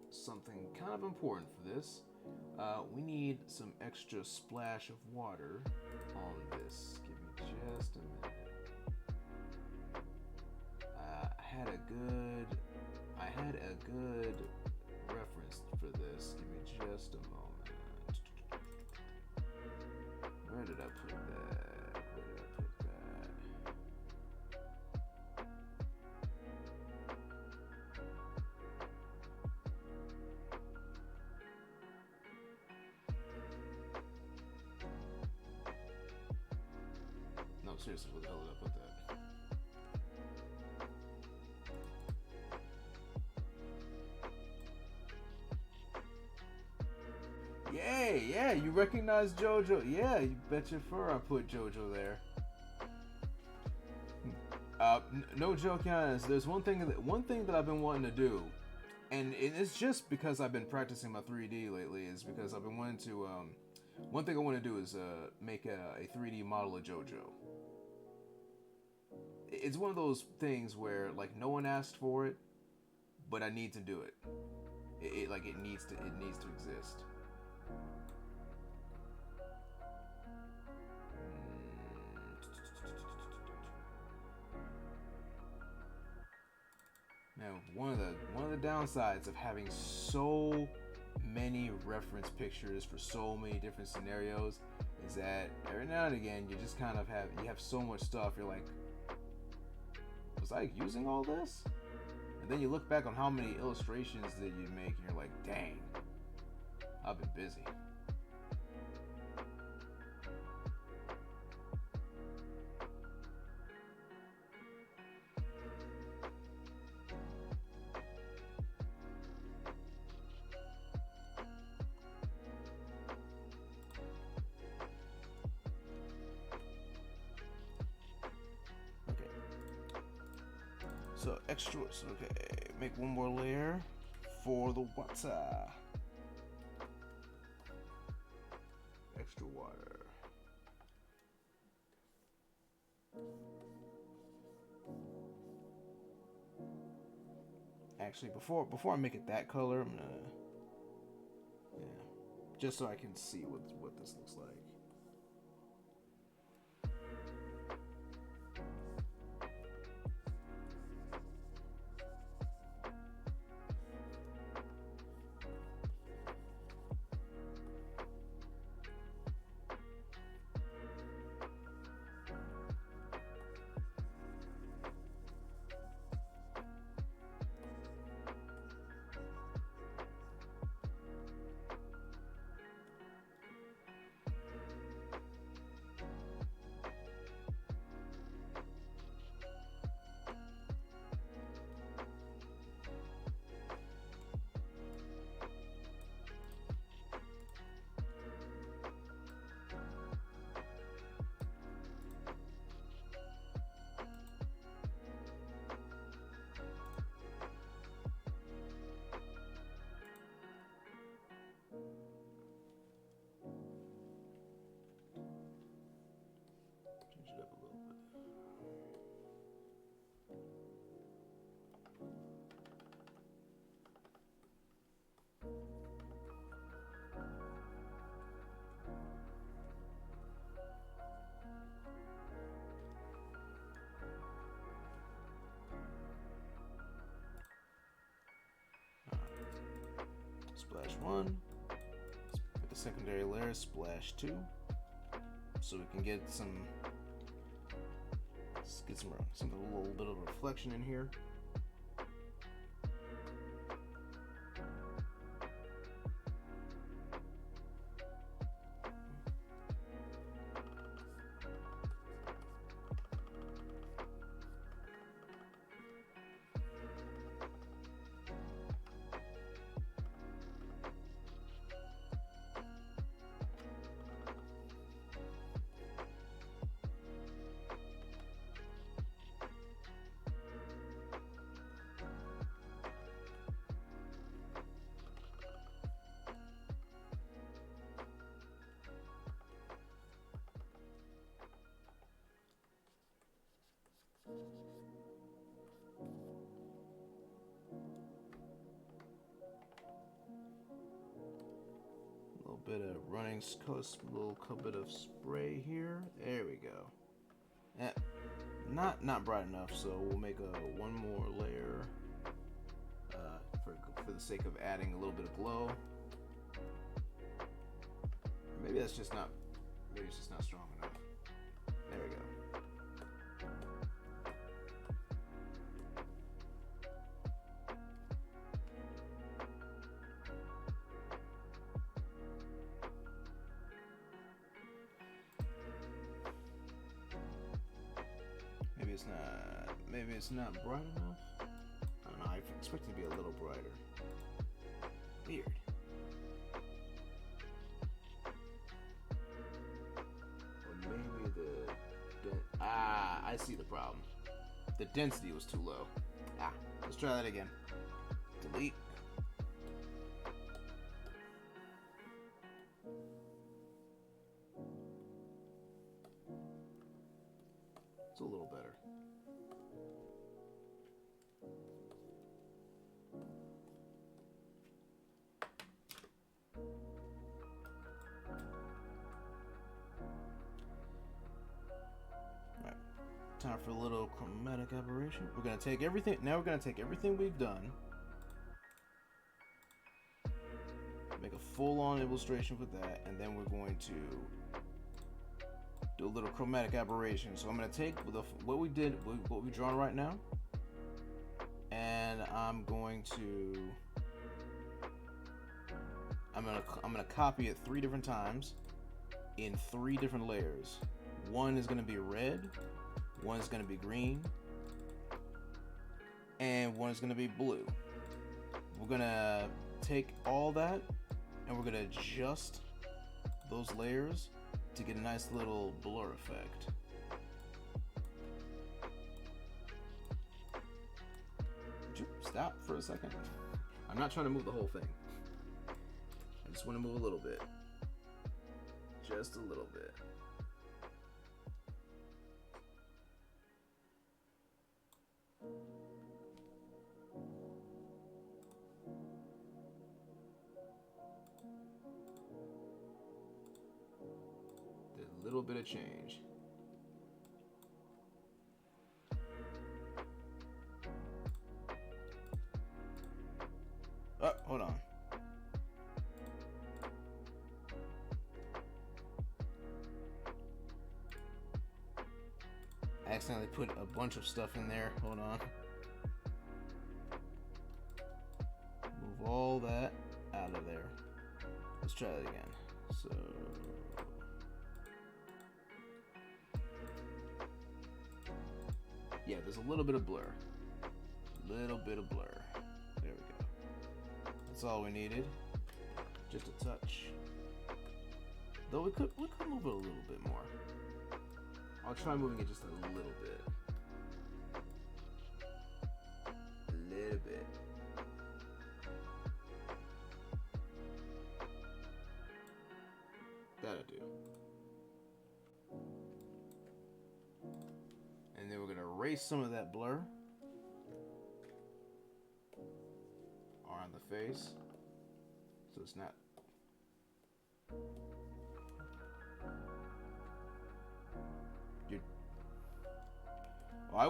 something kind of important for this. We need some extra splash of water on this. Give me just a minute. I had a good reference for this. Give me just a moment. Where did I put that? No, seriously, where the hell did I put that? Yay, yeah, you recognize JoJo. Yeah, you bet your fur I put JoJo there. No joke, honest. There's one thing that I've been wanting to do, and it's just because I've been practicing my 3D lately. Is because I've been wanting to. One thing I want to do is make a 3D model of JoJo. It's one of those things where like no one asked for it, but I need to do it. It needs to exist. Now, one of the downsides of having so many reference pictures for so many different scenarios is that every now and again you just kind of have so much stuff. You're like, was I using all this? And then you look back on how many illustrations that you make, and you're like, dang, I've been busy. So extras, okay. Make one more layer for the water. Extra water. Actually, before I make it that color, I'm gonna, just so I can see what this looks like. Change it up a little bit. Splash 1. With the secondary layer, splash 2. So we can get some Let's get some a little bit of reflection in here. Bit of running, little bit of spray here. There we go. Not bright enough, so we'll make one more layer for the sake of adding a little bit of glow. Maybe it's just not strong enough. There we go. Maybe it's not bright enough. I don't know. I expect it to be a little brighter. Weird. Or maybe I see the problem. The density was too low. Let's try that again. Delete. It's a little better. Time for a little chromatic aberration. We're gonna take everything. Now we're gonna take everything we've done, make a full-on illustration with that, and then we're going to do a little chromatic aberration. So I'm gonna take what we did, what we've drawn right now, and I'm gonna copy it 3 different times in 3 different layers. One is gonna be red. One is going to be green, and one is going to be blue. We're going to take all that, and we're going to adjust those layers to get a nice little blur effect. Would you stop for a second? I'm not trying to move the whole thing. I just want to move a little bit. Just a little bit. A little bit of change. Oh, hold on. I accidentally put a bunch of stuff in there. Hold on. Move all that out of there. Let's try that again. So yeah, there's a little bit of blur. Little bit of blur. There we go. That's all we needed. Just a touch. Though we could move it a little bit more. I'll try moving it just a little bit. A little bit. That'll do. And then we're going to erase some of that blur on the face, so it's not. Well,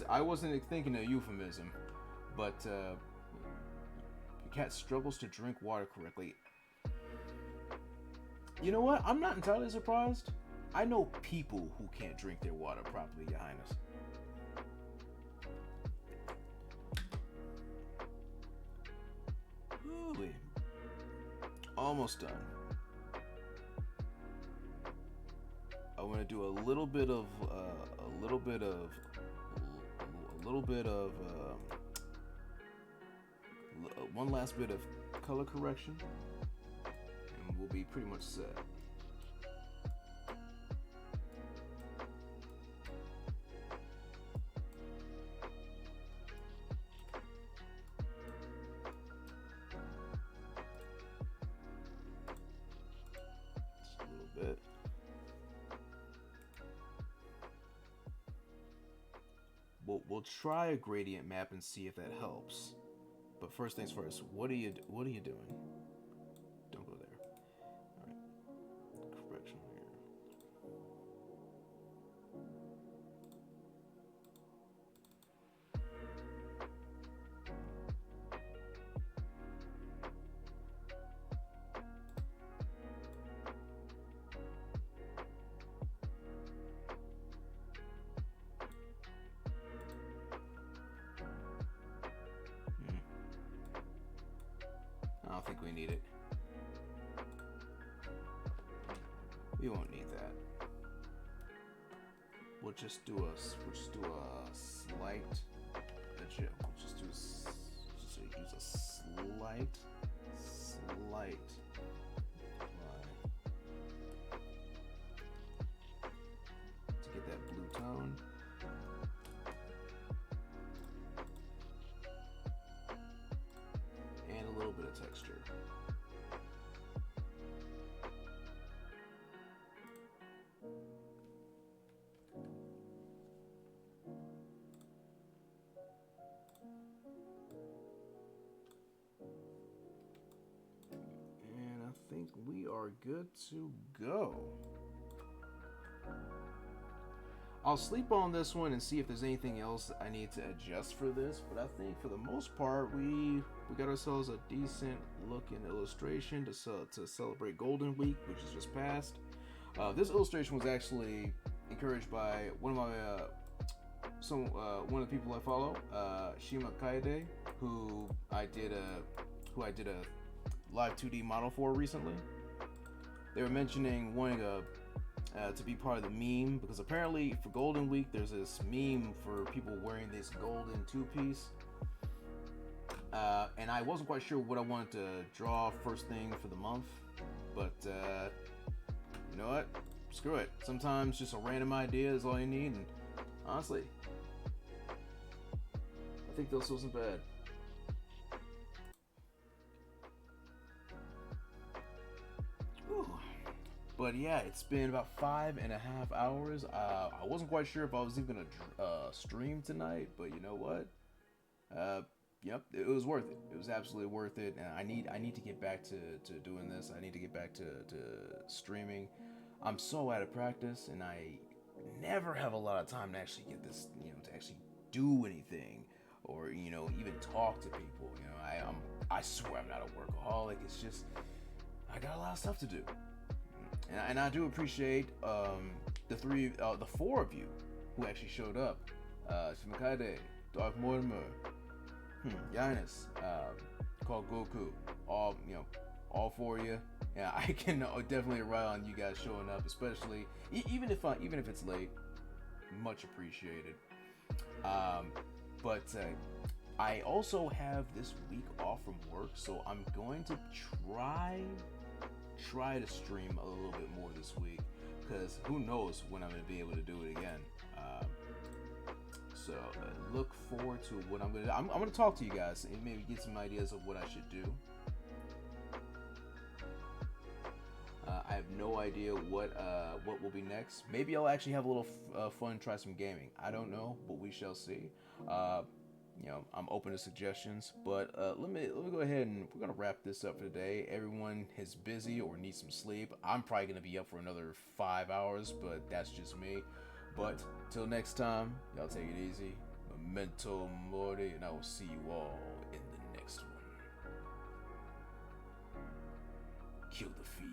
I wasn't thinking a euphemism, but the cat struggles to drink water correctly. You know what? I'm not entirely surprised. I know people who can't drink their water properly, Your Highness. Ooh, almost done. I want to do a little bit of one last bit of color correction, and we'll be pretty much set. Just a little bit. We'll try a gradient map and see if that helps. But first things first, what are you doing? Don't go there. All right, correction here. I don't think we need it. We won't need that. We'll just do a slight adjust. We'll just use a slight apply to get that blue tone. And a little bit of texture. And I think we are good to go. I'll sleep on this one and see if there's anything else I need to adjust for this, but I think for the most part we got ourselves a decent looking illustration to celebrate Golden Week, which has just passed. This illustration was actually encouraged by one of the people I follow, Shima, who I did a live 2D model for recently. They were mentioning wanting to be part of the meme, because apparently for Golden Week there's this meme for people wearing this golden two-piece, and I wasn't quite sure what I wanted to draw first thing for the month, but you know what, screw it, sometimes just a random idea is all you need, and honestly I think this wasn't bad. Whew. But yeah, it's been about 5.5 hours. I wasn't quite sure if I was even gonna stream tonight, but you know what? Yep, it was worth it. It was absolutely worth it, and I need to get back to doing this. I need to get back to streaming. I'm so out of practice, and I never have a lot of time to actually get this, to actually do anything, or even talk to people. I swear I'm not a workaholic. It's just I got a lot of stuff to do. And I do appreciate the four of you who actually showed up. Shima, Dark Mortimer, Giannis, called Goku. All four of you. Yeah, I can definitely rely on you guys showing up, especially even if it's late. Much appreciated. But I also have this week off from work, so I'm going to try to stream a little bit more this week, because who knows when I'm going to be able to do it again. So look forward to what I'm going to do. I'm going to talk to you guys and maybe get some ideas of what I should do. I have no idea what will be next. Maybe I'll actually have a little fun, try some gaming. I don't know, but we shall see. I'm open to suggestions, but let me go ahead and we're gonna wrap this up for today. Everyone is busy or needs some sleep. I'm probably gonna be up for another 5 hours, but that's just me. But till next time, y'all take it easy. Memento mori, and I will see you all in the next one. Kill the feed.